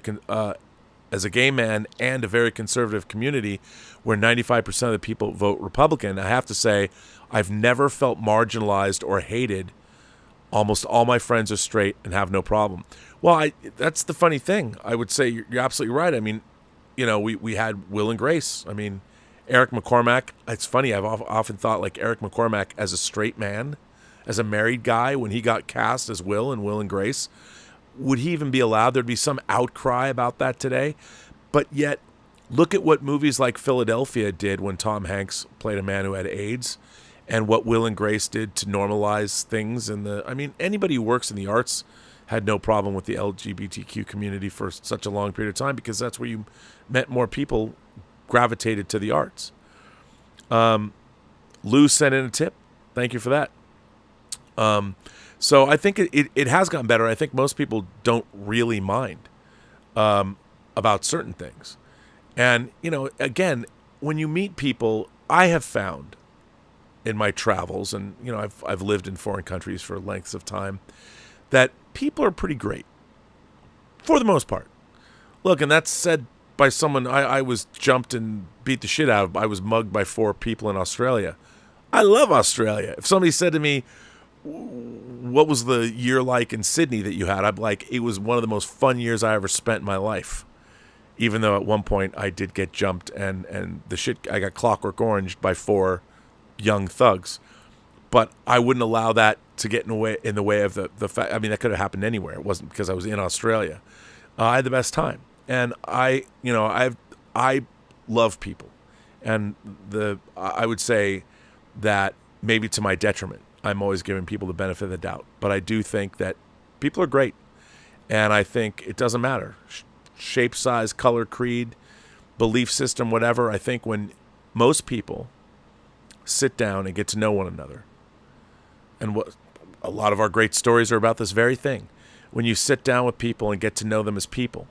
conservative community where 95% of the people vote Republican, I have to say I've never felt marginalized or hated. Almost all my friends are straight and have no problem. Well, that's the funny thing. I would say you're absolutely right. I mean, you know, we had Will and Grace. I mean, Eric McCormack. It's funny. I've often thought like Eric McCormack as a straight man, as a married guy, when he got cast as Will in Will and Grace, would he even be allowed? There'd be some outcry about that today. But yet, look at what movies like Philadelphia did when Tom Hanks played a man who had AIDS. and what Will and Grace did to normalize things. Anybody who works in the arts had no problem with the LGBTQ community for such a long period of time, because that's where you met more people gravitated to the arts. Lou sent in a tip. Thank you for that. So I think it has gotten better. I think most people don't really mind about certain things. And, again, when you meet people, I have found in my travels, and, I've lived in foreign countries for lengths of time, that people are pretty great for the most part. Look, and that's said by someone I was jumped and beat the shit out of. I was mugged by 4 people in Australia. I love Australia. If somebody said to me, what was the year like in Sydney that you had? I'm like, it was one of the most fun years I ever spent in my life. Even though at one point I did get jumped and I got clockwork oranged by 4 young thugs. But I wouldn't allow that to get in the way of the fact. I mean, that could have happened anywhere. It wasn't because I was in Australia. I had the best time. And I love people. And I would say that maybe to my detriment, I'm always giving people the benefit of the doubt. But I do think that people are great. And I think it doesn't matter. Shape, size, color, creed, belief system, whatever. I think when most people sit down and get to know one another, and what a lot of our great stories are about this very thing. When you sit down with people and get to know them as people,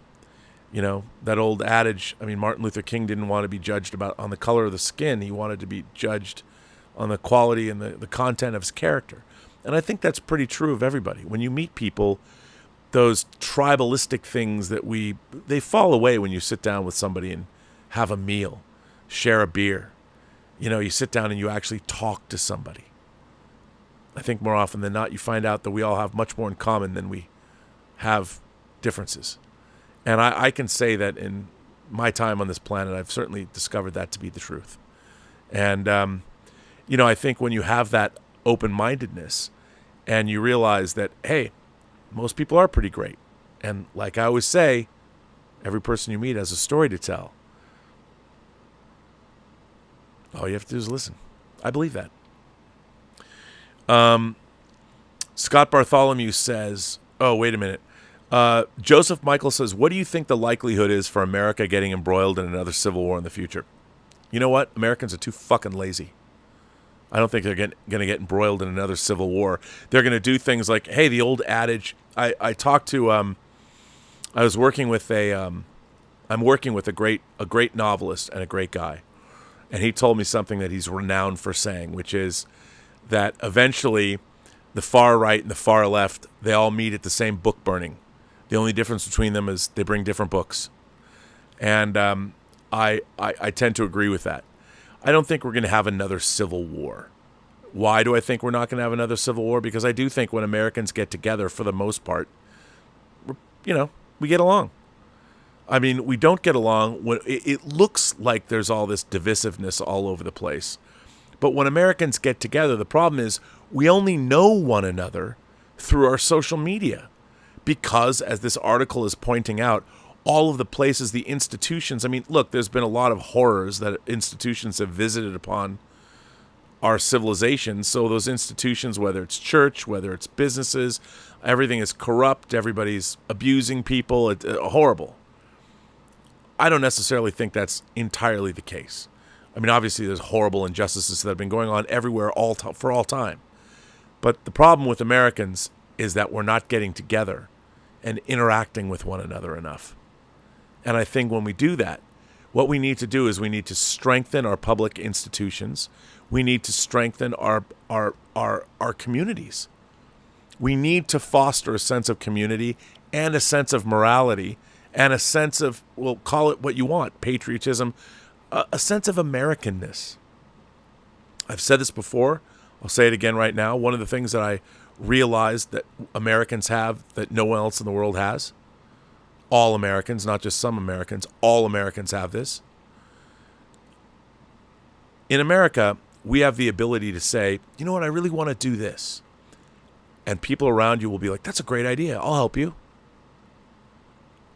that old adage, Martin Luther King didn't want to be judged on the color of the skin. He wanted to be judged on the quality and the content of his character. And I think that's pretty true of everybody. When you meet people, those tribalistic things they fall away when you sit down with somebody and have a meal, share a beer. You sit down and you actually talk to somebody. I think more often than not, you find out that we all have much more in common than we have differences. And I can say that in my time on this planet, I've certainly discovered that to be the truth. And, I think when you have that open-mindedness and you realize that, hey, most people are pretty great. And like I always say, every person you meet has a story to tell. All you have to do is listen. I believe that. Scott Bartholomew says, oh, wait a minute. Joseph Michael says, what do you think the likelihood is for America getting embroiled in another civil war in the future? You know what? Americans are too fucking lazy. I don't think they're going to get embroiled in another civil war. They're going to do things like, hey, the old adage. I talked to, I'm working with a great novelist and a great guy. And he told me something that he's renowned for saying, which is that eventually the far right and the far left, they all meet at the same book burning. The only difference between them is they bring different books. And I tend to agree with that. I don't think we're going to have another civil war. Why do I think we're not going to have another civil war? Because I do think when Americans get together, for the most part, we get along. We don't get along when it looks like there's all this divisiveness all over the place. But when Americans get together, the problem is we only know one another through our social media. Because, as this article is pointing out, all of the places, the institutions, look, there's been a lot of horrors that institutions have visited upon our civilization. So those institutions, whether it's church, whether it's businesses, everything is corrupt. Everybody's abusing people. It's horrible. I don't necessarily think that's entirely the case. Obviously there's horrible injustices that have been going on everywhere for all time. But the problem with Americans is that we're not getting together and interacting with one another enough. And I think when we do that, what we need to do is we need to strengthen our public institutions. We need to strengthen our communities. We need to foster a sense of community and a sense of morality and a sense of, well, call it what you want, patriotism, a sense of Americanness. I've said this before. I'll say it again right now. One of the things that I realized that Americans have that no one else in the world has, all Americans, not just some Americans, all Americans have this. In America, we have the ability to say, you know what, I really want to do this. And people around you will be like, that's a great idea. I'll help you.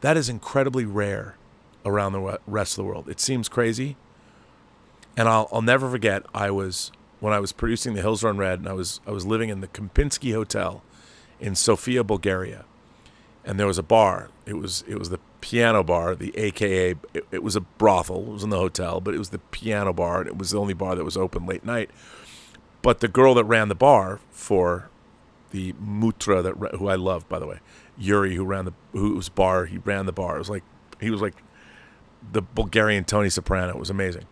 That is incredibly rare around the rest of the world. It seems crazy. And I'll never forget, I was when I was producing The Hills Run Red, and I was living in the Kempinski Hotel in Sofia, Bulgaria, and there was a bar. It was the piano bar, the AKA. It was a brothel. It was in the hotel, but it was the piano bar, and it was the only bar that was open late night. But the girl that ran the bar for the Mutra, who I love, by the way, Yuri, whose bar he ran the bar. He was like the Bulgarian Tony Soprano. It was amazing.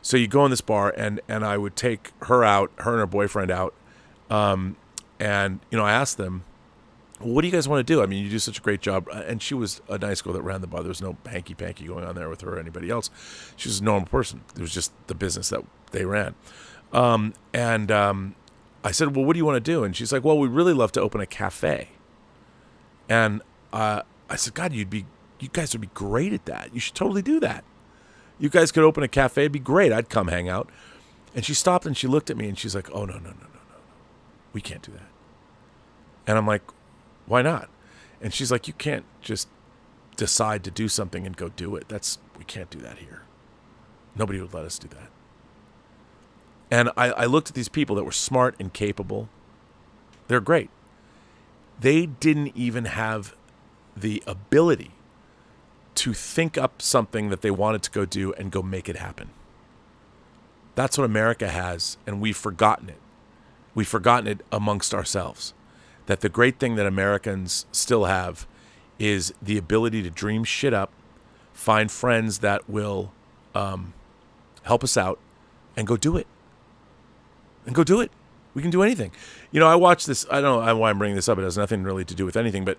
So you go in this bar, and I would take her and her boyfriend out, and I asked them, well, what do you guys want to do? I mean, you do such a great job. And she was a nice girl that ran the bar. There was no hanky-panky going on there with her or anybody else. She was a normal person. It was just the business that they ran. I said, well, what do you want to do? And she's like, well, we'd really love to open a cafe. And I said, God, you guys would be great at that. You should totally do that. You guys could open a cafe. It'd be great. I'd come hang out. And she stopped and she looked at me and she's like, oh, no. We can't do that. And I'm like, why not? And she's like, you can't just decide to do something and go do it. We can't do that here. Nobody would let us do that. And I looked at these people that were smart and capable. They're great. They didn't even have the ability to think up something that they wanted to go do and go make it happen. That's what America has, and we've forgotten it. We've forgotten it amongst ourselves. That the great thing that Americans still have is the ability to dream shit up, find friends that will help us out, and go do it. We can do anything. I watched this. I don't know why I'm bringing this up. It has nothing really to do with anything. But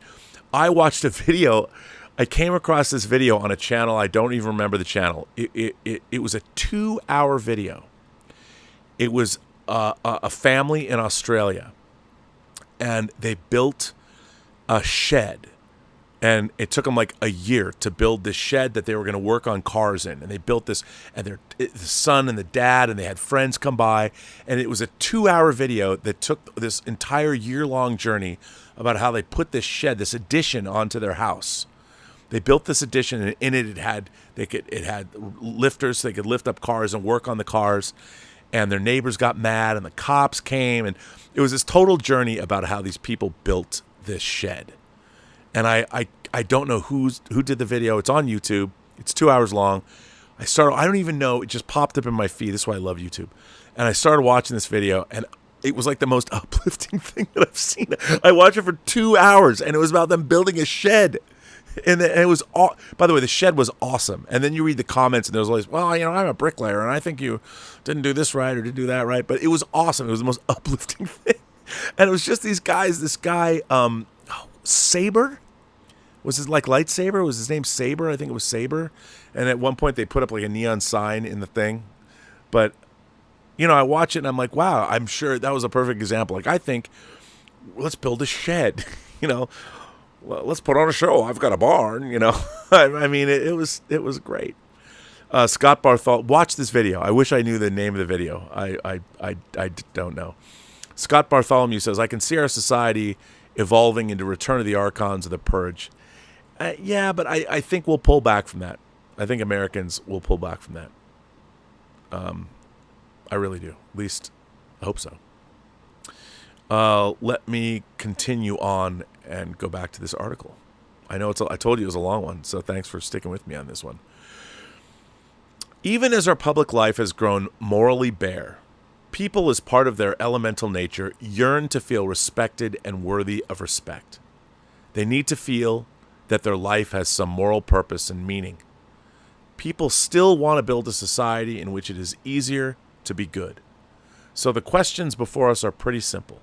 I watched a video. I came across this video on a channel. I don't even remember the channel. It was a 2-hour video. It was a family in Australia. And they built a shed. And it took them like a year to build this shed that they were going to work on cars in. And they built this, and the son and the dad, and they had friends come by. And it was a 2-hour video that took this entire year-long journey about how they put this shed, this addition, onto their house. They built this addition, and in it had lifters so they could lift up cars and work on the cars. And their neighbors got mad, and the cops came, and it was this total journey about how these people built this shed. And I don't know who did the video. It's on YouTube. It's 2 hours long. I don't even know. It just popped up in my feed. That's why I love YouTube. And I started watching this video, and it was like the most uplifting thing that I've seen. I watched it for 2 hours, and it was about them building a shed. And it was by the way, the shed was awesome. And then you read the comments, and there's always, well, I'm a bricklayer, and I think you didn't do this right or didn't do that right. But it was awesome. It was the most uplifting thing. And it was just these guys. This guy, Saber, was his lightsaber? Was his name Saber? I think it was Saber. And at one point they put up like a neon sign in the thing. But I watch it and I'm like, wow, I'm sure that was a perfect example. Like, I think, let's build a shed. Well, let's put on a show. I've got a barn, I mean, it was great. Scott Barthol, watch this video. I wish I knew the name of the video. I don't know. Scott Bartholomew says, I can see our society evolving into Return of the Archons or The Purge. Yeah, but I think we'll pull back from that. I think Americans will pull back from that. I really do. At least, I hope so. Let me continue on and go back to this article. I know I told you it was a long one, so thanks for sticking with me on this one. Even as our public life has grown morally bare, people, as part of their elemental nature, yearn to feel respected and worthy of respect. They need to feel that their life has some moral purpose and meaning. People still want to build a society in which it is easier to be good. So the questions before us are pretty simple.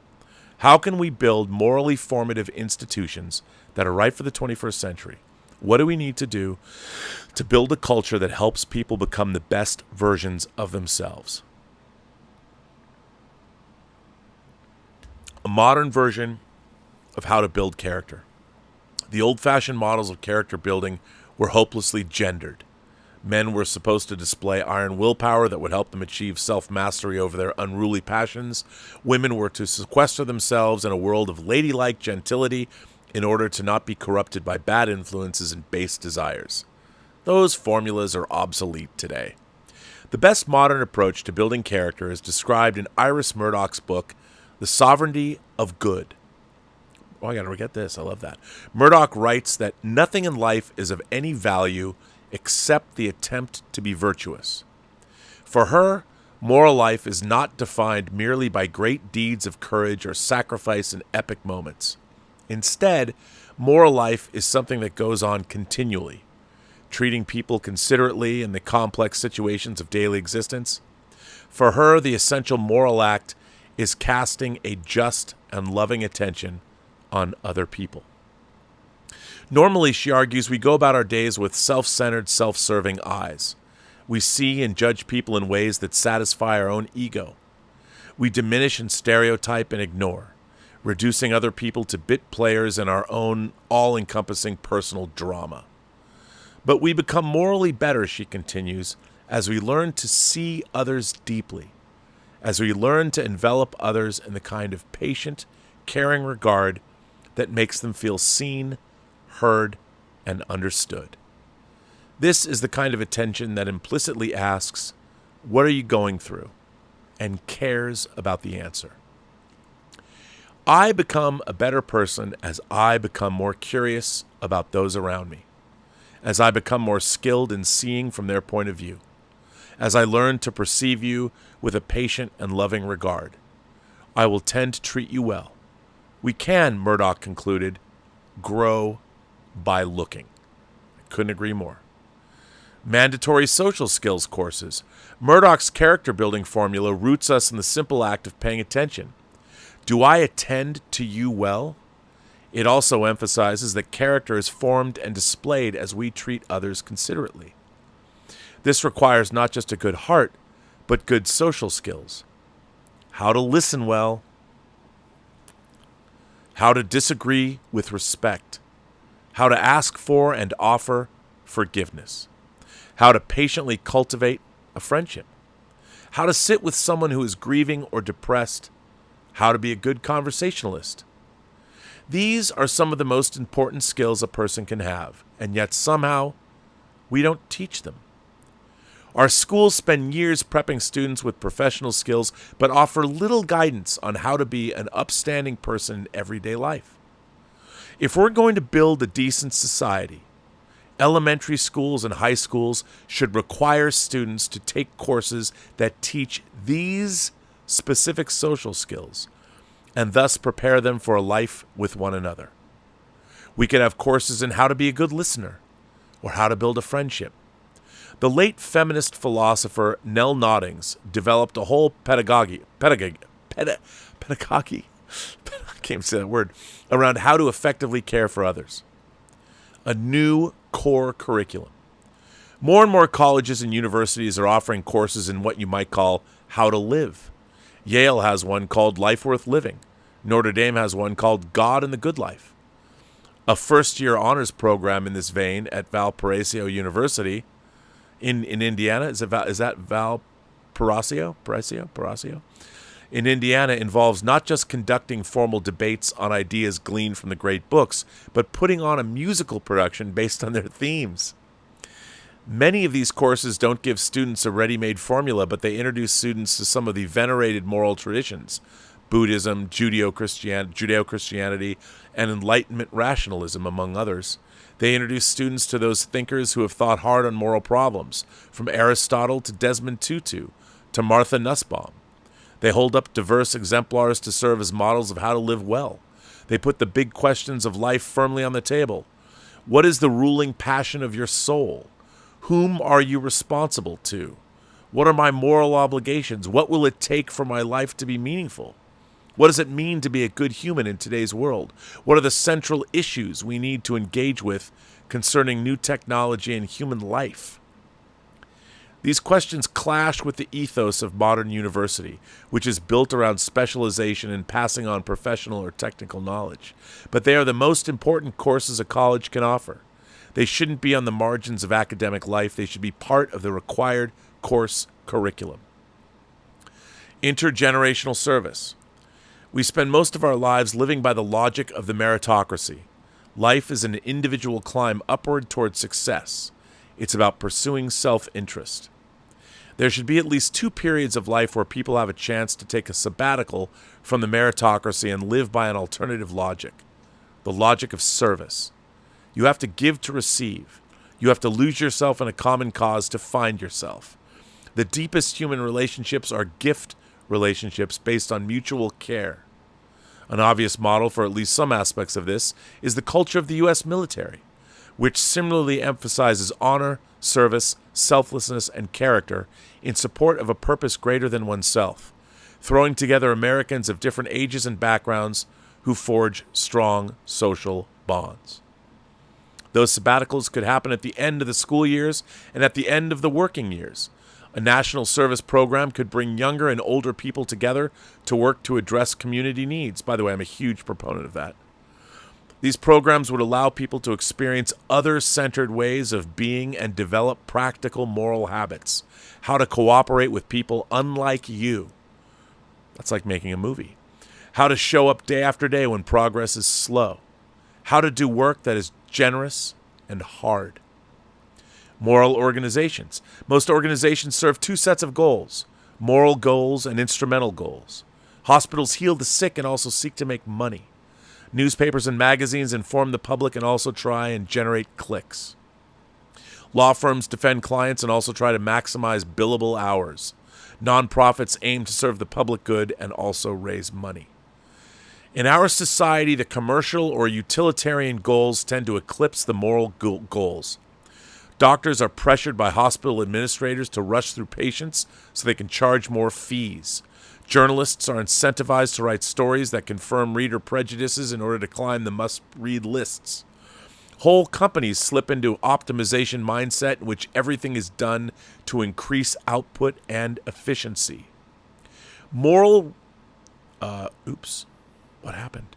How can we build morally formative institutions that are right for the 21st century? What do we need to do to build a culture that helps people become the best versions of themselves? A modern version of how to build character. The old-fashioned models of character building were hopelessly gendered. Men were supposed to display iron willpower that would help them achieve self-mastery over their unruly passions. Women were to sequester themselves in a world of ladylike gentility in order to not be corrupted by bad influences and base desires. Those formulas are obsolete today. The best modern approach to building character is described in Iris Murdoch's book, The Sovereignty of Good. Oh, I gotta get this. I love that. Murdoch writes that nothing in life is of any value except the attempt to be virtuous. For her, moral life is not defined merely by great deeds of courage or sacrifice in epic moments. Instead, moral life is something that goes on continually, treating people considerately in the complex situations of daily existence. For her, the essential moral act is casting a just and loving attention on other people. Normally, she argues, we go about our days with self-centered, self-serving eyes. We see and judge people in ways that satisfy our own ego. We diminish and stereotype and ignore, reducing other people to bit players in our own all-encompassing personal drama. But we become morally better, she continues, as we learn to see others deeply, as we learn to envelop others in the kind of patient, caring regard that makes them feel seen, heard, and understood. This is the kind of attention that implicitly asks, what are you going through? And cares about the answer. I become a better person as I become more curious about those around me, as I become more skilled in seeing from their point of view, as I learn to perceive you with a patient and loving regard. I will tend to treat you well. We can, Murdoch concluded, grow by looking. I couldn't agree more. Mandatory social skills courses. Murdoch's character-building formula roots us in the simple act of paying attention. Do I attend to you well? It also emphasizes that character is formed and displayed as we treat others considerately. This requires not just a good heart, but good social skills. How to listen well. How to disagree with respect. How to ask for and offer forgiveness. How to patiently cultivate a friendship. How to sit with someone who is grieving or depressed. How to be a good conversationalist. These are some of the most important skills a person can have, and yet somehow we don't teach them. Our schools spend years prepping students with professional skills, but offer little guidance on how to be an upstanding person in everyday life. If we're going to build a decent society, elementary schools and high schools should require students to take courses that teach these specific social skills and thus prepare them for a life with one another. We could have courses in how to be a good listener or how to build a friendship. The late feminist philosopher Nell Noddings developed a whole pedagogy, I can't say that word, around how to effectively care for others. A new core curriculum. More and more colleges and universities are offering courses in what you might call how to live. Yale has one called Life Worth Living. Notre Dame has one called God and the Good Life. A first-year honors program in this vein at Valparaiso University in Indiana, is that Valparaiso? Paraiso? In Indiana involves not just conducting formal debates on ideas gleaned from the great books, but putting on a musical production based on their themes. Many of these courses don't give students a ready-made formula, but they introduce students to some of the venerated moral traditions, Buddhism, Judeo-Christianity, and Enlightenment rationalism, among others. They introduce students to those thinkers who have thought hard on moral problems, from Aristotle to Desmond Tutu to Martha Nussbaum. They hold up diverse exemplars to serve as models of how to live well. They put the big questions of life firmly on the table. What is the ruling passion of your soul? Whom are you responsible to? What are my moral obligations? What will it take for my life to be meaningful? What does it mean to be a good human in today's world? What are the central issues we need to engage with concerning new technology and human life? These questions clash with the ethos of modern university, which is built around specialization and passing on professional or technical knowledge. But they are the most important courses a college can offer. They shouldn't be on the margins of academic life. They should be part of the required course curriculum. Intergenerational service. We spend most of our lives living by the logic of the meritocracy. Life is an individual climb upward toward success. It's about pursuing self-interest. There should be at least 2 periods of life where people have a chance to take a sabbatical from the meritocracy and live by an alternative logic, the logic of service. You have to give to receive. You have to lose yourself in a common cause to find yourself. The deepest human relationships are gift relationships based on mutual care. An obvious model for at least some aspects of this is the culture of the U.S. military, which similarly emphasizes honor, service, selflessness, and character in support of a purpose greater than oneself, throwing together Americans of different ages and backgrounds who forge strong social bonds. Those sabbaticals could happen at the end of the school years and at the end of the working years. A national service program could bring younger and older people together to work to address community needs. By the way, I'm a huge proponent of that. These programs would allow people to experience other-centered ways of being and develop practical moral habits. How to cooperate with people unlike you. That's like making a movie. How to show up day after day when progress is slow. How to do work that is generous and hard. Moral organizations. Most organizations serve 2 sets of goals, moral goals and instrumental goals. Hospitals heal the sick and also seek to make money. Newspapers and magazines inform the public and also try and generate clicks. Law firms defend clients and also try to maximize billable hours. Nonprofits aim to serve the public good and also raise money. In our society, the commercial or utilitarian goals tend to eclipse the moral goals. Doctors are pressured by hospital administrators to rush through patients so they can charge more fees. Journalists are incentivized to write stories that confirm reader prejudices in order to climb the must-read lists. Whole companies slip into optimization mindset in which everything is done to increase output and efficiency. Moral... What happened?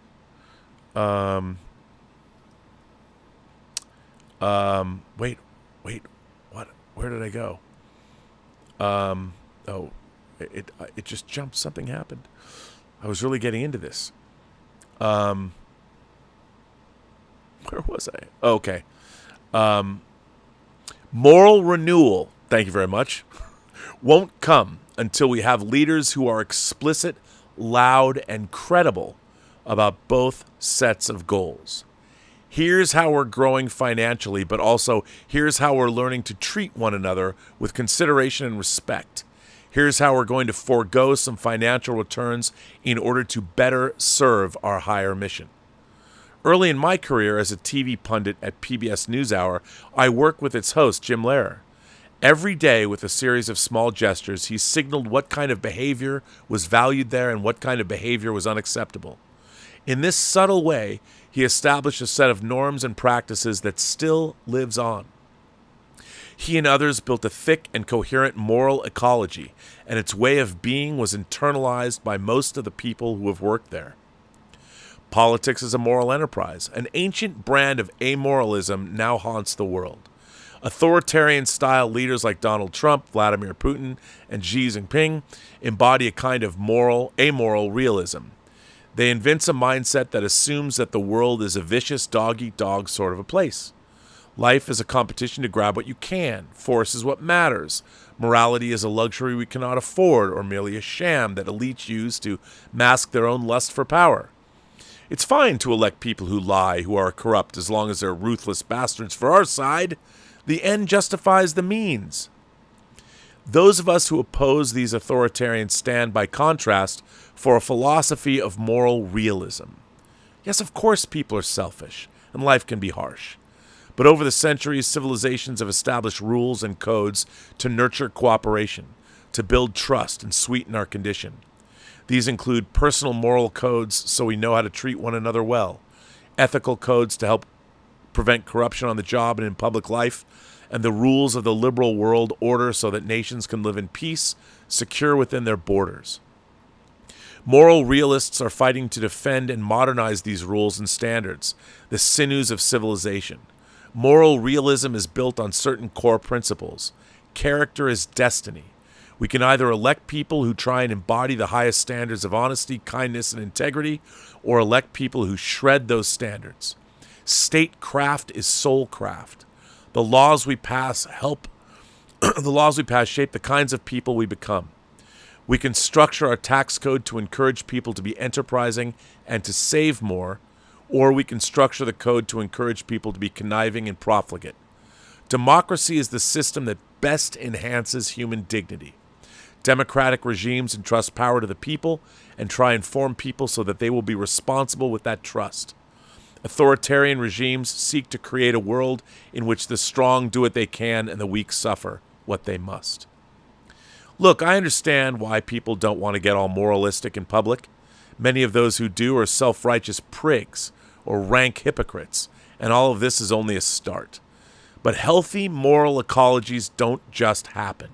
Wait, what? Where did I go? It just jumped. Something happened. I was really getting into this. Where was I? Okay. Moral renewal, thank you very much, won't come until we have leaders who are explicit, loud, and credible about both sets of goals. Here's how we're growing financially, but also here's how we're learning to treat one another with consideration and respect. Here's how we're going to forego some financial returns in order to better serve our higher mission. Early in my career as a TV pundit at PBS NewsHour, I worked with its host, Jim Lehrer. Every day, with a series of small gestures, he signaled what kind of behavior was valued there and what kind of behavior was unacceptable. In this subtle way, he established a set of norms and practices that still lives on. He and others built a thick and coherent moral ecology, and its way of being was internalized by most of the people who have worked there. Politics is a moral enterprise. An ancient brand of amoralism now haunts the world. Authoritarian-style leaders like Donald Trump, Vladimir Putin, and Xi Jinping embody a kind of amoral realism. They evince a mindset that assumes that the world is a vicious dog-eat-dog sort of a place. Life is a competition to grab what you can. Force is what matters. Morality is a luxury we cannot afford, or merely a sham that elites use to mask their own lust for power. It's fine to elect people who lie, who are corrupt, as long as they're ruthless bastards for our side. The end justifies the means. Those of us who oppose these authoritarians stand, by contrast, for a philosophy of moral realism. Yes, of course people are selfish, and life can be harsh. But over the centuries, civilizations have established rules and codes to nurture cooperation, to build trust and sweeten our condition. These include personal moral codes so we know how to treat one another well, ethical codes to help prevent corruption on the job and in public life, and the rules of the liberal world order so that nations can live in peace, secure within their borders. Moral realists are fighting to defend and modernize these rules and standards, the sinews of civilization. Moral realism is built on certain core principles. Character is destiny. We can either elect people who try and embody the highest standards of honesty, kindness, and integrity, or elect people who shred those standards. Statecraft is soulcraft. The laws we pass help The laws we pass shape the kinds of people we become. We can structure our tax code to encourage people to be enterprising and to save more, or we can structure the code to encourage people to be conniving and profligate. Democracy is the system that best enhances human dignity. Democratic regimes entrust power to the people and try and form people so that they will be responsible with that trust. Authoritarian regimes seek to create a world in which the strong do what they can and the weak suffer what they must. Look, I understand why people don't want to get all moralistic in public. Many of those who do are self-righteous prigs or rank hypocrites, and all of this is only a start. But healthy moral ecologies don't just happen.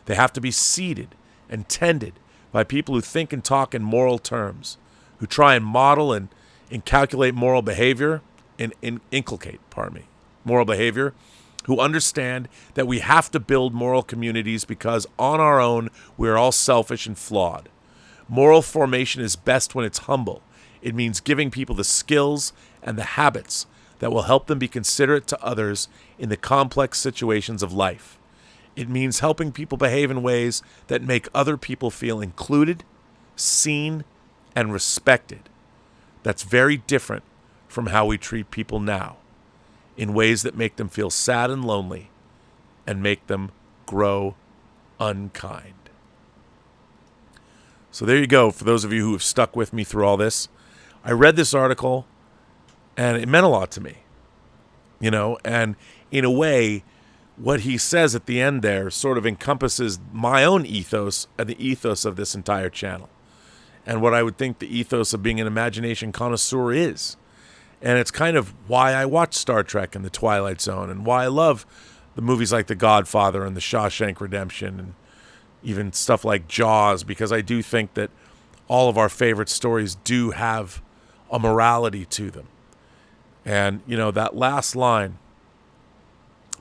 They have to be seeded and tended by people who think and talk in moral terms, who try and model and calculate moral behavior, inculcate moral behavior, who understand that we have to build moral communities because on our own we're all selfish and flawed. Moral formation is best when it's humble. It means giving people the skills and the habits that will help them be considerate to others in the complex situations of life. It means helping people behave in ways that make other people feel included, seen, and respected. That's very different from how we treat people now, in ways that make them feel sad and lonely and make them grow unkind. So there you go, for those of you who have stuck with me through all this. I read this article, and it meant a lot to me. And in a way, what he says at the end there sort of encompasses my own ethos and the ethos of this entire channel, and what I would think the ethos of being an imagination connoisseur is. And it's kind of why I watch Star Trek and The Twilight Zone, and why I love the movies like The Godfather and The Shawshank Redemption, and even stuff like Jaws, because I do think that all of our favorite stories do have a morality to them. And, that last line,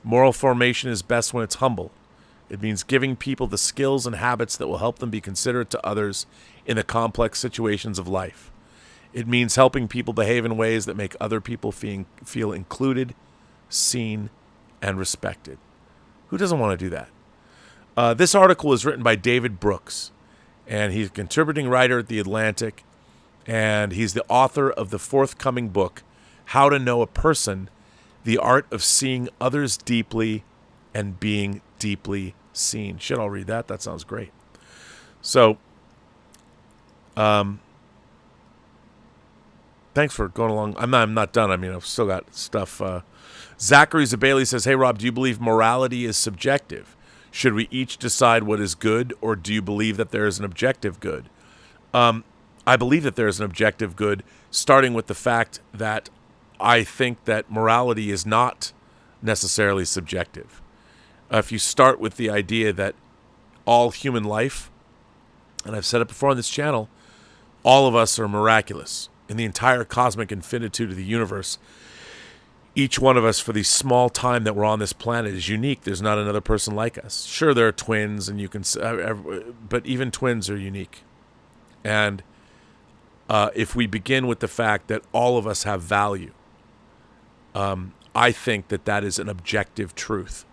moral formation is best when it's humble. It means giving people the skills and habits that will help them be considerate to others in the complex situations of life. It means helping people behave in ways that make other people feel included, seen, and respected. Who doesn't want to do that? This article was written by David Brooks, and he's a contributing writer at The Atlantic, and he's the author of the forthcoming book, How to Know a Person, The Art of Seeing Others Deeply and Being Deeply Seen. Shit, I'll read that. That sounds great. So, thanks for going along. I'm not done. I've still got stuff. Zachary Zabali says, hey, Rob, do you believe morality is subjective? Should we each decide what is good, or do you believe that there is an objective good? I believe that there is an objective good, starting with the fact that I think that morality is not necessarily subjective. If you start with the idea that all human life, and I've said it before on this channel, all of us are miraculous. In the entire cosmic infinitude of the universe, each one of us, for the small time that we're on this planet, is unique. There's not another person like us. Sure, there are twins, and but even twins are unique. And if we begin with the fact that all of us have value, I think that is an objective truth.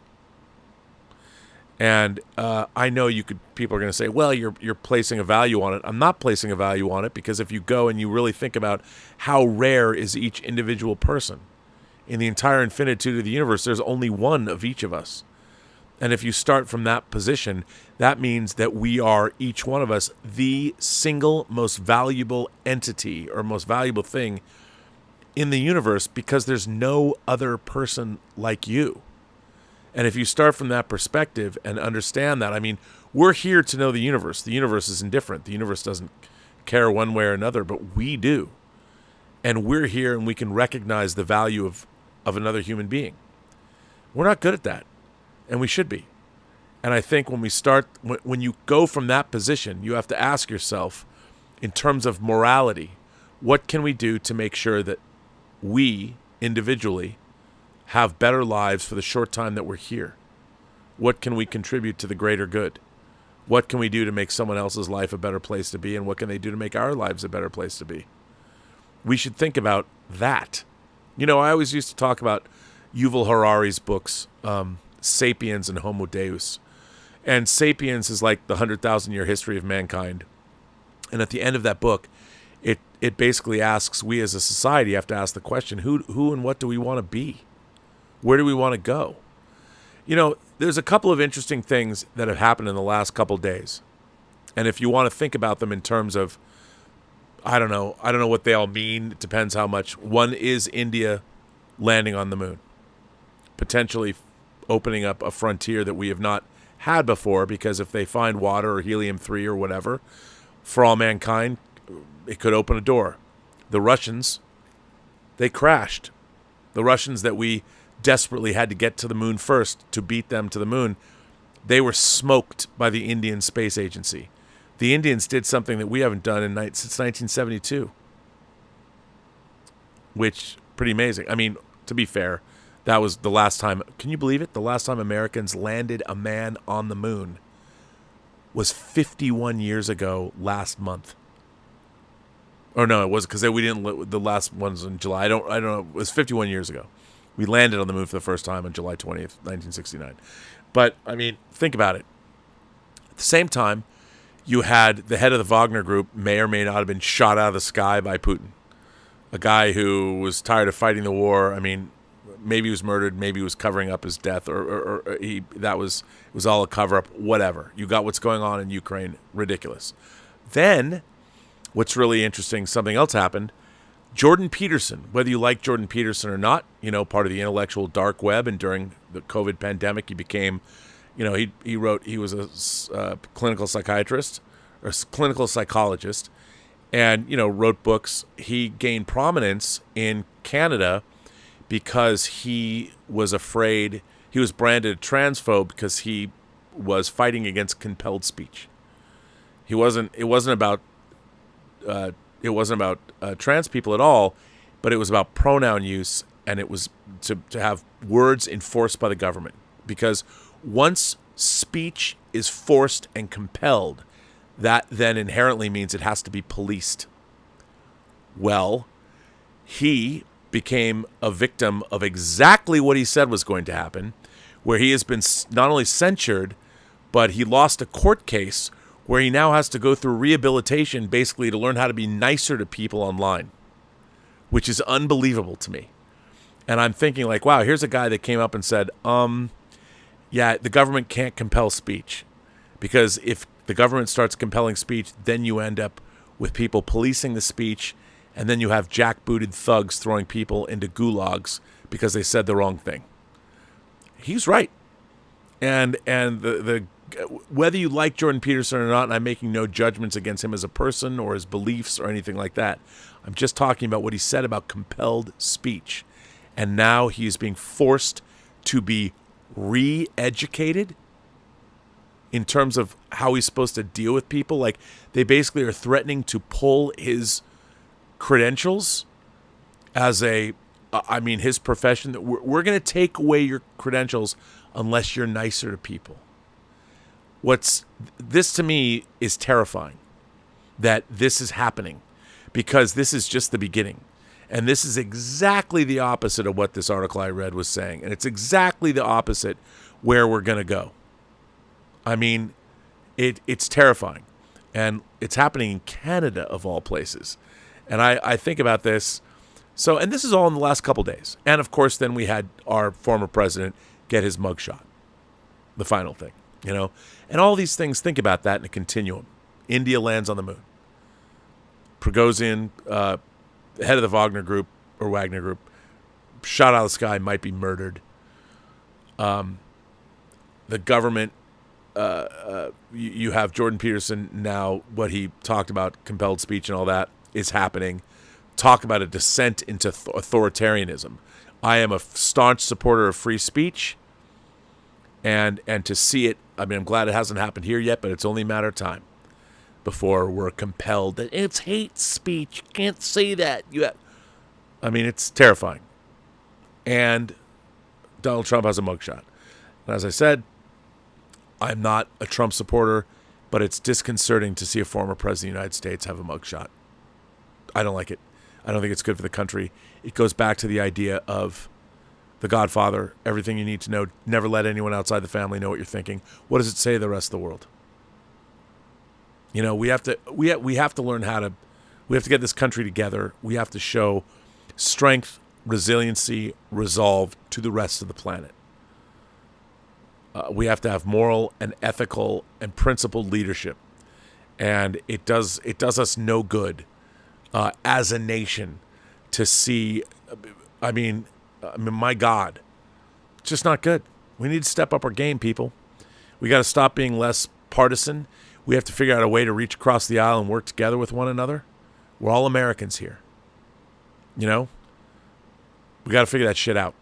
And I know people are going to say, well, you're placing a value on it. I'm not placing a value on it, because if you go and you really think about how rare is each individual person, in the entire infinitude of the universe, there's only one of each of us. And if you start from that position, that means that we are, each one of us, the single most valuable entity or most valuable thing in the universe, because there's no other person like you. And if you start from that perspective and understand that, we're here to know the universe. The universe is indifferent. The universe doesn't care one way or another, but we do. And we're here, and we can recognize the value of another human being. We're not good at that, and we should be. And I think when you go from that position, you have to ask yourself, in terms of morality, what can we do to make sure that we, individually, have better lives for the short time that we're here? What can we contribute to the greater good? What can we do to make someone else's life a better place to be, and what can they do to make our lives a better place to be? We should think about that. I always used to talk about Yuval Harari's books, Sapiens and Homo Deus. And Sapiens is like the 100,000-year history of mankind. And at the end of that book, it basically asks, we as a society have to ask the question, who and what do we want to be? Where do we want to go? You know, there's a couple of interesting things that have happened in the last couple days. And if you want to think about them in terms of, I don't know what they all mean. It depends how much. One is India landing on the moon, potentially opening up a frontier that we have not had before, because if they find water or helium-3 or whatever, for all mankind, it could open a door. The Russians, they crashed. The Russians that we desperately had to get to the moon first to beat them to the moon, they were smoked by the Indian Space Agency. The Indians did something that we haven't done since 1972, which pretty amazing. I mean, to be fair, that was the last time. Can you believe it? The last time Americans landed a man on the moon was 51 years ago last month. Or no, it was because we didn't. The last one's in July. I don't know. It was 51 years ago. We landed on the moon for the first time on July 20th, 1969. But I mean, think about it. At the same time, you had the head of the Wagner Group may or may not have been shot out of the sky by Putin, a guy who was tired of fighting the war. I mean, maybe he was murdered, maybe he was covering up his death, or it was all a cover up. Whatever. You got what's going on in Ukraine. Ridiculous. Then, what's really interesting, something else happened. Jordan Peterson, whether you like Jordan Peterson or not, you know, part of the intellectual dark web, and during the COVID pandemic, he became, you know, he was a clinical psychiatrist or clinical psychologist, and, you know, wrote books. He gained prominence in Canada because he was afraid, he was branded a transphobe because he was fighting against compelled speech. It wasn't about trans people at all, but it was about pronoun use, and it was to have words enforced by the government. Because once speech is forced and compelled, that then inherently means it has to be policed. Well, he became a victim of exactly what he said was going to happen, where he has been not only censured, but he lost a court case where he now has to go through rehabilitation basically to learn how to be nicer to people online, which is unbelievable to me. And I'm thinking like, wow, here's a guy that came up and said, yeah, the government can't compel speech, because if the government starts compelling speech, then you end up with people policing the speech, and then you have jackbooted thugs throwing people into gulags because they said the wrong thing. He's right. And the whether you like Jordan Peterson or not, and I'm making no judgments against him as a person or his beliefs or anything like that. I'm just talking about what he said about compelled speech. And now he is being forced to be re-educated in terms of how he's supposed to deal with people. Like, they basically are threatening to pull his credentials as his profession. We're going to take away your credentials unless you're nicer to people. This to me is terrifying, that this is happening, because this is just the beginning. And this is exactly the opposite of what this article I read was saying. And it's exactly the opposite where we're going to go. I mean, it's terrifying. And it's happening in Canada, of all places. And I think about this. So, and this is all in the last couple days. And, of course, then we had our former president get his mugshot, the final thing. You know, and all these things, think about that in a continuum. India lands on the moon. Prigozhin, head of the Wagner Group, shot out of the sky, might be murdered. The government, you have Jordan Peterson now, what he talked about, compelled speech and all that, is happening. Talk about a descent into authoritarianism. I am a staunch supporter of free speech. And to see it, I mean, I'm glad it hasn't happened here yet, but it's only a matter of time before we're compelled that it's hate speech. You can't say that. I mean, it's terrifying. And Donald Trump has a mugshot. And as I said, I'm not a Trump supporter, but it's disconcerting to see a former president of the United States have a mugshot. I don't like it. I don't think it's good for the country. It goes back to the idea of The Godfather, everything you need to know. Never let anyone outside the family know what you're thinking. What does it say to the rest of the world? You know, we have to learn how to. We have to get this country together. We have to show strength, resiliency, resolve to the rest of the planet. We have to have moral and ethical and principled leadership, and it does us no good as a nation to see. I mean, my God, it's just not good. We need to step up our game, people. We got to stop being less partisan. We have to figure out a way to reach across the aisle and work together with one another. We're all Americans here. You know? We got to figure that shit out.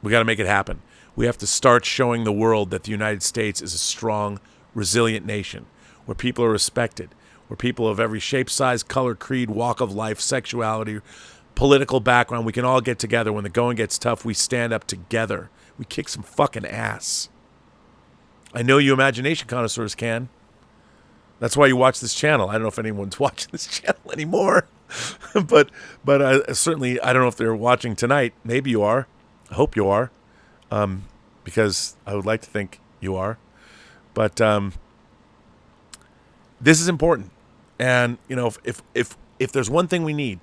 We got to make it happen. We have to start showing the world that the United States is a strong, resilient nation where people are respected, where people of every shape, size, color, creed, walk of life, sexuality, political background, we can all get together. When the going gets tough, we stand up together. We kick some fucking ass. I know you imagination connoisseurs can. That's why you watch this channel. I don't know if anyone's watching this channel anymore, but certainly I don't know if they're watching tonight. Maybe you are. I hope you are, because I would like to think you are. But this is important, and you know, if there's one thing we need,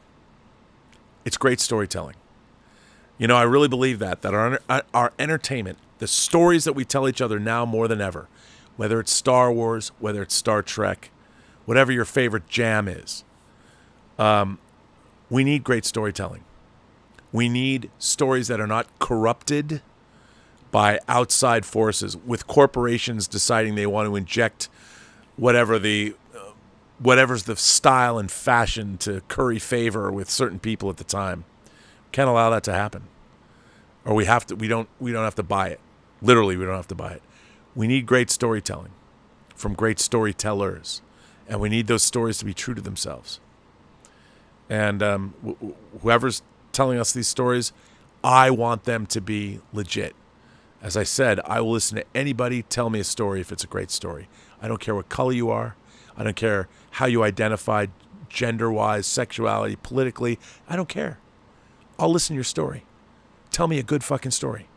it's great storytelling. You know, I really believe that our entertainment, the stories that we tell each other now more than ever, whether it's Star Wars, whether it's Star Trek, whatever your favorite jam is, we need great storytelling. We need stories that are not corrupted by outside forces, with corporations deciding they want to inject whatever's the style and fashion to curry favor with certain people at the time. Can't allow that to happen. Or we don't have to buy it. Literally, we don't have to buy it. We need great storytelling from great storytellers, and we need those stories to be true to themselves. And whoever's telling us these stories, I want them to be legit. As I said, I will listen to anybody tell me a story if it's a great story. I don't care what color you are. I don't care how you identify gender-wise, sexuality, politically. I don't care. I'll listen to your story. Tell me a good fucking story.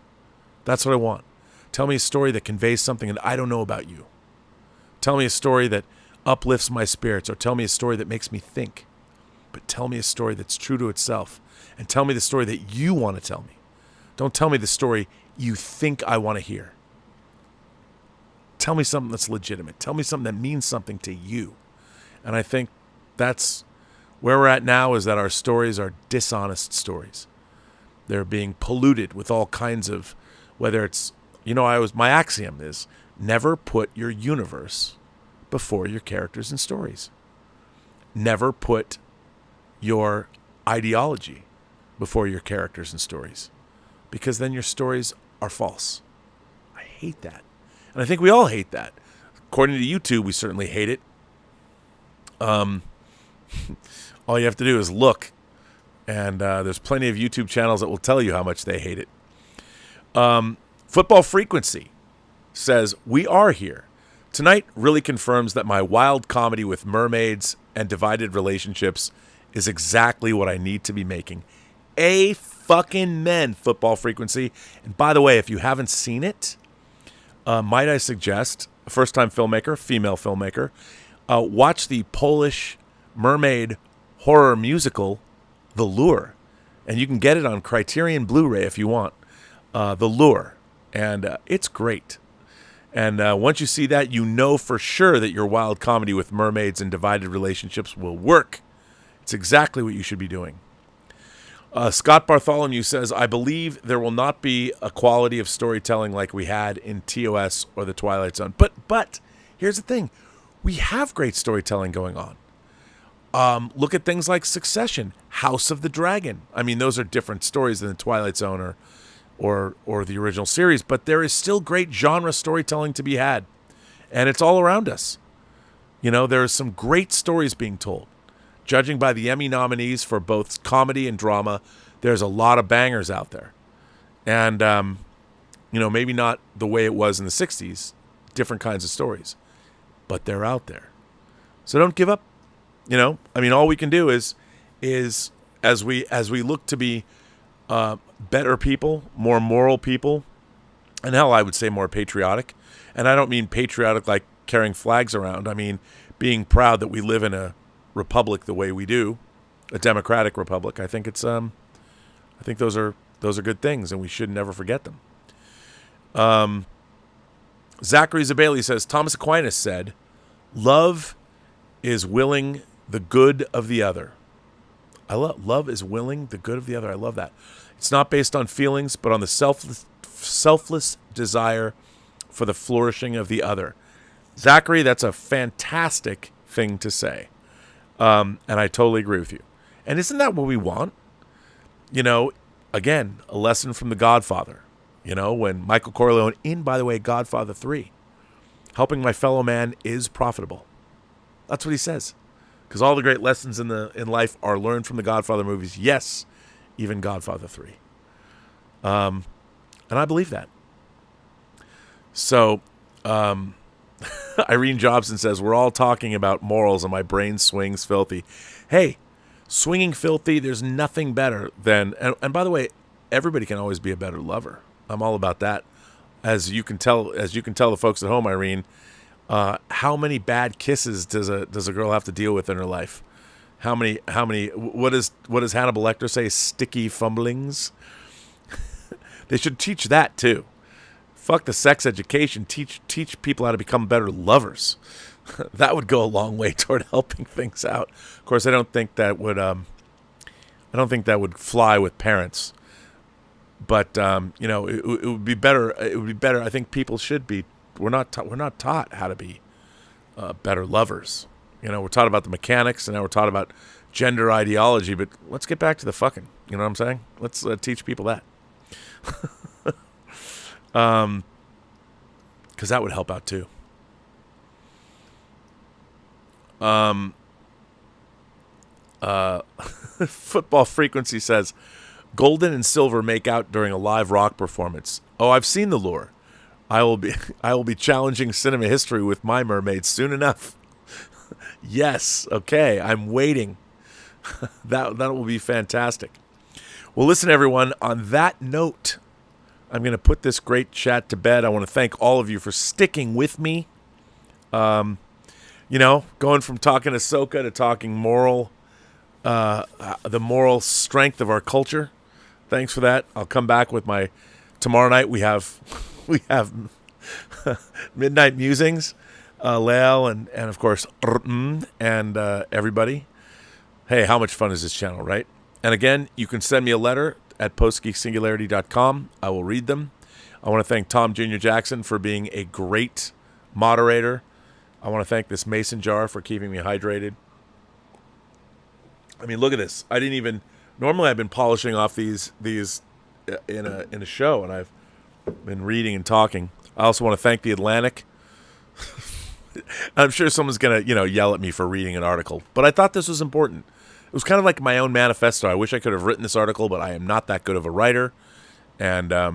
That's what I want. Tell me a story that conveys something that I don't know about you. Tell me a story that uplifts my spirits, or tell me a story that makes me think. But tell me a story that's true to itself, and tell me the story that you want to tell me. Don't tell me the story you think I want to hear. Tell me something that's legitimate. Tell me something that means something to you. And I think that's where we're at now, is that our stories are dishonest stories. They're being polluted with all kinds of, whether it's, you know, my axiom is never put your universe before your characters and stories. Never put your ideology before your characters and stories, because then your stories are false. I hate that. And I think we all hate that. According to YouTube, we certainly hate it. All you have to do is look, and there's plenty of YouTube channels that will tell you how much they hate it. Football Frequency says, we are here. Tonight really confirms that my wild comedy with mermaids and divided relationships is exactly what I need to be making. A fucking men, Football Frequency. And by the way, if you haven't seen it, might I suggest, a first-time filmmaker, female filmmaker, watch the Polish mermaid horror musical, The Lure. And you can get it on Criterion Blu-ray if you want. The Lure. And it's great. And once you see that, you know for sure that your wild comedy with mermaids and divided relationships will work. It's exactly what you should be doing. Scott Bartholomew says, I believe there will not be a quality of storytelling like we had in TOS or The Twilight Zone. But here's the thing. We have great storytelling going on. Look at things like Succession, House of the Dragon. I mean, those are different stories than The Twilight Zone or the original series, but there is still great genre storytelling to be had. And it's all around us. You know, there are some great stories being told. Judging by the Emmy nominees for both comedy and drama, there's a lot of bangers out there. And, you know, maybe not the way it was in the 60s, different kinds of stories, but they're out there. So don't give up. You know, I mean, all we can do is as we look to be better people, more moral people, and hell, I would say more patriotic. And I don't mean patriotic like carrying flags around. I mean being proud that we live in a republic the way we do, a democratic republic. I think it's I think those are good things, and we should never forget them. Zachary Zabali says, Thomas Aquinas said, love is willing the good of the other. Love is willing the good of the other. I love that. It's not based on feelings, but on the selfless desire for the flourishing of the other. Zachary, that's a fantastic thing to say. And I totally agree with you. And isn't that what we want? You know, again, a lesson from The Godfather. You know, when Michael Corleone, in, by the way, Godfather 3, helping my fellow man is profitable. That's what he says. Because all the great lessons in life are learned from the Godfather movies. Yes, even Godfather 3. And I believe that. So, Irene Jobson says, we're all talking about morals and my brain swings filthy. Hey, swinging filthy, there's nothing better than, and by the way, everybody can always be a better lover. I'm all about that. As you can tell the folks at home, Irene, how many bad kisses does a girl have to deal with in her life? How many what does Hannibal Lecter say? Sticky fumblings? They should teach that too. Fuck the sex education. Teach people how to become better lovers. That would go a long way toward helping things out. Of course, I don't think that would fly with parents. But you know, it would be better. It would be better. I think people should be. We're not taught how to be better lovers. You know, we're taught about the mechanics, and now we're taught about gender ideology. But let's get back to the fucking. You know what I'm saying? Let's teach people that. Because that would help out too. Football Frequency says, Golden and Silver make out during a live rock performance. Oh, I've seen the lure. I will be challenging cinema history with my mermaid soon enough. Yes, okay, I'm waiting. That will be fantastic. Well, listen, everyone, on that note, I'm going to put this great chat to bed. I want to thank all of you for sticking with me. You know, going from talking Ahsoka to talking moral, the moral strength of our culture. Thanks for that. I'll come back with my tomorrow night. We have Midnight Musings, Lael and of course and everybody. Hey, how much fun is this channel, right? And again, you can send me a letter at postgeeksingularity.com. I will read them. I want to thank Tom Jr. Jackson for being a great moderator. I want to thank this mason jar for keeping me hydrated. I mean, look at this. I didn't even. Normally, I've been polishing off these in a show, and I've been reading and talking. I also want to thank the Atlantic. I'm sure someone's gonna yell at me for reading an article, but I thought this was important. It was kind of like my own manifesto. I wish I could have written this article, but I am not that good of a writer. And I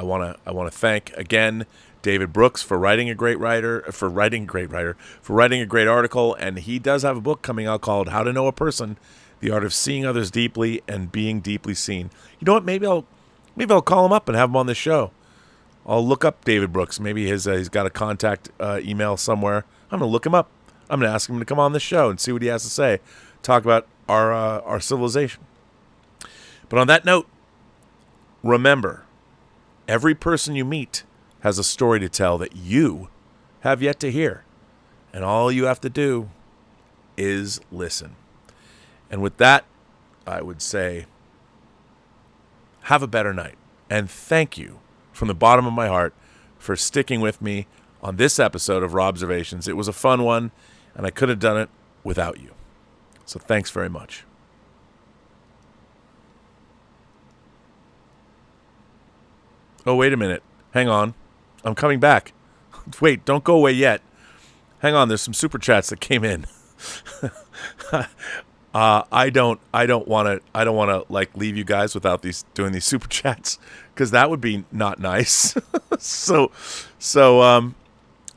want to thank again David Brooks for writing a great article. And he does have a book coming out called How to Know a Person: The Art of Seeing Others Deeply and Being Deeply Seen. You know what? Maybe I'll call him up and have him on the show. I'll look up David Brooks. Maybe he's got a contact email somewhere. I'm gonna look him up. I'm gonna ask him to come on the show and see what he has to say. Talk about our civilization. But on that note, remember, every person you meet has a story to tell that you have yet to hear. And all you have to do is listen. And with that, I would say, have a better night. And thank you from the bottom of my heart for sticking with me on this episode of Robservations. It was a fun one, and I could have done it without you. So thanks very much. Oh, wait a minute. Hang on. I'm coming back. Wait, don't go away yet. Hang on, there's some super chats that came in. I don't want to like leave you guys without doing these super chats, because that would be not nice. So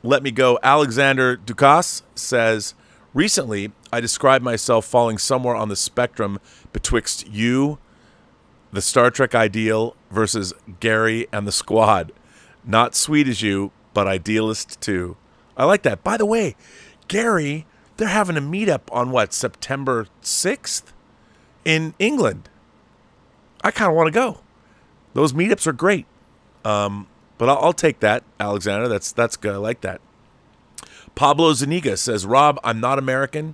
let me go. Alexander Dukas says, recently I described myself falling somewhere on the spectrum betwixt you The Star Trek ideal versus Gary and the squad. Not sweet as you, but idealist too. I like that. By the way, Gary, they're having a meetup on September 6th in England. I kind of want to go. Those meetups are great. But I'll take that, Alexander. That's good. I like that. Pablo Zuniga says, Rob, I'm not American,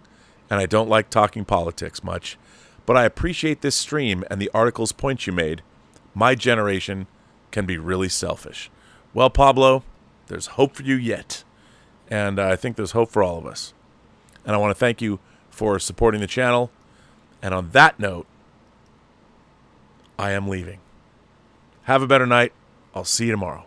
and I don't like talking politics much, but I appreciate this stream and the article's points you made. My generation can be really selfish. Well, Pablo, there's hope for you yet, and I think there's hope for all of us. And I want to thank you for supporting the channel. And on that note, I am leaving. Have a better night. I'll see you tomorrow.